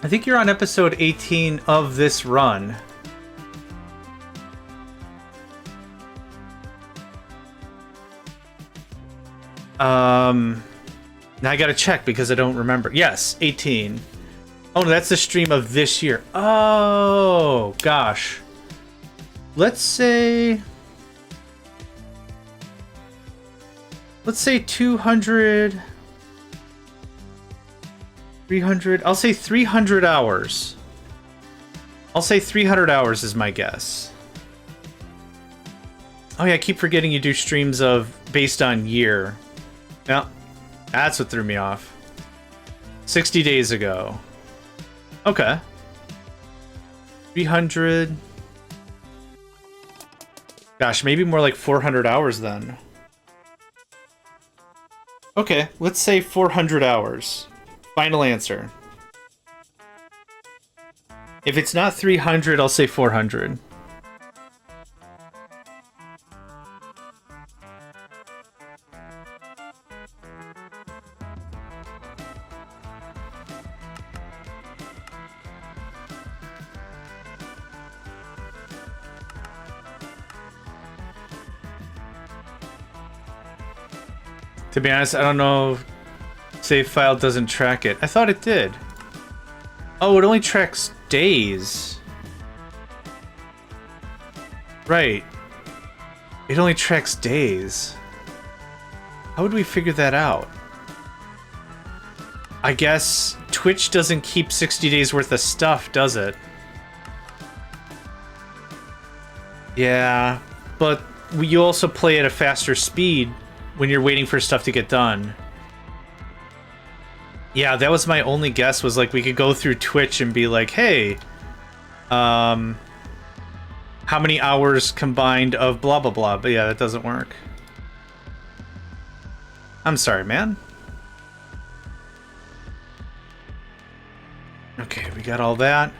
A: I think you're on episode 18 of this run. Now I gotta check because I don't remember. Yes, 18. Oh, no, that's the stream of this year. Oh, gosh. Let's say 200... 300... I'll say 300 hours. I'll say 300 hours is my guess. Oh yeah, I keep forgetting you do streams of based on year. Yeah, that's what threw me off. 60 days ago. Okay. 300... Gosh, maybe more like 400 hours then. Okay, let's say 400 hours. Final answer. If it's not 300, I'll say 400. To be honest, I don't know if save file doesn't track it. I thought it did. Oh, it only tracks days. Right. It only tracks days. How would we figure that out? I guess Twitch doesn't keep 60 days worth of stuff, does it? Yeah, but you also play at a faster speed when you're waiting for stuff to get done. Yeah, that was my only guess, was like we could go through Twitch and be like, hey, how many hours combined of blah blah blah, but yeah, that doesn't work. I'm sorry, man. Okay, we got all that.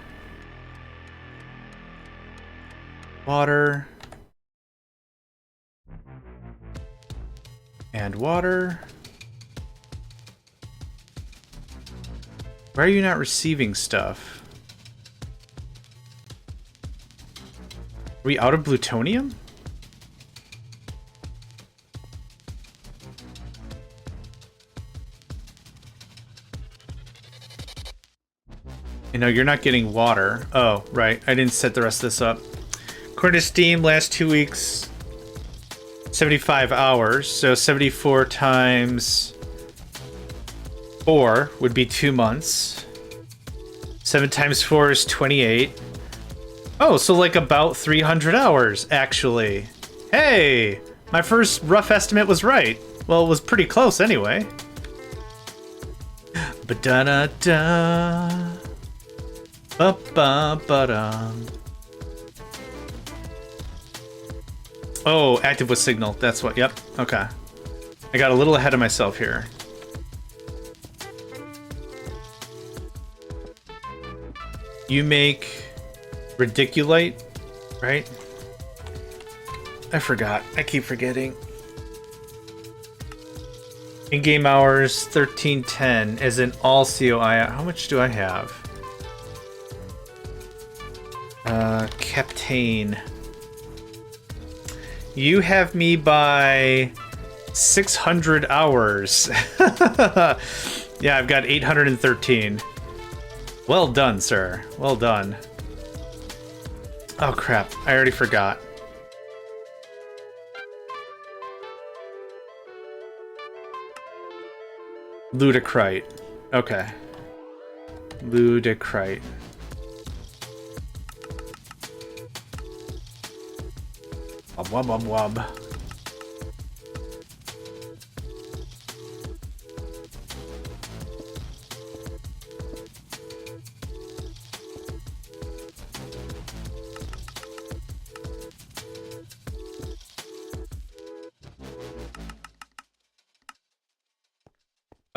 A: Water. And water. Why are you not receiving stuff? Are we out of plutonium? You know, you're not getting water. Oh, right. I didn't set the rest of this up. According to Steam, last 2 weeks, 75 hours. So 74 times 4 would be 2 months. 7 times 4 is 28. Oh, so like about 300 hours, actually. Hey! My first rough estimate was right. Well, it was pretty close anyway. Ba-da-da-da. Ba-ba-ba-da. Oh, active with signal. That's what, yep. Okay. I got a little ahead of myself here. You make radiculite, right? I forgot. I keep forgetting. In-game hours, 1310, as in all COI. How much do I have? Captain. You have me by 600 hours. Yeah, I've got 813. Well done, sir. Well done. Oh, crap. I already forgot. Ludicrite. Okay. Ludicrite. Wub, wub, wub, wub.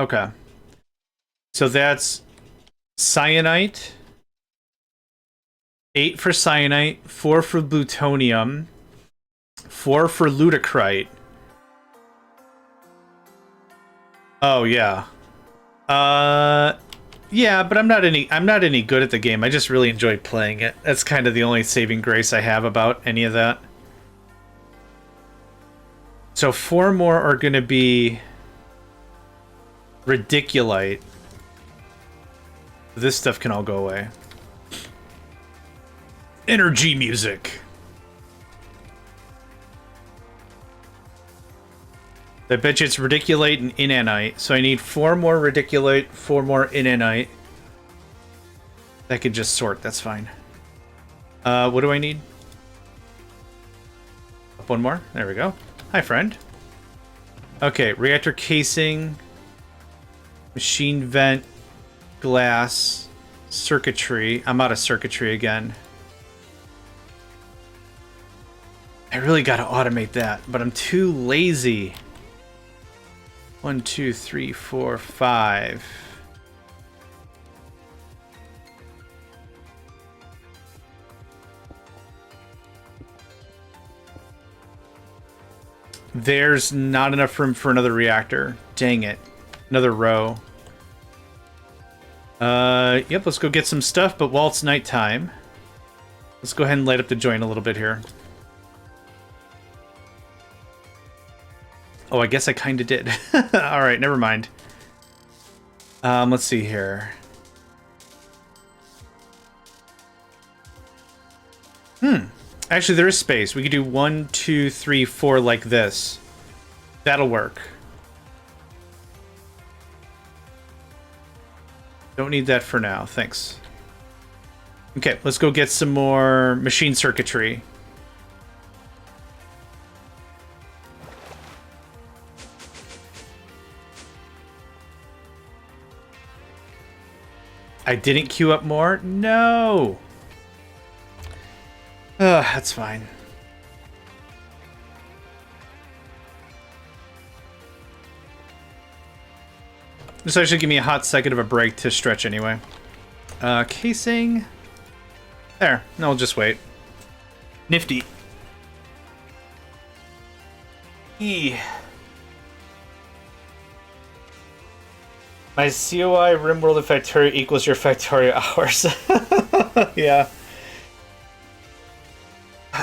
A: Okay. So that's cyanite. 8 for cyanite, 4 for plutonium, 4 for lutecrite. Oh yeah. Yeah, but I'm not any good at the game. I just really enjoyed playing it. That's kind of the only saving grace I have about any of that. So 4 more are going to be radiculite. This stuff can all go away. Energy music. I bet you it's radiculite and inanite. So I need 4 more radiculite, 4 more inanite. That could just sort. That's fine. What do I need? Up 1 more. There we go. Hi, friend. Okay, reactor casing, machine vent, glass, circuitry. I'm out of circuitry again. I really gotta automate that, but I'm too lazy. 1, 2, 3, 4, 5. There's not enough room for another reactor. Dang it. Another row. Yep, let's go get some stuff, but while it's nighttime, let's go ahead and light up the joint a little bit here. Oh, I guess I kind of did. Alright, never mind. Let's see here. Actually, there is space. We could do 1, 2, 3, 4 like this. That'll work. Don't need that for now. Thanks. Okay, let's go get some more machine circuitry. I didn't queue up more? No! That's fine. This actually give me a hot second of a break to stretch anyway. Casing. There. No, we'll just wait. Nifty. E. My COI RimWorld of Factorio equals your Factorio hours. Yeah.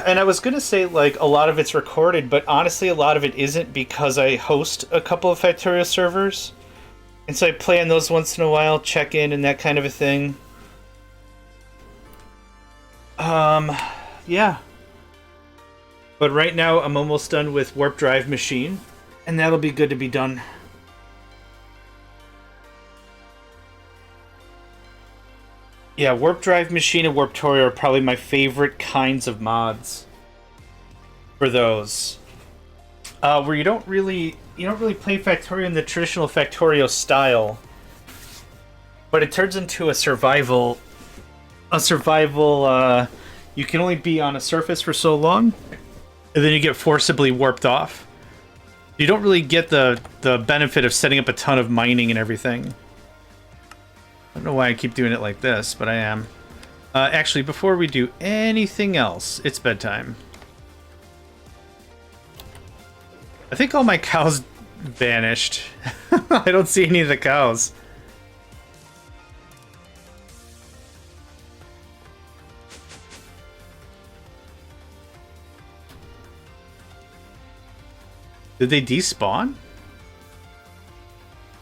A: And I was gonna say, like, a lot of it's recorded, but honestly, a lot of it isn't because I host a couple of Factorio servers. And so I play on those once in a while, check in and that kind of a thing. Yeah. But right now, I'm almost done with Warp Drive Machine, and that'll be good to be done. Yeah, Warp Drive Machine and Warptorio are probably my favorite kinds of mods for those. Where you don't really play Factorio in the traditional Factorio style, but it turns into a survival. You can only be on a surface for so long, and then you get forcibly warped off. You don't really get the benefit of setting up a ton of mining and everything. I don't know why I keep doing it like this, but I am. Actually, before we do anything else, it's bedtime. I think all my cows vanished. I don't see any of the cows. Did they despawn?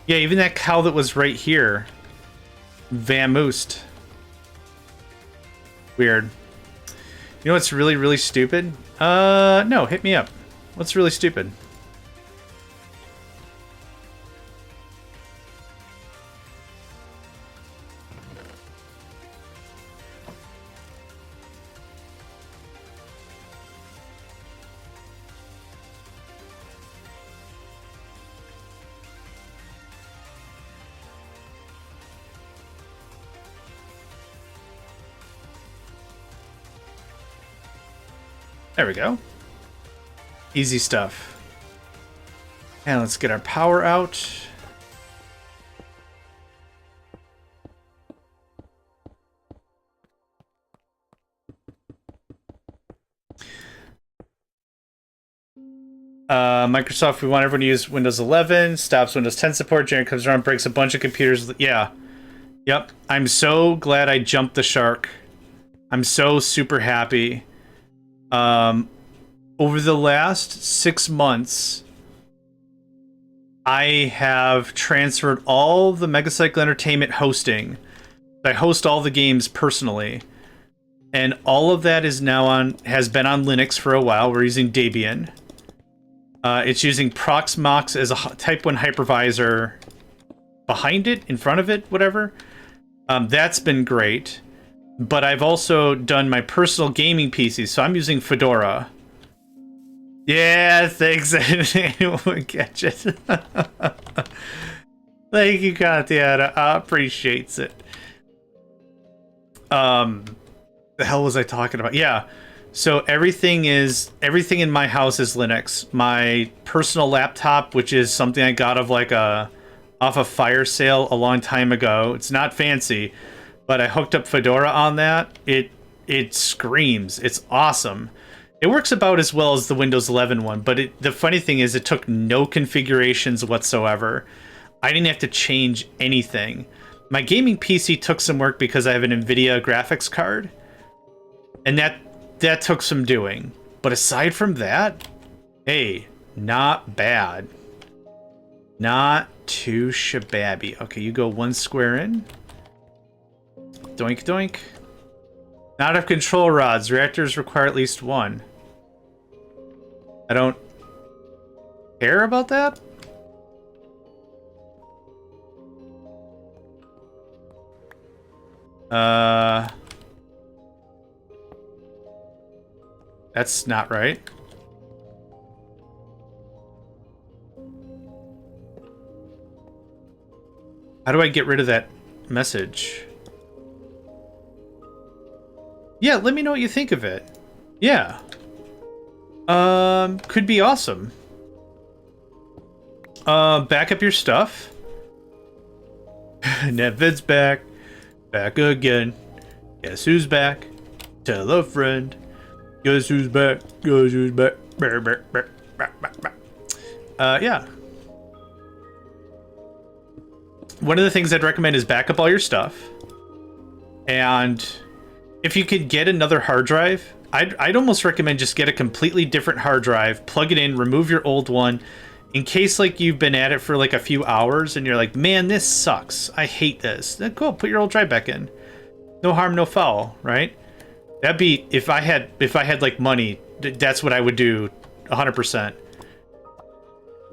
A: Yeah, even that cow that was right here vamoosed. Weird. You know what's really, really stupid? No, hit me up. What's really stupid? There we go. Easy stuff. And let's get our power out. Microsoft, we want everyone to use Windows 11. Stops Windows 10 support. January comes around, breaks a bunch of computers. Yeah. Yep. I'm so glad I jumped the shark. I'm so super happy. Over the last 6 months, I have transferred all the Megacycle Entertainment hosting. I host all the games personally. And all of that is now has been on Linux for a while. We're using Debian. It's using Proxmox as a Type 1 hypervisor behind it, in front of it, whatever. That's been great. But I've also done my personal gaming PC, so I'm using Fedora. Yeah, thanks. Anyone catch it? Thank you, Katiana. I appreciates it. The hell was I talking about? Yeah. So everything in my house is Linux. My personal laptop, which is something I got off a fire sale a long time ago. It's not fancy, but I hooked up Fedora on that. It screams. It's awesome. It works about as well as the Windows 11 one, but the funny thing is it took no configurations whatsoever. I didn't have to change anything. My gaming PC took some work because I have an NVIDIA graphics card, and that took some doing. But aside from that, hey, not bad. Not too shababby. Okay, you go 1 square in. Doink, doink. Not have control rods. Reactors require at least 1. I don't care about that. That's not right. How do I get rid of that message? Yeah, let me know what you think of it. Yeah. Could be awesome. Back up your stuff. Netvid's back. Back again. Guess who's back? Tell a friend. Guess who's back? Guess who's back? Yeah. One of the things I'd recommend is back up all your stuff. And if you could get another hard drive, I'd almost recommend just get a completely different hard drive, plug it in, remove your old one, in case like you've been at it for like a few hours and you're like, man, this sucks. I hate this. Then cool, put your old drive back in. No harm, no foul, right? That'd be, if I had like money, that's what I would do 100%.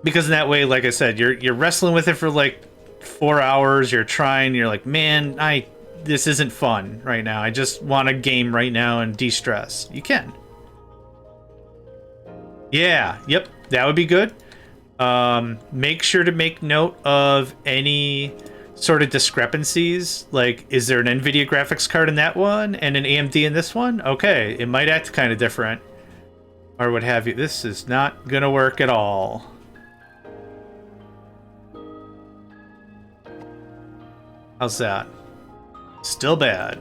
A: Because in that way, like I said, you're wrestling with it for like 4 hours, you're trying, you're like, man, this isn't fun right now. I just want a game right now and de-stress. You can. Yeah, yep, that would be good. Make sure to make note of any sort of discrepancies. Like, is there an NVIDIA graphics card in that one and an AMD in this one? Okay, it might act kind of different. Or what have you. This is not gonna work at all. How's that? Still bad.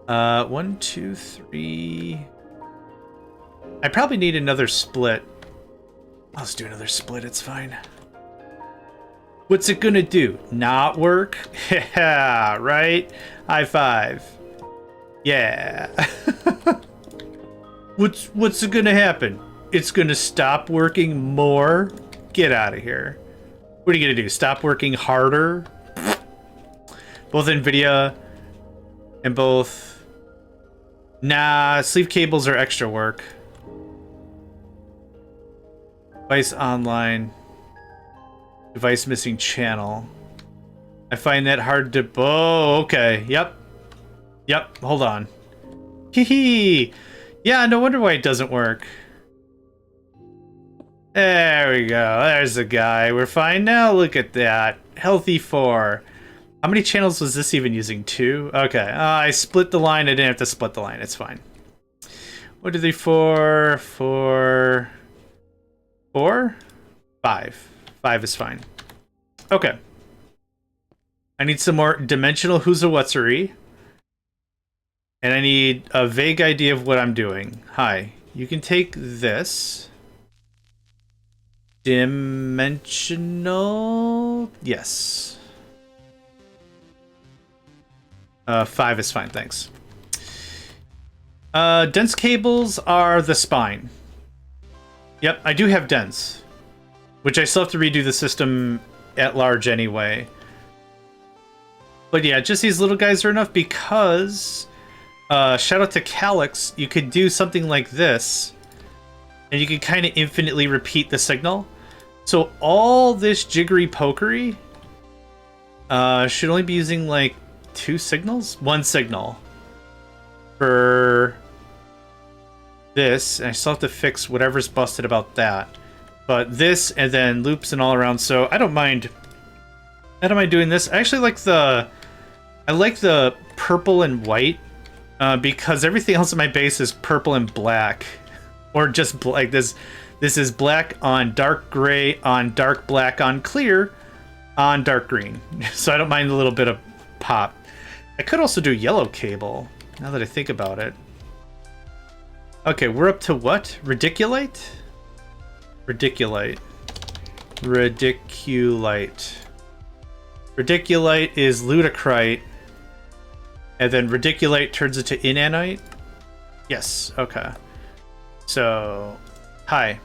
A: 1, 2, 3. I probably need another split. I'll just do another split, it's fine. What's it gonna do? Not work? Yeah, right? High five. Yeah. What's it gonna happen? It's gonna stop working more? Get out of here. What are you gonna do? Stop working harder? Both NVIDIA and both... Nah, sleeve cables are extra work. Device online. Device missing channel. I find that hard to... Oh, okay. Yep. Yep, hold on. Hee hee. Yeah, no wonder why it doesn't work. There we go. There's the guy. We're fine now. Look at that. Healthy 4. How many channels was this even using? 2? Okay. I split the line. I didn't have to split the line. It's fine. 1, 2, 3, 4. 4. 4? 5. 5 is fine. Okay. I need some more dimensional who's-a-whatsery. And I need a vague idea of what I'm doing. Hi. You can take this. Dimensional? Yes. 5 is fine, thanks. Dense cables are the spine. Yep, I do have dense. Which I still have to redo the system at large anyway. But yeah, just these little guys are enough because... shout out to Calyx, you could do something like this. And you could kind of infinitely repeat the signal. So all this jiggery pokery should only be using like 2 signals? 1 signal. For this, and I still have to fix whatever's busted about that. But this, and then loops and all around, so I don't mind doing this. I actually like the purple and white, because everything else in my base is purple and black. Or just like this is black on dark gray, on dark black, on clear, on dark green. So I don't mind a little bit of pop. I could also do yellow cable, now that I think about it. Okay, we're up to what? Radiculite? Radiculite. Radiculite. Radiculite is ludicrite. And then radiculite turns into inanite? Yes, okay. So, hi.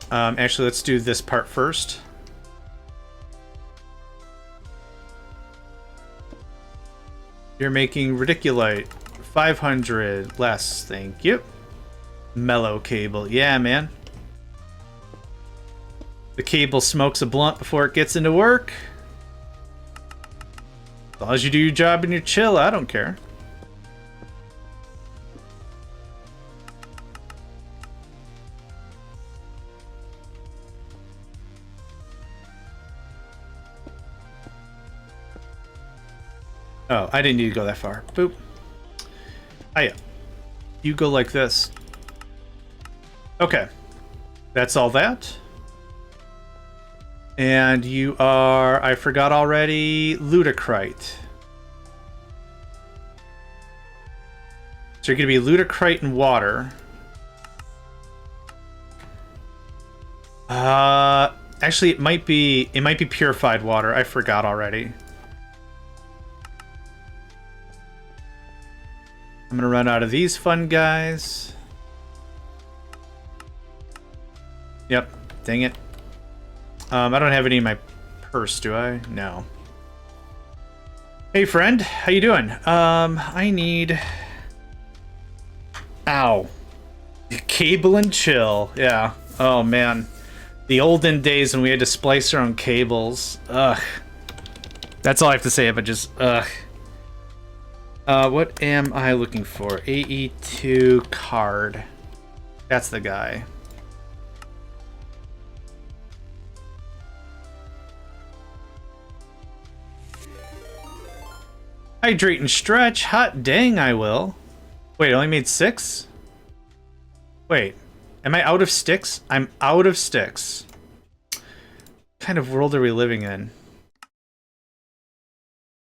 A: Actually, let's do this part first. You're making radiculite. 500 less, thank you. Mellow cable, yeah, man. The cable smokes a blunt before it gets into work. As long as you do your job and you chill, I don't care. Oh, I didn't need to go that far. Boop. Hiya. You go like this. Okay. That's all that. And you are, I forgot already, ludicrite. So you're going to be ludicrite and water. Actually, it might be purified water. I forgot already. I'm gonna run out of these fun guys. Yep, dang it. I don't have any in my purse, do I? No. Hey friend, how you doing? I need... Ow. Cable and chill, yeah. Oh man. The olden days when we had to splice our own cables. Ugh. That's all I have to say, but just, ugh. What am I looking for? AE2 card. That's the guy. Hydrate and stretch. Hot dang, I will. Wait, I only made 6? Wait, am I out of sticks? I'm out of sticks. What kind of world are we living in?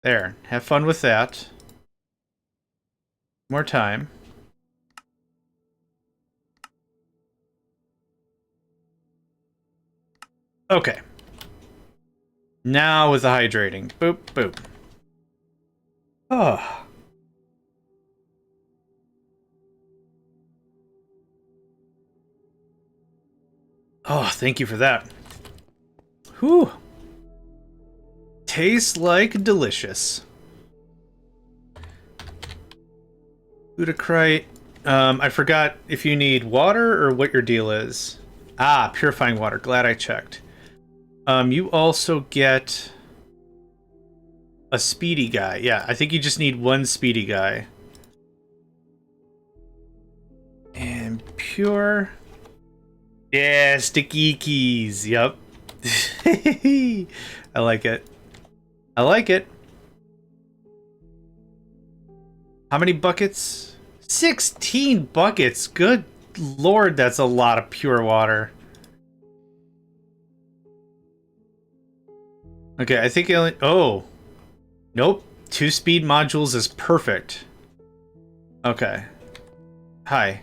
A: There, have fun with that. More time. Okay. Now with the hydrating. Boop, boop. Oh. Oh, thank you for that. Whew. Tastes like delicious. Ludicrite. I forgot if you need water or what your deal is. Ah, purifying water. Glad I checked. You also get a speedy guy. Yeah, I think you just need 1 speedy guy. And pure. Yeah, sticky keys. Yep. I like it. I like it. How many buckets? 16 buckets. Good lord, that's a lot of pure water. Okay, I think I only... Oh. Nope. 2 speed modules is perfect. Okay. Hi.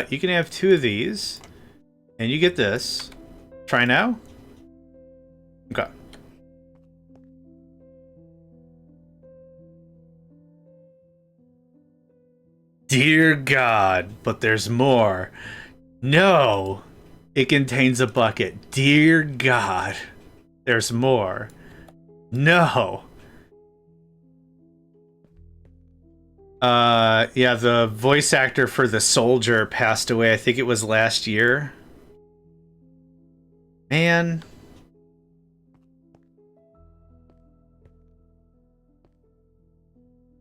A: You can have 2 of these. And you get this. Try now? Okay. Dear God, but there's more. No! It contains a bucket. Dear God, there's more. No! Yeah, the voice actor for the soldier passed away. I think it was last year. Man.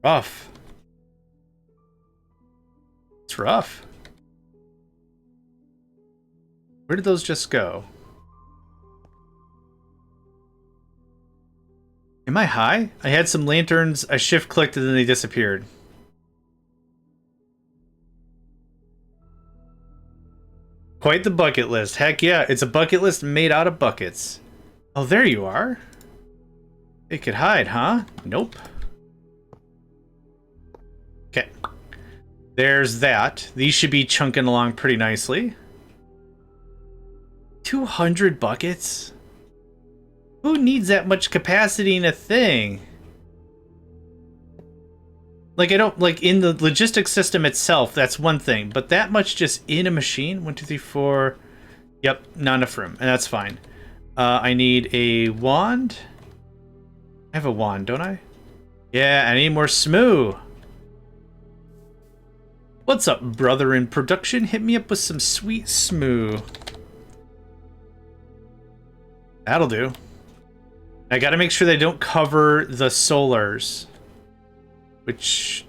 A: Rough. It's rough. Where did those just go? Am I high? I had some lanterns, I shift-clicked and then they disappeared. Quite the bucket list. Heck yeah, it's a bucket list made out of buckets. Oh, there you are. It could hide, huh? Nope. Okay. There's that. These should be chunking along pretty nicely. 200 buckets? Who needs that much capacity in a thing? Like, I don't, like, in the logistics system itself, that's one thing. But that much just in a machine? 1, 2, 3, 4. Yep, not enough room. And that's fine. I need a wand. I have a wand, don't I? Yeah, I need more smoo. What's up, brother in production? Hit me up with some sweet smoo. That'll do. I gotta make sure they don't cover the solars. Which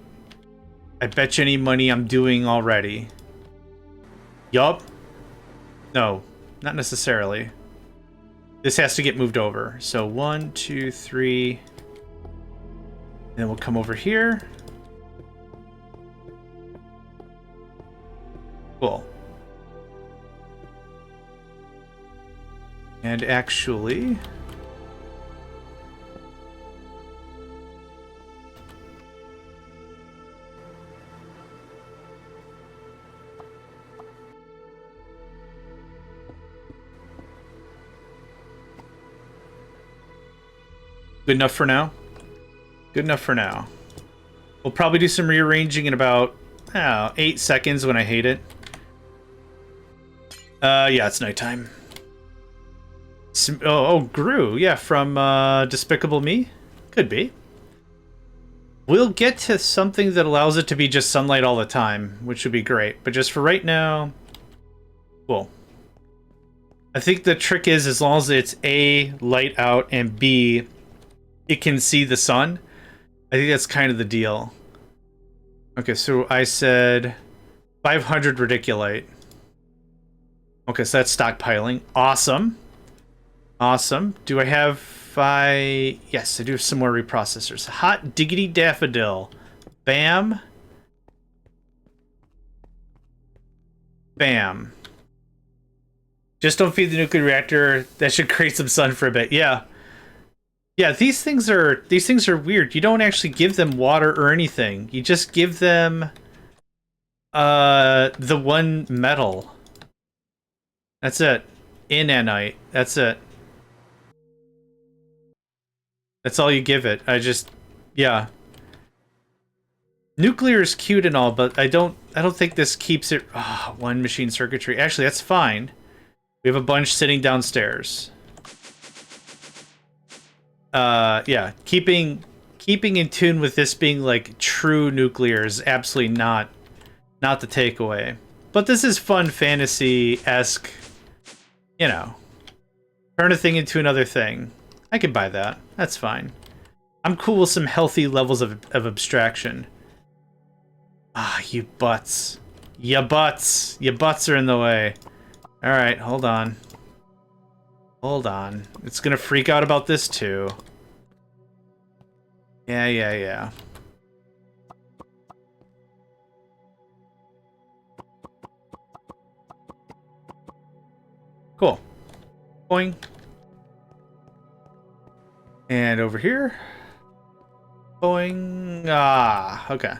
A: I bet you any money I'm doing already. Yup. No, not necessarily. This has to get moved over. So 1, 2, 3. And then we'll come over here. Cool. And actually... Good enough for now? Good enough for now. We'll probably do some rearranging in about 8 seconds when I hate it. Yeah, it's nighttime. Gru, yeah, from Despicable Me? Could be. We'll get to something that allows it to be just sunlight all the time, which would be great. But just for right now, cool. I think the trick is, as long as it's A, light out, and B, it can see the sun. I think that's kind of the deal. Okay, so I said 500 radiculite. Okay, so that's stockpiling. Awesome. Awesome. Do I have yes, I do have some more reprocessors. Hot diggity daffodil. Bam. Bam. Just don't feed the nuclear reactor. That should create some sun for a bit. Yeah. Yeah, these things are weird. You don't actually give them water or anything. You just give them the one metal. That's it. Inanite. That's it. That's all you give it. Yeah. Nuclear is cute and all, but I don't think this keeps it. One machine circuitry. Actually, that's fine. We have a bunch sitting downstairs. Yeah, keeping in tune with this being like true nuclear is absolutely not the takeaway. But this is fun fantasy-esque, you know. Turn a thing into another thing. I could buy that. That's fine. I'm cool with some healthy levels of abstraction. You butts. You butts. You butts are in the way. Alright, hold on. Hold on. It's gonna freak out about this too. Yeah. Cool. Boing. And over here. Boing. Okay.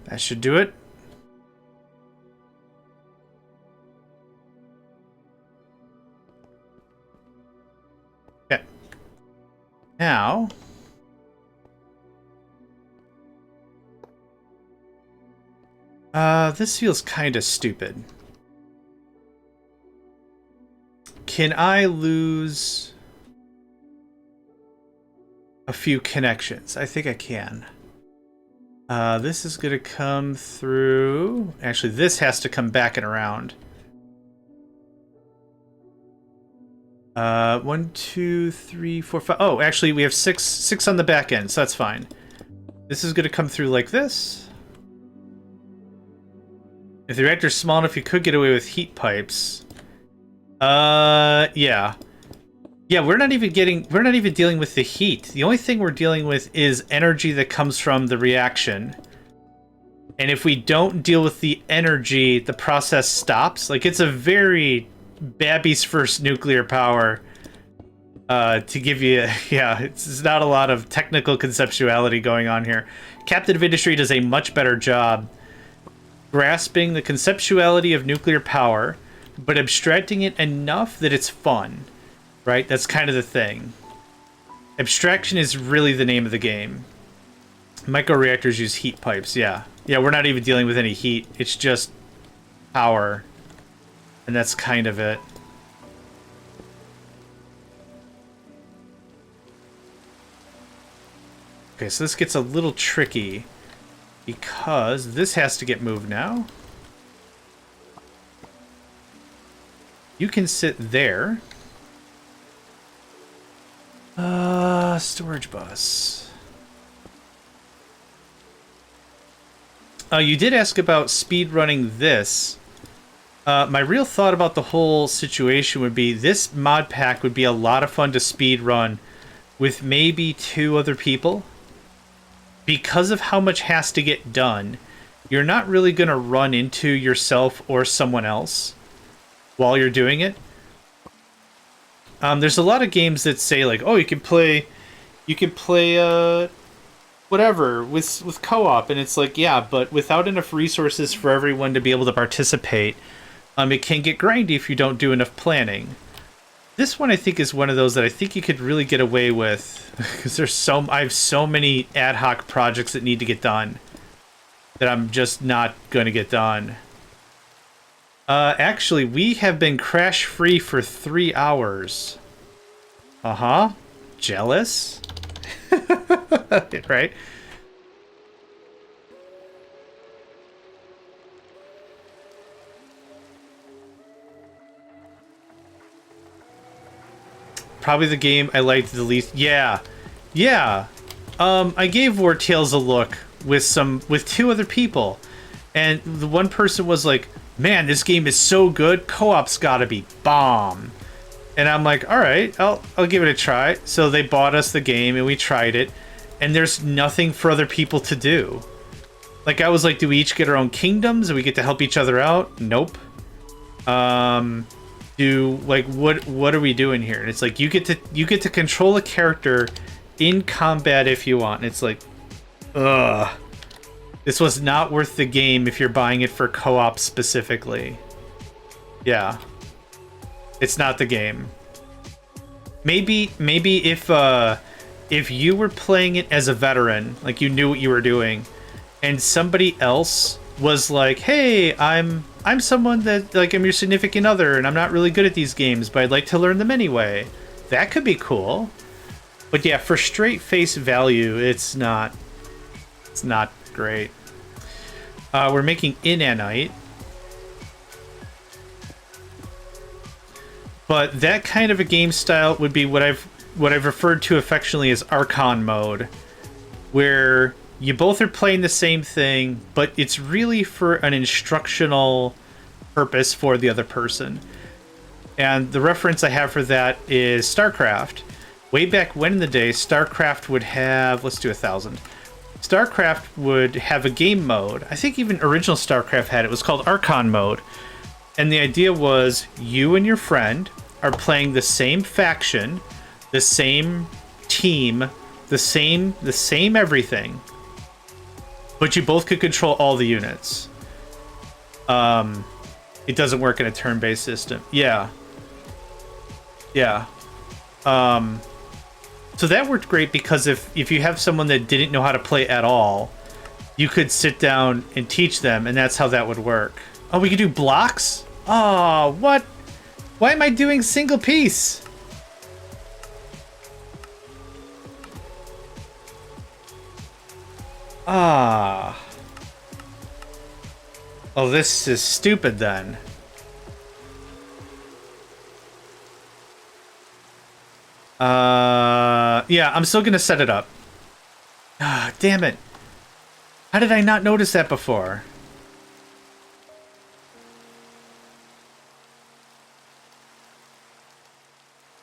A: That should do it. Okay. Now... this feels kind of stupid. Can I lose a few connections? I think I can. This is going to come through... Actually, this has to come back and around. 1, 2, 3, 4, 5... Oh, actually, we have six on the back end, so that's fine. This is going to come through like this. If the reactor's small enough, you could get away with heat pipes. Yeah. Yeah, we're not even dealing with the heat. The only thing we're dealing with is energy that comes from the reaction. And if we don't deal with the energy, the process stops. Like, it's a very Babby's first nuclear power. To give you... Yeah, it's not a lot of technical conceptuality going on here. Captain of Industry does a much better job grasping the conceptuality of nuclear power, but abstracting it enough that it's fun, right? That's kind of the thing. Abstraction is really the name of the game. Microreactors use heat pipes, yeah. Yeah, we're not even dealing with any heat. It's just power. And that's kind of it. Okay, so this gets a little tricky, because this has to get moved now. You can sit there. Storage bus. You did ask about speed running this. My real thought about the whole situation would be this mod pack would be a lot of fun to speed run with maybe 2 other people. Because of how much has to get done, you're not really going to run into yourself or someone else while you're doing it. There's a lot of games that say, like, oh, you can play whatever with co-op, and it's like, yeah, but without enough resources for everyone to be able to participate, it can get grindy if you don't do enough planning. This one, I think, is one of those that I think you could really get away with, because I have so many ad hoc projects that need to get done that I'm just not going to get done. Actually, we have been crash-free for 3 hours. Uh-huh. Jealous? Right? Probably the game I liked the least. Yeah. Yeah. I gave War Tales a look with 2 other people. And the one person was like, man, this game is so good. Co-op's gotta be bomb. And I'm like, all right, I'll give it a try. So they bought us the game and we tried it. And there's nothing for other people to do. Like, I was like, do we each get our own kingdoms and we get to help each other out? Nope. What are we doing here? And it's like, you get to control a character in combat if you want. And it's like, ugh. This was not worth the game if you're buying it for co-op specifically. Yeah. It's not the game. Maybe if you were playing it as a veteran, like you knew what you were doing, and somebody else was like, hey, I'm someone that, like, I'm your significant other and I'm not really good at these games, but I'd like to learn them anyway. That could be cool. But yeah, for straight face value, it's not great. We're making inanite. But that kind of a game style would be what I've referred to affectionately as Archon mode, where you both are playing the same thing, but it's really for an instructional purpose for the other person. And the reference I have for that is StarCraft. Way back when in the day, StarCraft would have, let's do 1,000. StarCraft would have a game mode. I think even original StarCraft had it. It was called Archon mode. And the idea was you and your friend are playing the same faction, the same team, the same everything. But you both could control all the units. It doesn't work in a turn-based system. Yeah. Yeah. So that worked great because if you have someone that didn't know how to play at all, you could sit down and teach them, and that's how that would work. Oh, we could do blocks? Oh, what? Why am I doing single piece? Ah. Oh, this is stupid then. Yeah, I'm still gonna set it up. Ah, damn it. How did I not notice that before?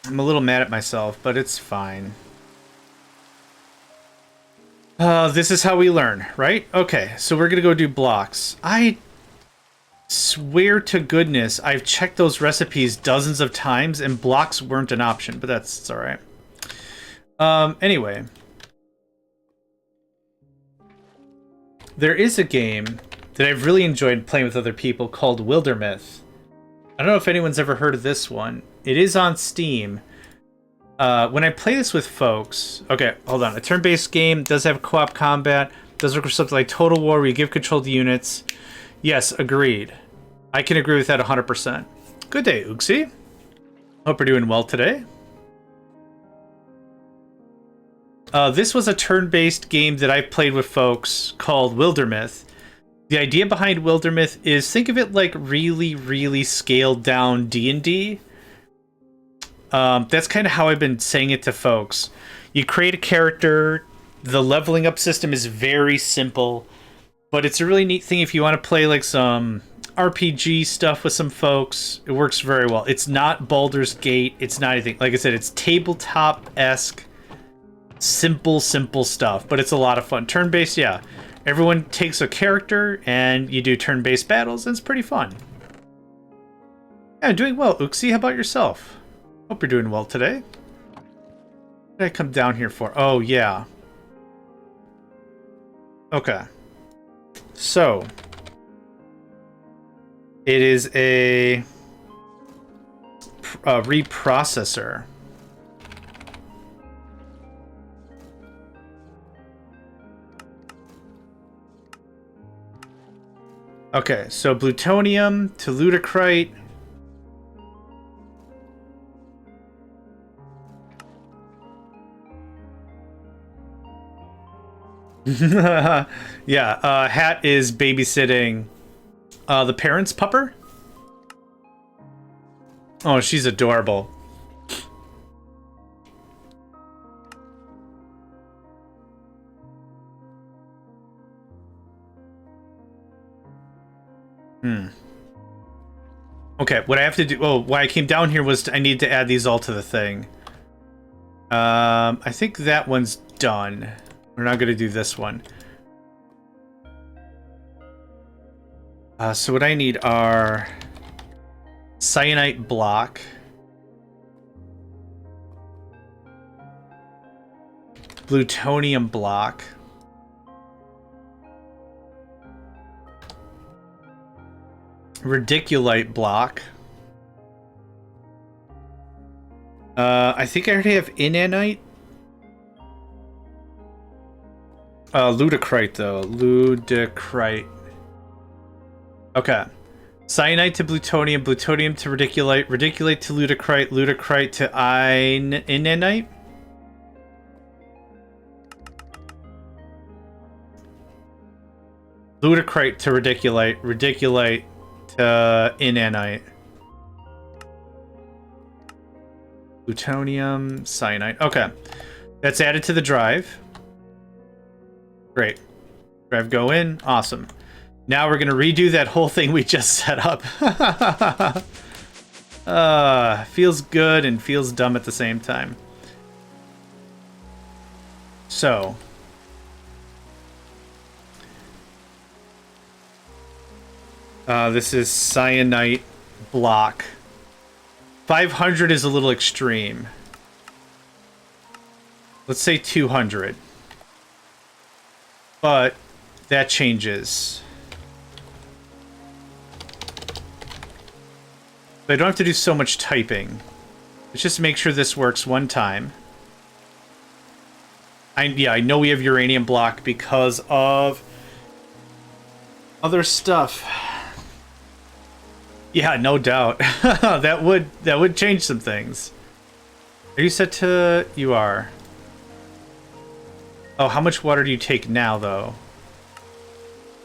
A: I'm a little mad at myself, but it's fine. This is how we learn, right? Okay, so we're gonna go do blocks. I swear to goodness, I've checked those recipes dozens of times and blocks weren't an option, but it's alright. Anyway. There is a game that I've really enjoyed playing with other people called Wildermyth. I don't know if anyone's ever heard of this one. It is on Steam. When I play this with folks... Okay, hold on. A turn-based game does have co-op combat. Does work with something like Total War where you give control to units. Yes, agreed. I can agree with that 100%. Good day, Uxie. Hope you're doing well today. This was a turn-based game that I've played with folks called Wildermyth. The idea behind Wildermyth is, think of it like really, really scaled down D&D. That's kind of how I've been saying it to folks. You create a character, the leveling up system is very simple, but it's a really neat thing if you want to play like some RPG stuff with some folks. It works very well. It's not Baldur's Gate, it's not anything. Like I said, it's tabletop-esque, simple stuff, but it's a lot of fun. Turn-based, yeah. Everyone takes a character and you do turn-based battles, and it's pretty fun. Yeah, doing well, Uxie. How about yourself? Hope you're doing well today. What did I come down here for? Oh, yeah. Okay. So. It is a reprocessor. Okay, so plutonium to lutecrite. Yeah, Hat is babysitting the parents' pupper. Oh, she's adorable. Okay, what I have to do... Oh, why I came down here was I need to add these all to the thing. I think that one's done. We're not going to do this one. So what I need are... cyanite block. Plutonium block. Radiculite block. I think I already have inanite. Lutecrite though. Lutecrite. Okay. Cyanite to plutonium, plutonium to radiculite, radiculite to lutecrite, lutecrite to inanite. Lutecrite to radiculite, radiculite to inanite. Plutonium, cyanide. Okay. That's added to the drive. Great. Drive go in. Awesome. Now we're going to redo that whole thing we just set up. Feels good and feels dumb at the same time. So. This is cyanite block. 500 is a little extreme. Let's say 200. But that changes. So I don't have to do so much typing. Let's just make sure this works one time. Yeah, I know we have uranium block because of other stuff. Yeah, no doubt. that would change some things. Are you set to... You are. Oh, how much water do you take now, though?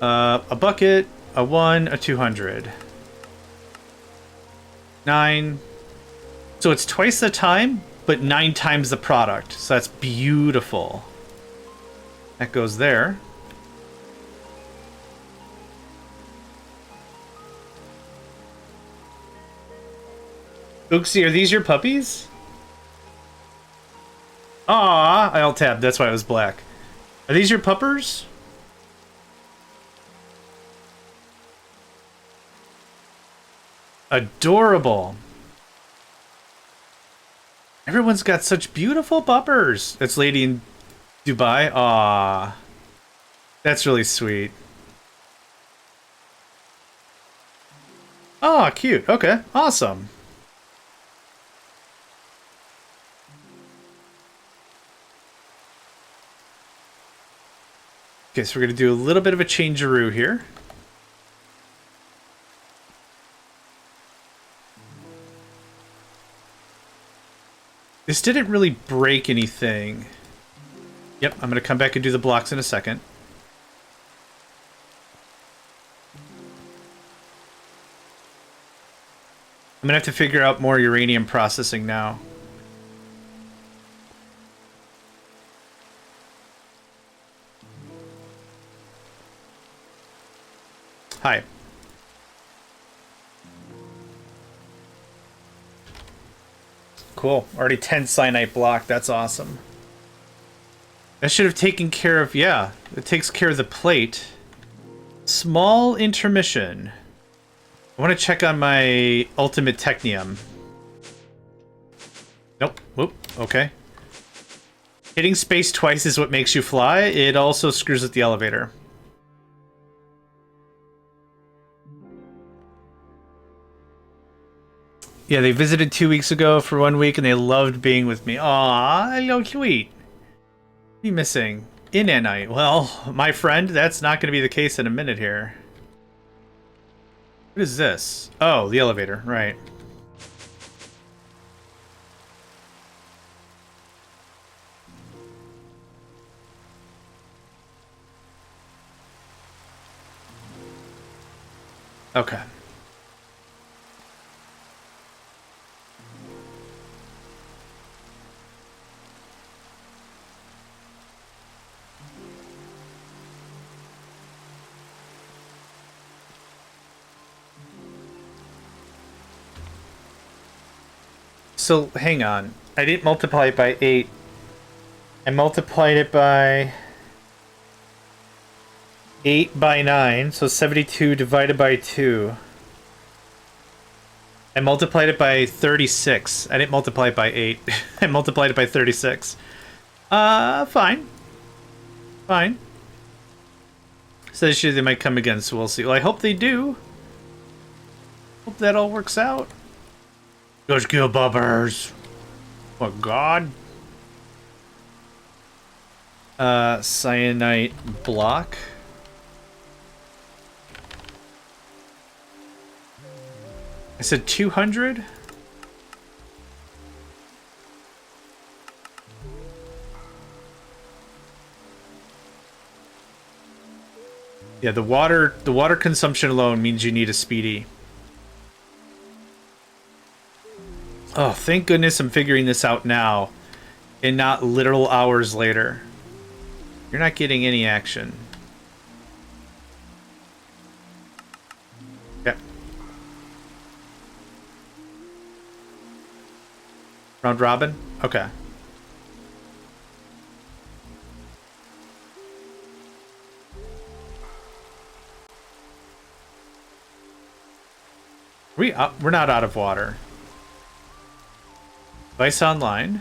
A: A bucket, a 1, a 200. 9. So it's twice the time, but 9 times the product. So that's beautiful. That goes there. Ooksy, are these your puppies? Aw, I alt-tabbed, that's why it was black. Are these your puppers? Adorable. Everyone's got such beautiful puppers. That's Lady in Dubai. Aw. That's really sweet. Aw, cute. Okay, awesome. Okay, so we're going to do a little bit of a changeroo here. This didn't really break anything. Yep, I'm going to come back and do the blocks in a second. I'm going to have to figure out more uranium processing now. Hi. Cool. Already 10 cyanite block. That's awesome. That should have taken care of... Yeah, it takes care of the plate. Small intermission. I want to check on my ultimate technium. Nope. Whoop. Okay. Hitting space twice is what makes you fly. It also screws with the elevator. Yeah, they visited 2 weeks ago for 1 week, and they loved being with me. Aww, so sweet. What are you missing? Inanite. Well, my friend, that's not going to be the case in a minute here. What is this? Oh, the elevator. Right. Okay. So, hang on. I didn't multiply it by 8. I multiplied it by 8 by 9, so 72 divided by 2. I multiplied it by 36. I didn't multiply it by 8. I multiplied it by 36. Fine. Fine. Says they might come again, so we'll see. Well, I hope they do. Hope that all works out. Let's kill bubbers. Oh, God. Cyanite block. I said 200? Yeah, the water consumption alone means you need a speedy. Oh, thank goodness I'm figuring this out now and not literal hours later. You're not getting any action. Yep. Round robin? Okay. We're not out of water. Device online.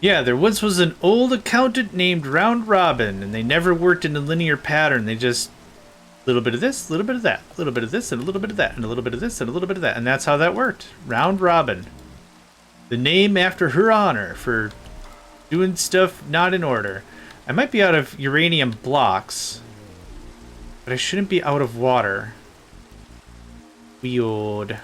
A: Yeah, there once was an old accountant named Round Robin, and they never worked in a linear pattern. They just a little bit of this, a little bit of that, a little bit of this, and a little bit of that, and a little bit of this, and a little bit of that. And that's how that worked. Round Robin. The name after her honor for doing stuff not in order. I might be out of uranium blocks, but I shouldn't be out of water. Weird.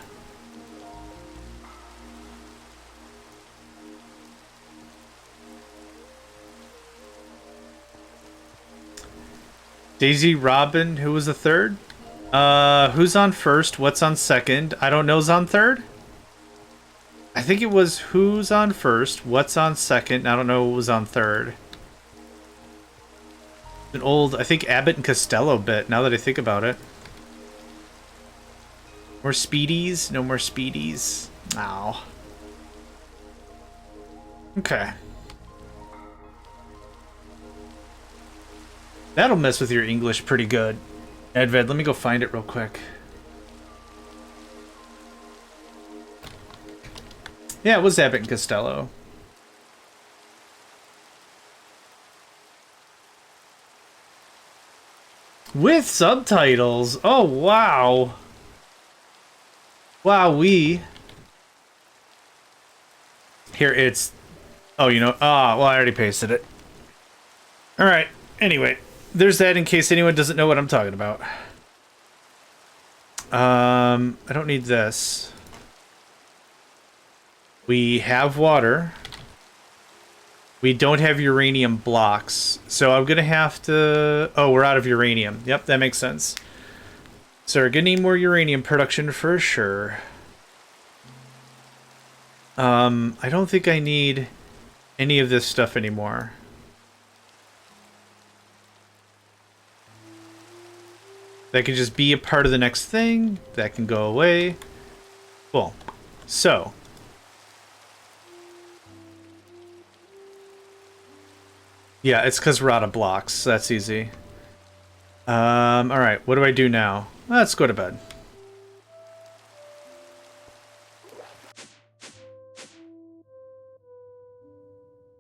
A: Daisy, Robin, who was the third? Who's on first? What's on second? I don't know's on third? I think it was who's on first, what's on second, I don't know what was on third. An old, I think, Abbott and Costello bit, now that I think about it. More speedies? No more speedies. Ow. Okay. That'll mess with your English pretty good. Edved, let me go find it real quick. Yeah, it was Abbott and Costello. With subtitles! Oh, wow! Wowee. Here, it's... Oh, you know... Ah, well, I already pasted it. Alright, anyway. There's that in case anyone doesn't know what I'm talking about. I don't need this. We have water. We don't have uranium blocks. So I'm going to have to... Oh, we're out of uranium. Yep, that makes sense. So we're going to need more uranium production for sure. I don't think I need any of this stuff anymore. That can just be a part of the next thing. That can go away. Cool. So... Yeah, it's because we're out of blocks. That's easy. Alright, what do I do now? Let's go to bed.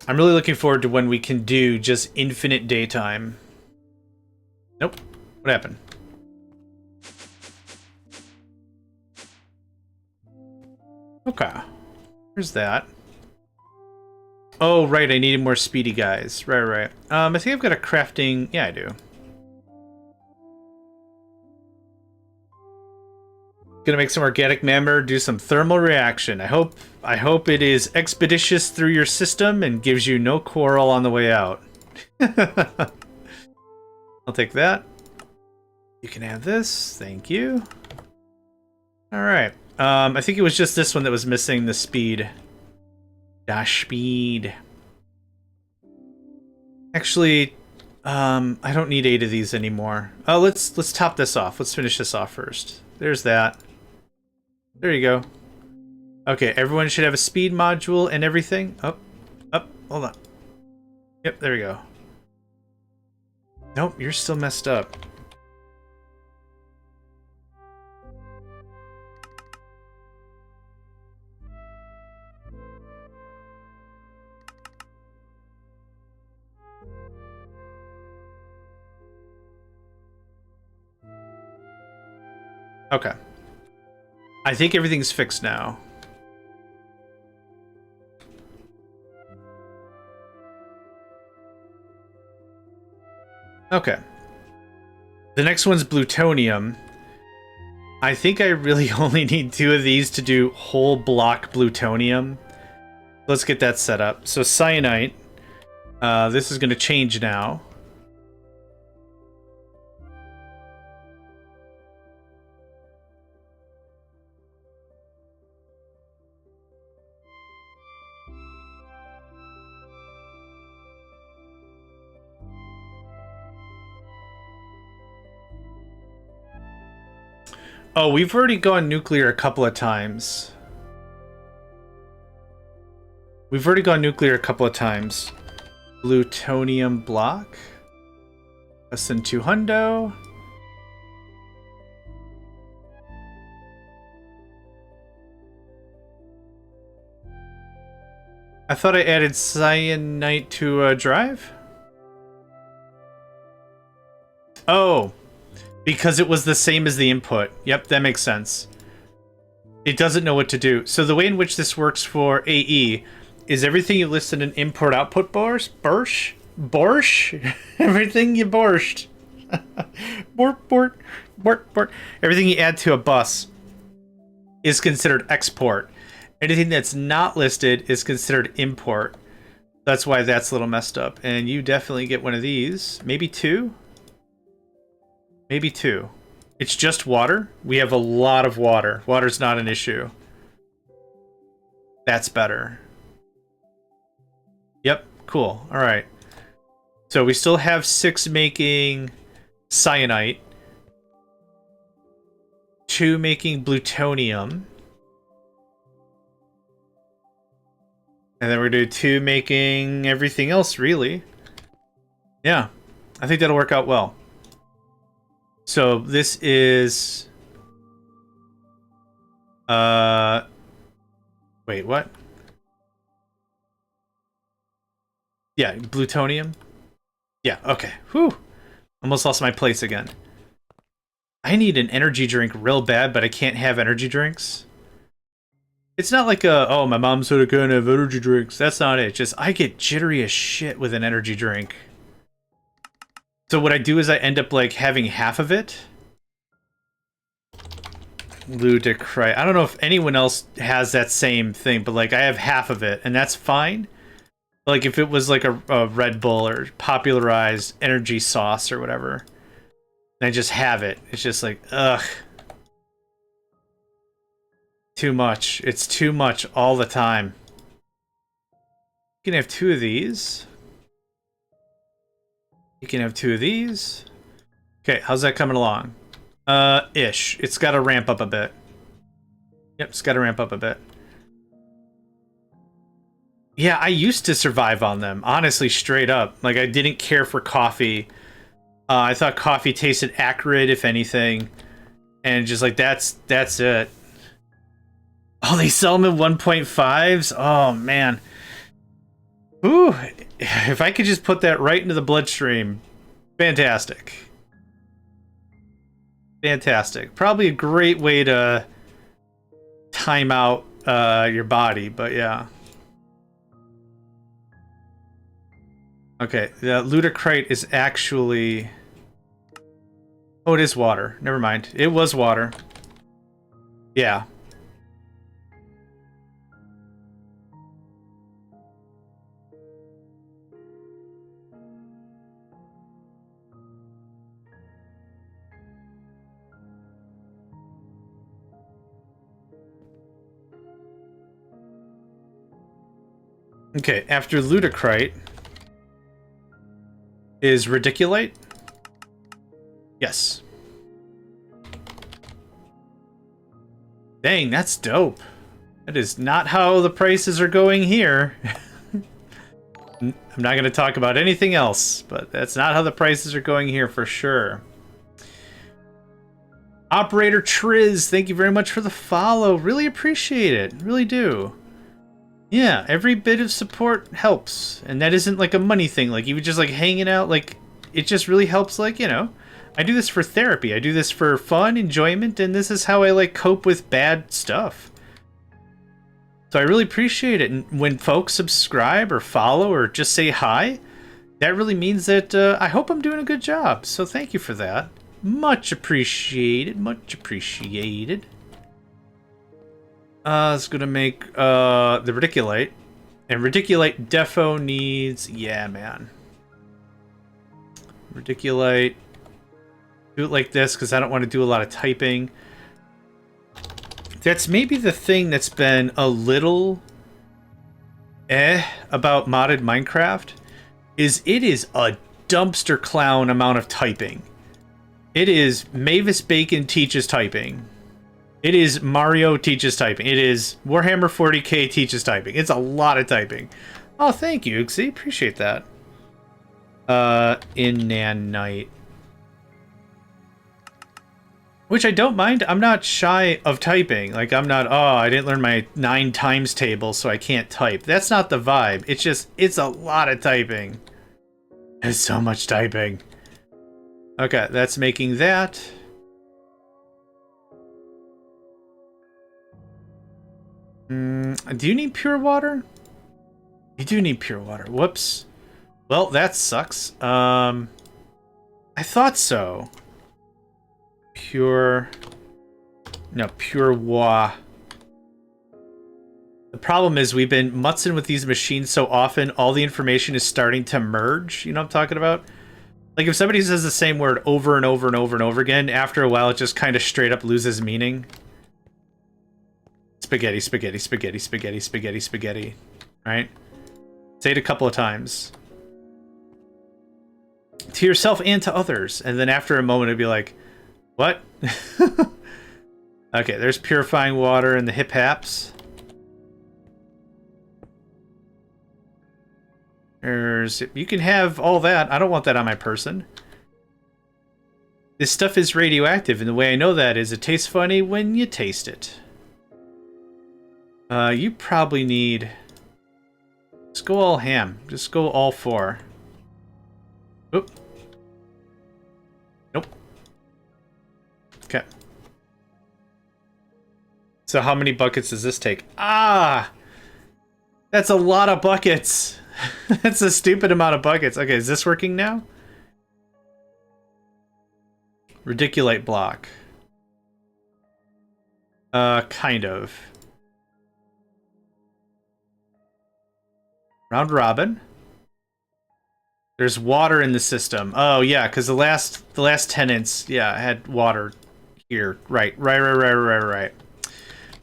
A: I'm really looking forward to when we can do just infinite daytime. Nope. What happened? Okay. Here's that. Oh, right, I needed more speedy guys. Right. I think I've got a crafting... Yeah, I do. Gonna make some organic matter, do some thermal reaction. I hope it is expeditious through your system and gives you no coral on the way out. I'll take that. You can have this. Thank you. Alright. I think it was just this one that was missing the speed. Dash speed. Actually, I don't need 8 of these anymore. Oh, let's top this off. Let's finish this off first. There's that. There you go. Okay, everyone should have a speed module and everything. Up, hold on. Yep, there we go. Nope, you're still messed up. Okay. I think everything's fixed now. Okay. The next one's plutonium. I think I really only need 2 of these to do whole block plutonium. Let's get that set up. So cyanite. This is going to change now. Oh, we've already gone nuclear a couple of times. We've already gone nuclear a couple of times. Plutonium block. Less than 200. I thought I added cyanite to drive? Oh, because it was the same as the input. Yep, that makes sense. It doesn't know what to do. So the way in which this works for AE is everything you list in an import-output borscht? Everything you borscht. Bort. Everything you add to a bus is considered export. Anything that's not listed is considered import. That's why that's a little messed up. And you definitely get one of these. Maybe two? Maybe two. It's just water? We have a lot of water. Water's not an issue. That's better. Yep, cool. Alright. So we still have 6 making cyanite. 2 making plutonium. And then we're going to do 2 making everything else, really. Yeah, I think that'll work out well. So this is... Wait, what? Yeah, plutonium. Yeah, okay. Whew. Almost lost my place again. I need an energy drink real bad, but I can't have energy drinks. It's not like oh, my mom said I couldn't have energy drinks. That's not it. Just, I get jittery as shit with an energy drink. So what I do is I end up, like, having half of it. Ludicrous. I don't know if anyone else has that same thing, but, like, I have half of it, and that's fine. Like, if it was, like, a Red Bull or popularized energy sauce or whatever, and I just have it. It's just like, ugh. Too much. It's too much all the time. You can have 2 of these. You can have 2 of these. Okay, how's that coming along? Ish. It's got to ramp up a bit. Yep, it's got to ramp up a bit. Yeah, I used to survive on them, honestly, straight up. Like, I didn't care for coffee. I thought coffee tasted acrid, if anything. And just like, that's it. Oh, they sell them in 1.5s? Oh, man. Ooh, if I could just put that right into the bloodstream, fantastic. Fantastic. Probably a great way to time out your body, but yeah. Okay, the ludicrite is actually... Oh, it is water. Never mind. It was water. Yeah. Okay, after ludicrite is radiculite. Yes. Dang, that's dope. That is not how the prices are going here. I'm not going to talk about anything else, but that's not how the prices are going here for sure. Operator Triz, thank you very much for the follow. Really appreciate it. Really do. Yeah, every bit of support helps. And that isn't like a money thing. Like, even just like hanging out, like, it just really helps, like, you know. I do this for therapy. I do this for fun, enjoyment, and this is how I, like, cope with bad stuff. So I really appreciate it. And when folks subscribe or follow or just say hi, that really means that I hope I'm doing a good job. So thank you for that. Much appreciated. Much appreciated. It's gonna make the radiculite. And radiculite defo needs... Yeah, man. Radiculite. Do it like this because I don't want to do a lot of typing. That's maybe the thing that's been a little about modded Minecraft, is it is a dumpster clown amount of typing. It is Mavis Bacon teaches typing. It is Mario teaches typing. It is Warhammer 40k teaches typing. It's a lot of typing. Oh, thank you, Uxie. Appreciate that. Inanite. Which I don't mind. I'm not shy of typing. Like, I'm not, oh, I didn't learn my 9 times table, so I can't type. That's not the vibe. It's just, it's a lot of typing. It's so much typing. Okay, that's making that. Do you need pure water? You do need pure water. Whoops. Well, that sucks. I thought so. Pure... No, pure wa. The problem is we've been mutzing with these machines so often, all the information is starting to merge. You know what I'm talking about? Like if somebody says the same word over and over and over and over again, after a while it just kind of straight up loses meaning. Spaghetti, spaghetti, spaghetti, spaghetti, spaghetti, spaghetti. Right? Say it a couple of times. To yourself and to others. And then after a moment it'd be like, what? Okay, there's purifying water in the hip haps. You can have all that. I don't want that on my person. This stuff is radioactive, and the way I know that is it tastes funny when you taste it. You probably need... Just go all ham. Just go all 4. Oop. Nope. Okay. So how many buckets does this take? Ah! That's a lot of buckets! That's a stupid amount of buckets. Okay, is this working now? Rediculate block. Kind of. Round robin. There's water in the system. Oh yeah, because the last tenants, yeah, had water here. Right.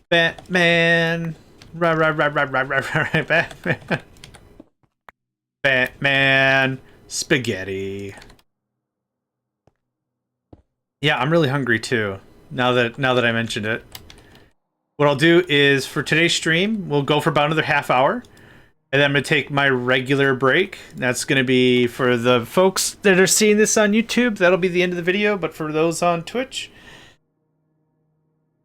A: Batman. Right. Batman. Batman. Spaghetti. Yeah, I'm really hungry too. Now that I mentioned it. What I'll do is for today's stream, we'll go for about another half hour. And then I'm going to take my regular break. That's going to be for the folks that are seeing this on YouTube. That'll be the end of the video. But for those on Twitch,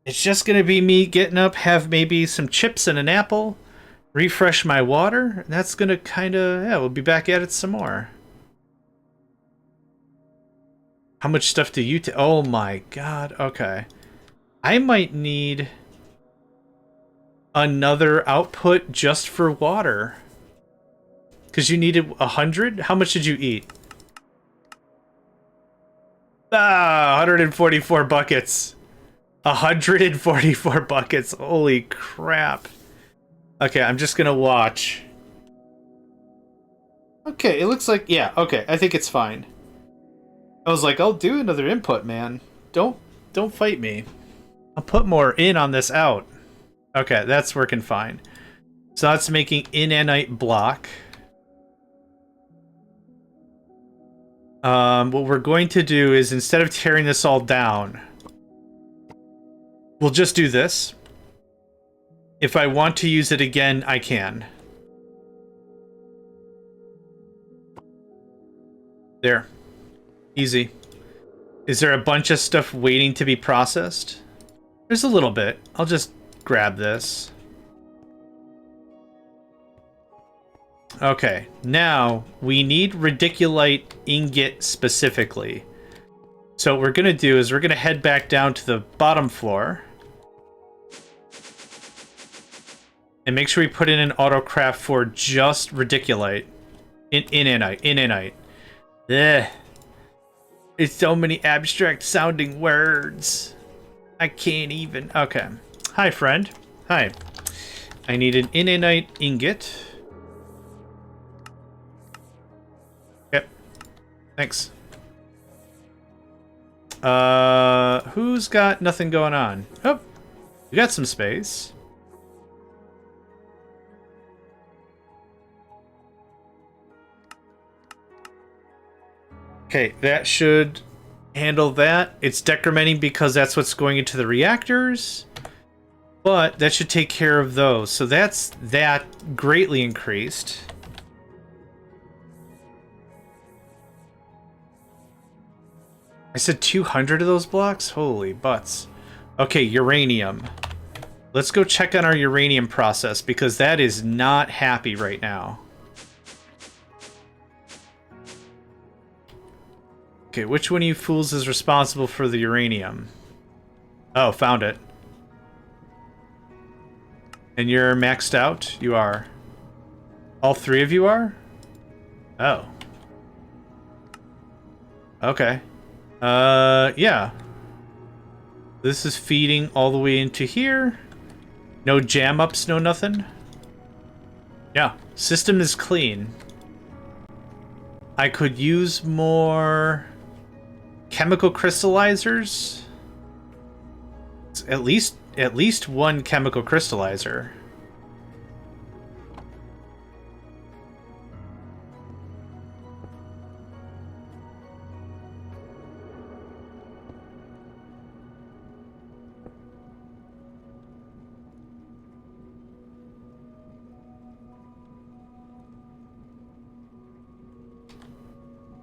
A: it's just going to be me getting up, have maybe some chips and an apple, refresh my water. And that's going to kind of, yeah, we'll be back at it some more. How much stuff do you oh my god, okay. I might need another output just for water. Because you needed 100? How much did you eat? Ah, 144 buckets. 144 buckets. Holy crap. Okay, I'm just gonna watch. Okay, it looks like, yeah, okay, I think it's fine. I was like, I'll do another input, man. Don't fight me. I'll put more in on this out. Okay, that's working fine. So that's making inanite block. What we're going to do is instead of tearing this all down, we'll just do this. If I want to use it again, I can. There. Easy. Is there a bunch of stuff waiting to be processed? There's a little bit. I'll just grab this. Okay, now we need rediculite ingot specifically. So what we're going to do is we're going to head back down to the bottom floor. And make sure we put in an autocraft for just rediculite. Inanite. Ugh. It's so many abstract sounding words. I can't even. Okay. Hi, friend. Hi. I need an inanite ingot. Yep. Thanks. Who's got nothing going on? Oh, you got some space. Okay, that should handle that. It's decrementing because that's what's going into the reactors. But that should take care of those. So that's that greatly increased. I said 200 of those blocks? Holy butts. Okay, uranium. Let's go check on our uranium process, because that is not happy right now. Okay, which one of you fools is responsible for the uranium? Oh, found it. And you're maxed out? You are. All three of you are? Oh. Okay. Yeah. This is feeding all the way into here. No jam ups, no nothing. Yeah, system is clean. I could use more chemical crystallizers. At least one chemical crystallizer.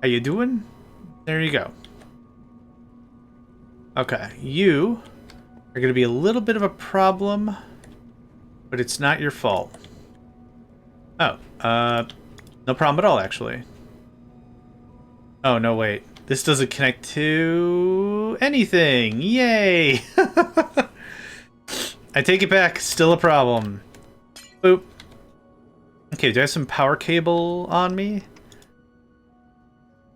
A: How you doing? There you go. Okay, you are going to be a little bit of a problem, but it's not your fault. Oh, no problem at all, actually. Oh, no, wait. This doesn't connect to anything. Yay! I take it back. Still a problem. Boop. Okay, do I have some power cable on me?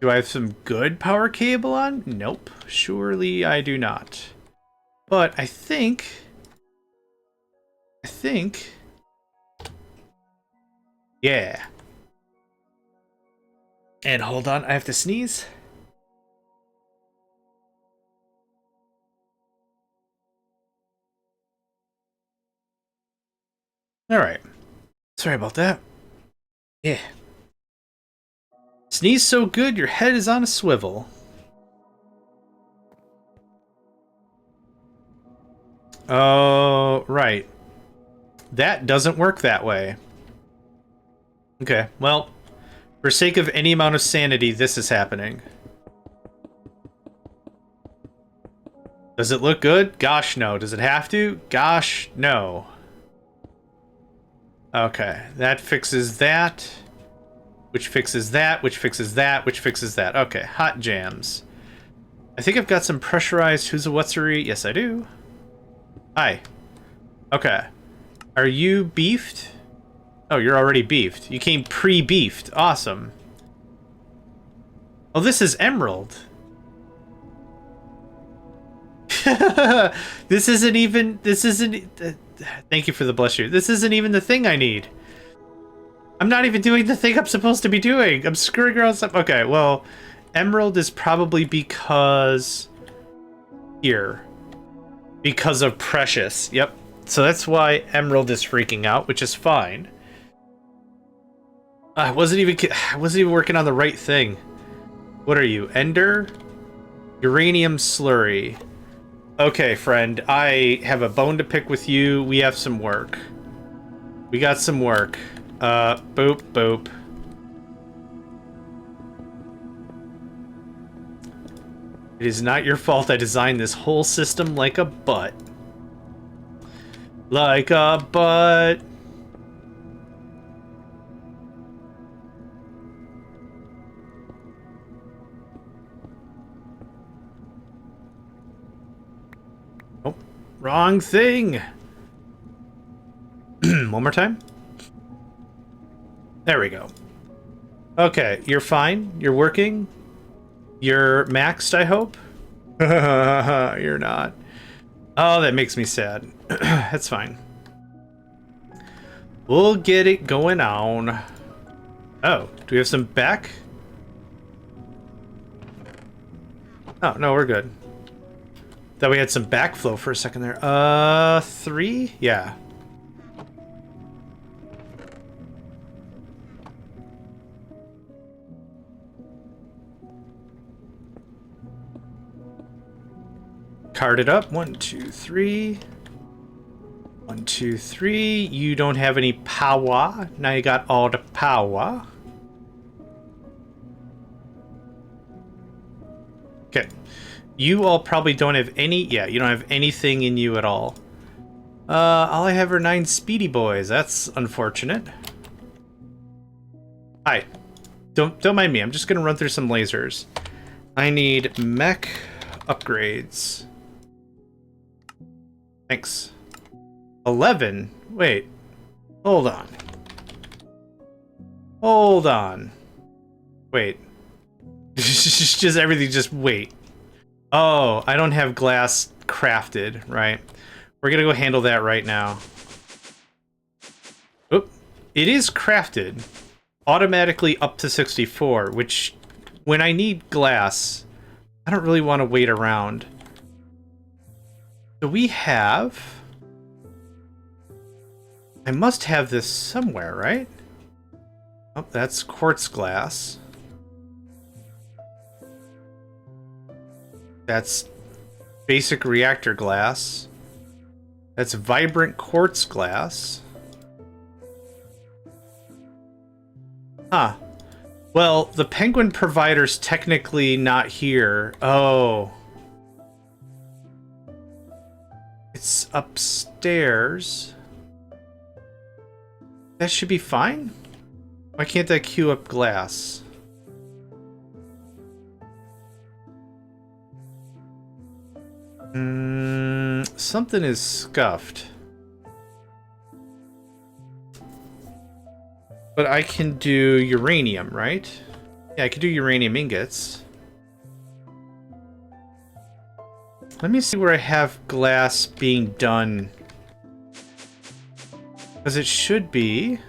A: Do I have some good power cable on? Nope. Surely I do not. But I think... Yeah. And hold on, I have to sneeze. Alright. Sorry about that. Yeah. Sneeze so good, your head is on a swivel. Oh, right. That doesn't work that way. Okay, well, for sake of any amount of sanity, this is happening. Does it look good? Gosh, no. Does it have to? Gosh, no. Okay, that fixes that. Which fixes that, which fixes that, which fixes that. Okay, hot jams. I think I've got some pressurized Who's-a-Whatsery. Yes, I do. Hi. Okay. Are you beefed? Oh, you're already beefed. You came pre-beefed. Awesome. Oh, this is emerald. This isn't even... thank you for the bless you. This isn't even the thing I need. I'm not even doing the thing I'm supposed to be doing. I'm screwing around stuff. Okay, well, emerald is probably because... Here. Because of precious. Yep. So that's why emerald is freaking out, which is fine. I wasn't even working on the right thing. What are you? Ender? Uranium slurry. Okay, friend. I have a bone to pick with you. We have some work. We got some work. Boop, boop. It is not your fault I designed this whole system like a butt. Like a butt. Oh, wrong thing. One more time. There we go. Okay, you're fine. You're working. You're maxed, I hope? You're not. Oh, that makes me sad. That's fine. We'll get it going on. Oh, do we have some back? Oh, no, we're good. Thought we had some backflow for a second there. 3? Yeah. Card it up. 1, 2, 3. 1, 2, 3. You don't have any power. Now you got all the power. Okay. You all probably don't have any... Yeah, you don't have anything in you at all. All I have are 9 speedy boys. That's unfortunate. Hi. Don't mind me. I'm just gonna run through some lasers. I need mech upgrades. Thanks. 11? Wait. Hold on. Hold on. Wait. Just everything, just wait. Oh, I don't have glass crafted, right? We're gonna go handle that right now. Oop. It is crafted. Automatically up to 64, which, when I need glass, I don't really want to wait around. So we have... I must have this somewhere, right? Oh, that's quartz glass. That's basic reactor glass. That's vibrant quartz glass. Huh. Well, the penguin provider's technically not here. Oh. It's upstairs. That should be fine. Why can't I queue up glass? Something is scuffed. But I can do uranium, right? Yeah, I can do uranium ingots. Let me see where I have glass being done. Because it should be...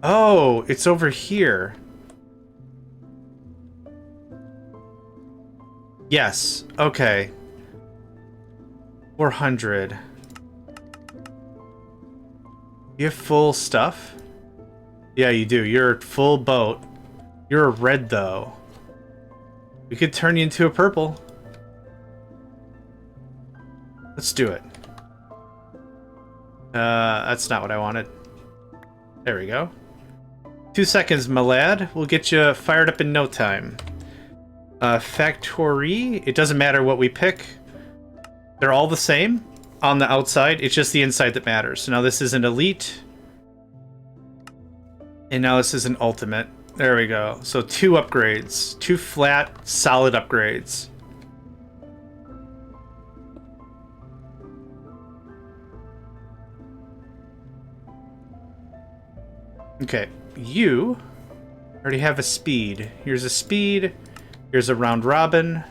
A: Oh, it's over here. Yes, okay. 400. You have full stuff? Yeah, you do. You're full boat. You're a red, though. We could turn you into a purple. Let's do it. That's not what I wanted. There we go. 2 seconds, my lad. We'll get you fired up in no time. Factory. It doesn't matter what we pick. They're all the same on the outside. It's just the inside that matters. So now this is an elite. And now this is an ultimate. There we go. So 2 upgrades. 2 flat, solid upgrades. Okay. You already have a speed. Here's a speed. Here's a round robin.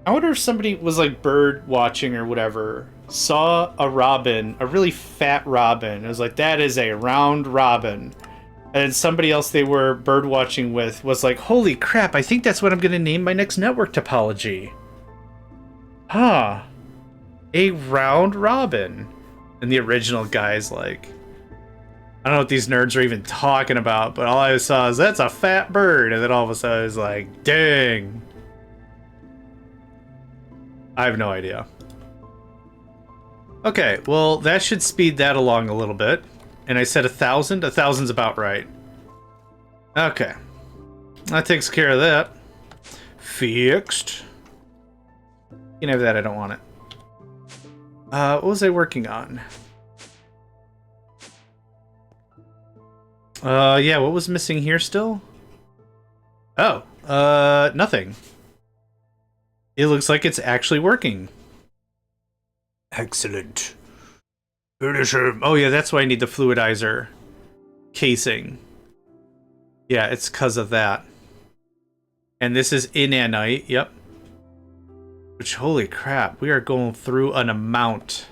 A: I wonder if somebody was like bird watching or whatever, saw a robin, a really fat robin. It was like, that is a round robin. And then somebody else they were bird watching with was like, holy crap, I think that's what I'm going to name my next network topology. Huh. A round robin. And the original guy's like, I don't know what these nerds are even talking about, but all I saw is, that's a fat bird. And then all of a sudden I was like, dang. I have no idea. Okay, well, that should speed that along a little bit. And I said 1,000? 1,000's about right. Okay. That takes care of that. Fixed. You can have that, I don't want it. What was I working on? Yeah, what was missing here still? Oh, nothing. It looks like it's actually working. Excellent. Finish him. Oh yeah, that's why I need the fluidizer casing. Yeah, it's because of that. And this is inanite, yep. Which, holy crap, we are going through an amount.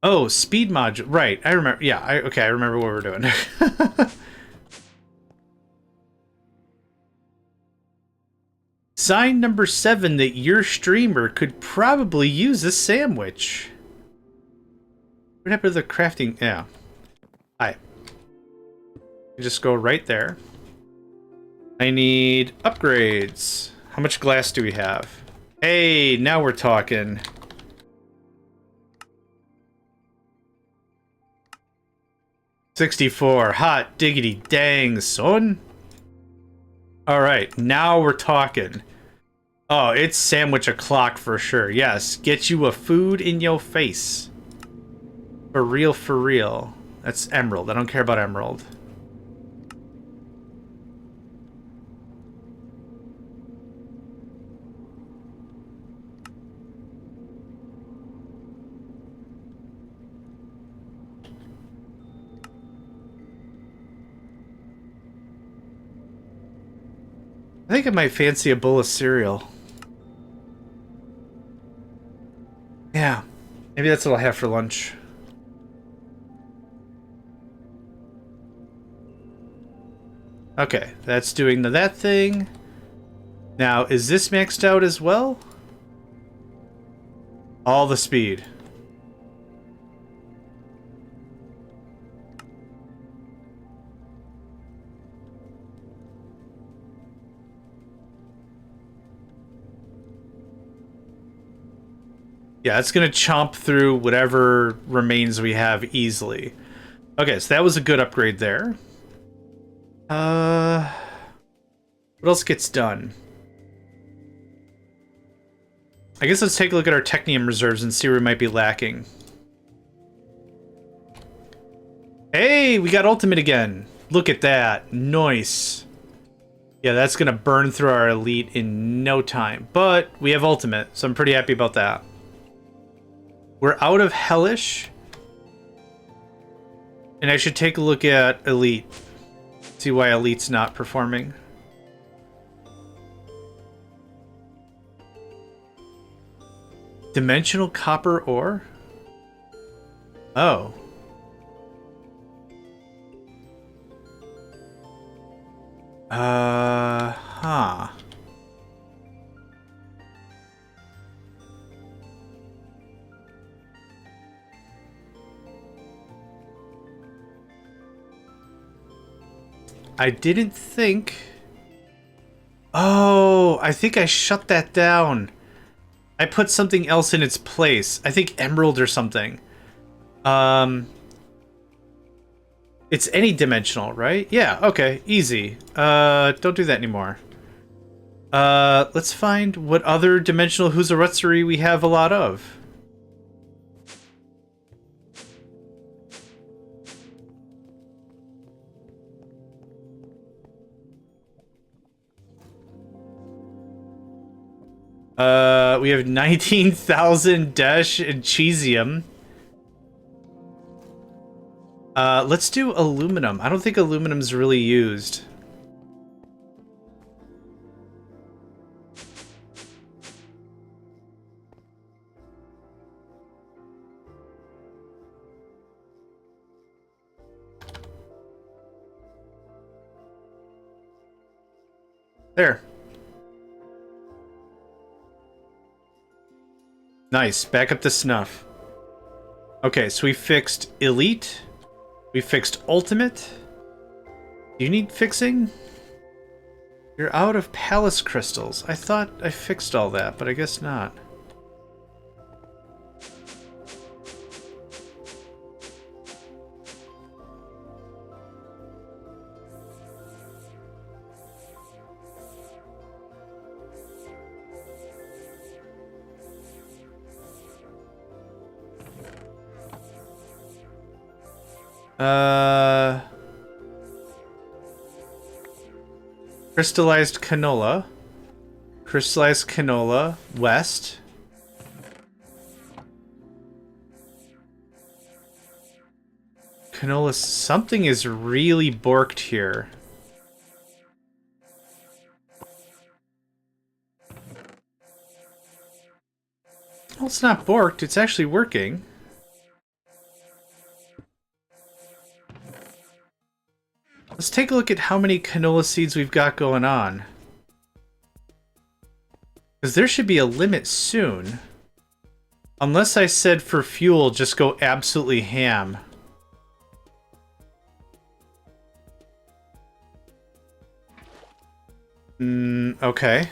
A: Oh, speed module. Right, I remember. Yeah, okay, I remember what we're doing. Sign number 7 that your streamer could probably use a sandwich. What happened to the crafting? Yeah. Hi. You just go right there. I need upgrades. How much glass do we have? Hey, now we're talking. 64. Hot diggity dang, son. Alright, now we're talking. Oh, it's sandwich o'clock for sure. Yes, get you a food in your face. For real, for real. That's emerald. I don't care about emerald. I think I might fancy a bowl of cereal. Yeah, maybe that's what I'll have for lunch. Okay, that's doing that thing. Now, is this maxed out as well? All the speed. Yeah, it's going to chomp through whatever remains we have easily. Okay, so that was a good upgrade there. What else gets done? I guess let's take a look at our technium reserves and see where we might be lacking. Hey, we got ultimate again. Look at that. Nice. Yeah, that's going to burn through our elite in no time. But we have ultimate, so I'm pretty happy about that. We're out of hellish. And I should take a look at elite. See why elite's not performing. Dimensional copper ore? Oh. Huh. I didn't think... Oh, I think I shut that down. I put something else in its place. I think emerald or something. It's any dimensional, right? Yeah, okay, easy. Don't do that anymore. Let's find what other dimensional Huzarutsuri we have a lot of. We have 19,000 Desh and Cheesium. Let's do aluminum. I don't think aluminum's really used. There. Nice. Back up to snuff. Okay, so we fixed elite. We fixed ultimate. Do you need fixing? You're out of palace crystals. I thought I fixed all that, but I guess not. Crystallized canola. Crystallized canola, west. Canola, something is really borked here. Well, it's not borked, it's actually working. Let's take a look at how many canola seeds we've got going on. Because there should be a limit soon. Unless I said for fuel, just go absolutely ham. Okay.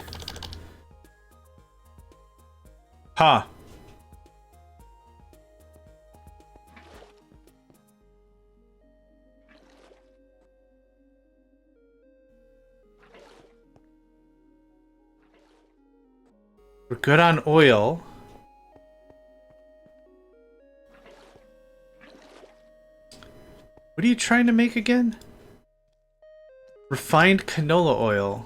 A: Huh. We're good on oil. What are you trying to make again? Refined canola oil.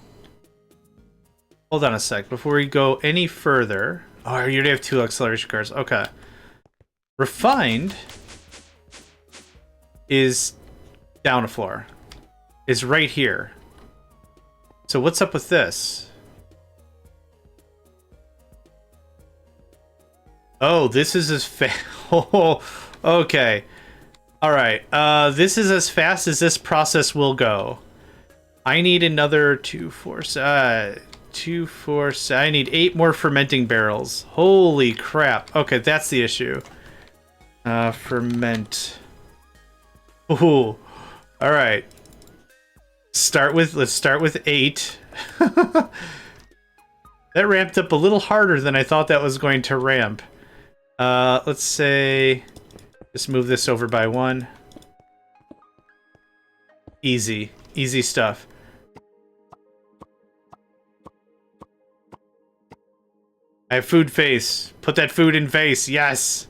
A: Hold on a sec. Before we go any further... Oh, you already have 2 acceleration cars. Okay. Refined is down a floor. Is right here. So what's up with this? Oh, this is as fast. Oh, okay. All right. This is as fast as this process will go. I need another 2, 4, 2, 4, I need 8 more fermenting barrels. Holy crap. Okay, that's the issue. Ferment. Ooh. All right. Let's start with 8. That ramped up a little harder than I thought that was going to ramp. Let's say just move this over by 1. Easy. Easy stuff. I have food face. Put that food in face. Yes.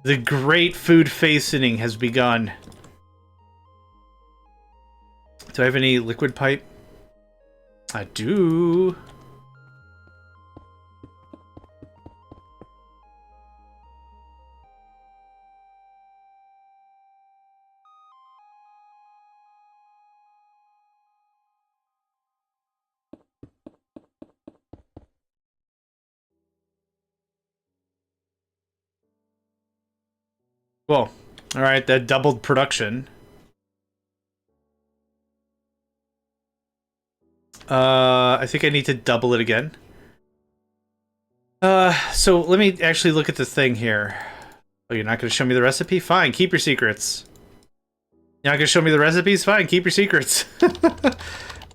A: The great food fastening has begun. Do I have any liquid pipe? I do. Cool. All right, that doubled production. I think I need to double it again. So let me actually look at the thing here. Oh, you're not going to show me the recipe? Fine, keep your secrets. You're not going to show me the recipes? Fine, keep your secrets.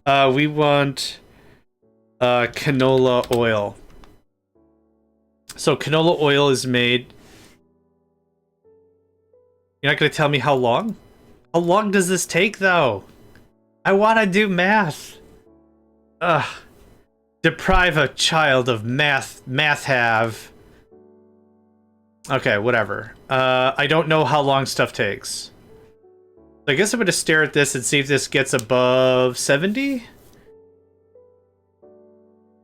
A: We want canola oil. So canola oil is made... You're not going to tell me how long? How long does this take, though? I want to do math. Ugh. Deprive a child of math have. Okay, whatever. I don't know how long stuff takes. So I guess I'm going to stare at this and see if this gets above 70.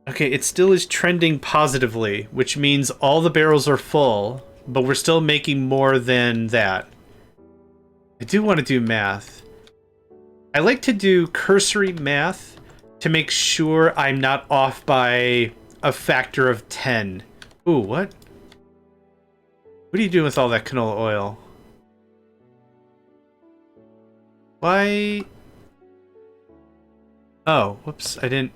A: Okay, it still is trending positively, which means all the barrels are full, but we're still making more than that. I do want to do math. I like to do cursory math to make sure I'm not off by a factor of 10. Ooh, what? What are you doing with all that canola oil? Why? Oh, whoops, I didn't...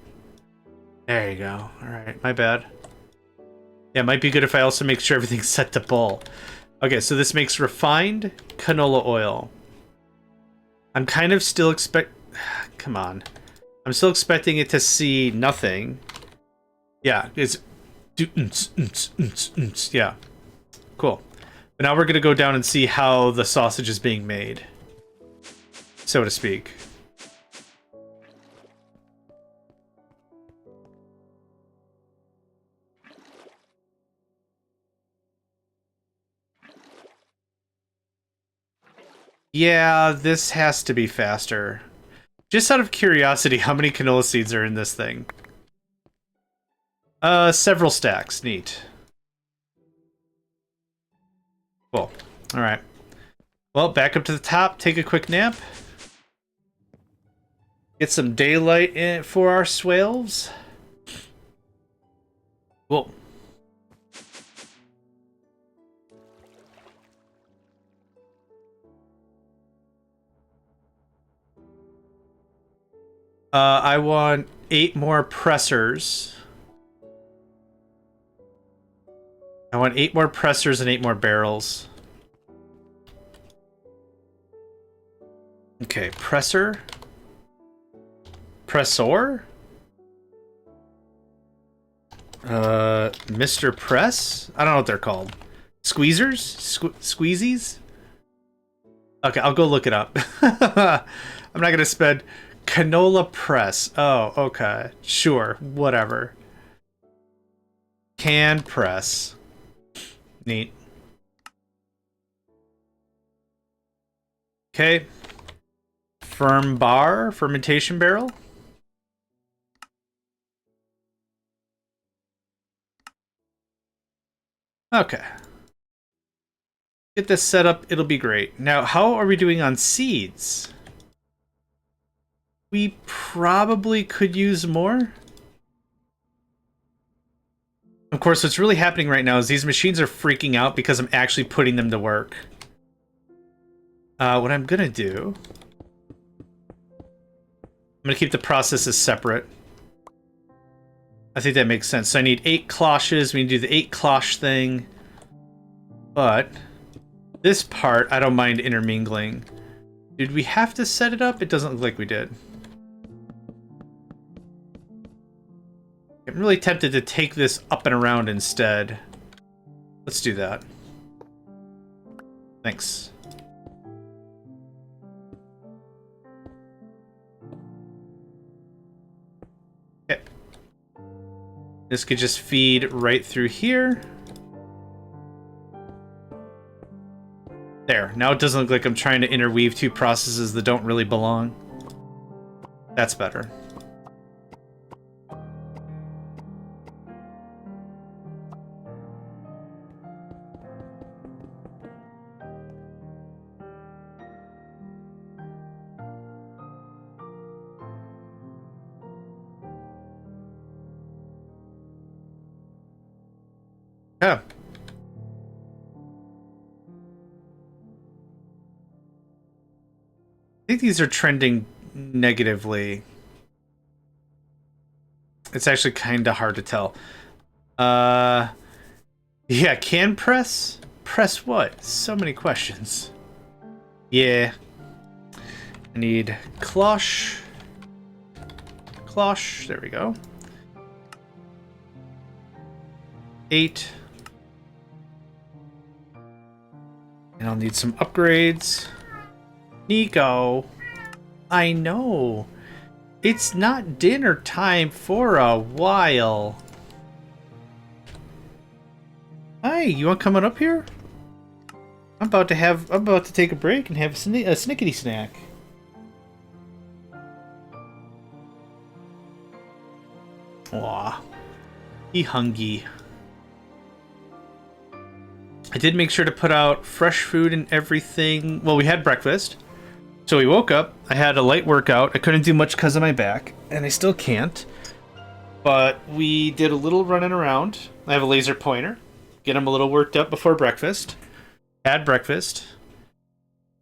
A: There you go. Alright, my bad. Yeah, it might be good if I also make sure everything's set to boil. Okay, so this makes refined canola oil. I'm kind of still Come on. I'm still expecting it to see nothing. Yeah, it's... Yeah. Cool. But now we're going to go down and see how the sausage is being made. So to speak. Yeah, this has to be faster. Just out of curiosity, how many canola seeds are in this thing? Several stacks. Neat. Cool. Alright. Well, back up to the top, take a quick nap. Get some daylight in for our swales. Cool. I want 8 more pressers. I want 8 more pressers and 8 more barrels. Okay, presser. Pressor? Mr. Press? I don't know what they're called. Squeezers? Squeezies? Okay, I'll go look it up. I'm not gonna spend... Canola press. Oh, okay. Sure. Whatever. can press. Neat. Okay. Firm bar, fermentation barrel. Okay. Get this set up, it'll be great. Now, how are we doing on seeds? We probably could use more. Of course, what's really happening right now is these machines are freaking out because I'm actually putting them to work. What I'm gonna do... I'm gonna keep the processes separate. I think that makes sense. So I need 8 cloches. We need to do the 8 cloche thing. But this part, I don't mind intermingling. Did we have to set it up? It doesn't look like we did. I'm really tempted to take this up and around instead. Let's do that. Thanks. Okay. This could just feed right through here. There. Now it doesn't look like I'm trying to interweave two processes that don't really belong. That's better. Yeah. I think these are trending negatively. It's actually kind of hard to tell. Yeah, can press? Press what? So many questions. Yeah. I need cloche. Cloche, there we go. 8. And I'll need some upgrades. Nico, I know. It's not dinner time for a while. Hi, you want coming up here? I'm about to take a break and have a snickety snack. Aw, he hungry. I did make sure to put out fresh food and everything. Well, we had breakfast. So we woke up. I had a light workout. I couldn't do much because of my back, and I still can't. But we did a little running around. I have a laser pointer. Get him a little worked up before breakfast. Had breakfast.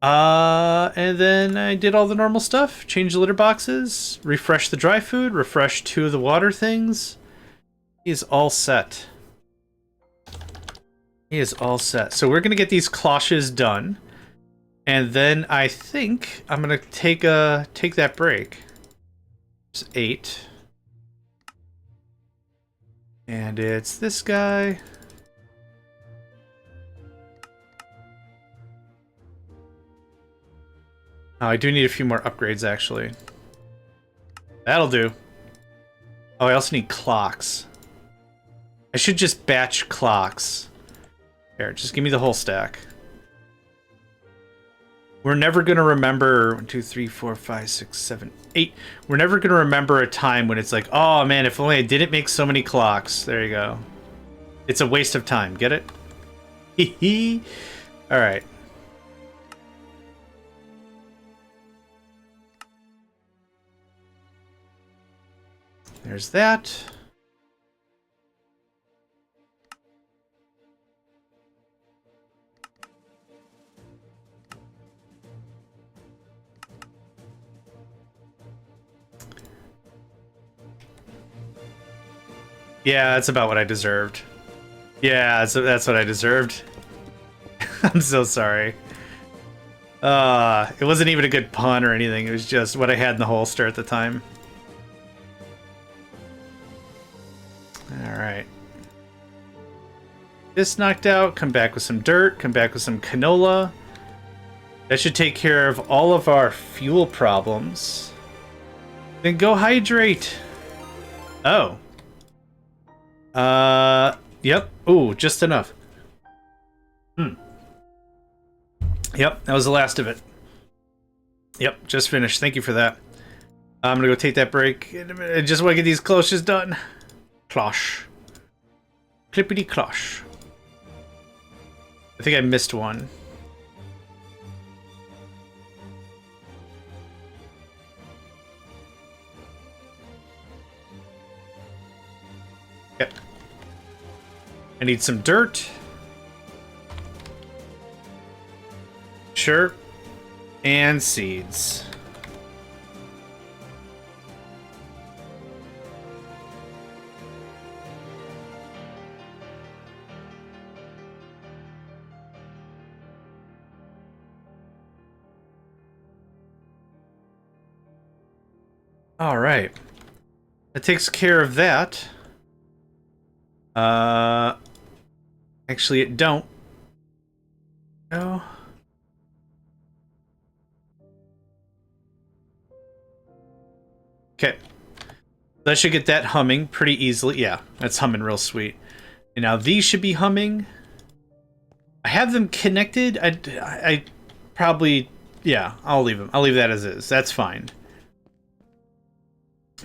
A: And then I did all the normal stuff. Changed the litter boxes. Refreshed the dry food. Refreshed 2 of the water things. He is all set. He is all set. So we're going to get these cloches done. And then I think I'm going to take that break. It's 8. And it's this guy. Oh, I do need a few more upgrades, actually. That'll do. Oh, I also need clocks. I should just batch clocks. Here, just give me the whole stack. We're never going to remember 1, 2, 3, 4, 5, 6, 7, 8. We're never going to remember a time when it's like, oh man, if only I didn't make so many clocks. There you go. It's a waste of time. Get it? Hee. All right. There's that. Yeah, that's about what I deserved. Yeah, that's what I deserved. I'm so sorry. It wasn't even a good pun or anything. It was just what I had in the holster at the time. Alright. This knocked out. Come back with some dirt. Come back with some canola. That should take care of all of our fuel problems. Then go hydrate. Oh. Yep. Ooh, just enough. Yep, that was the last of it. Yep, just finished. Thank you for that. I'm gonna go take that break in a minute. I just want to get these cloches done. Cloche. Clippity cloche. I think I missed one. Yep. I need some dirt. Sure. And seeds. All right. That takes care of that. Actually, it don't. No. Okay. That should get that humming pretty easily. Yeah, that's humming real sweet. And now these should be humming. I have them connected. I probably... Yeah, I'll leave them. I'll leave that as is. That's fine.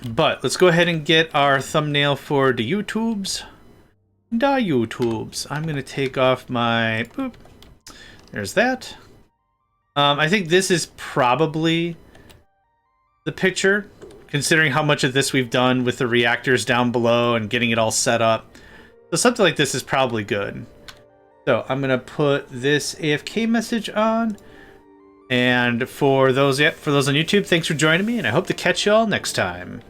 A: But let's go ahead and get our thumbnail for the YouTubes. I'm going to take off my... Boop. There's that. I think this is probably the picture, considering how much of this we've done with the reactors down below and getting it all set up. So something like this is probably good. So I'm going to put this AFK message on. And for those on YouTube, thanks for joining me, and I hope to catch you all next time.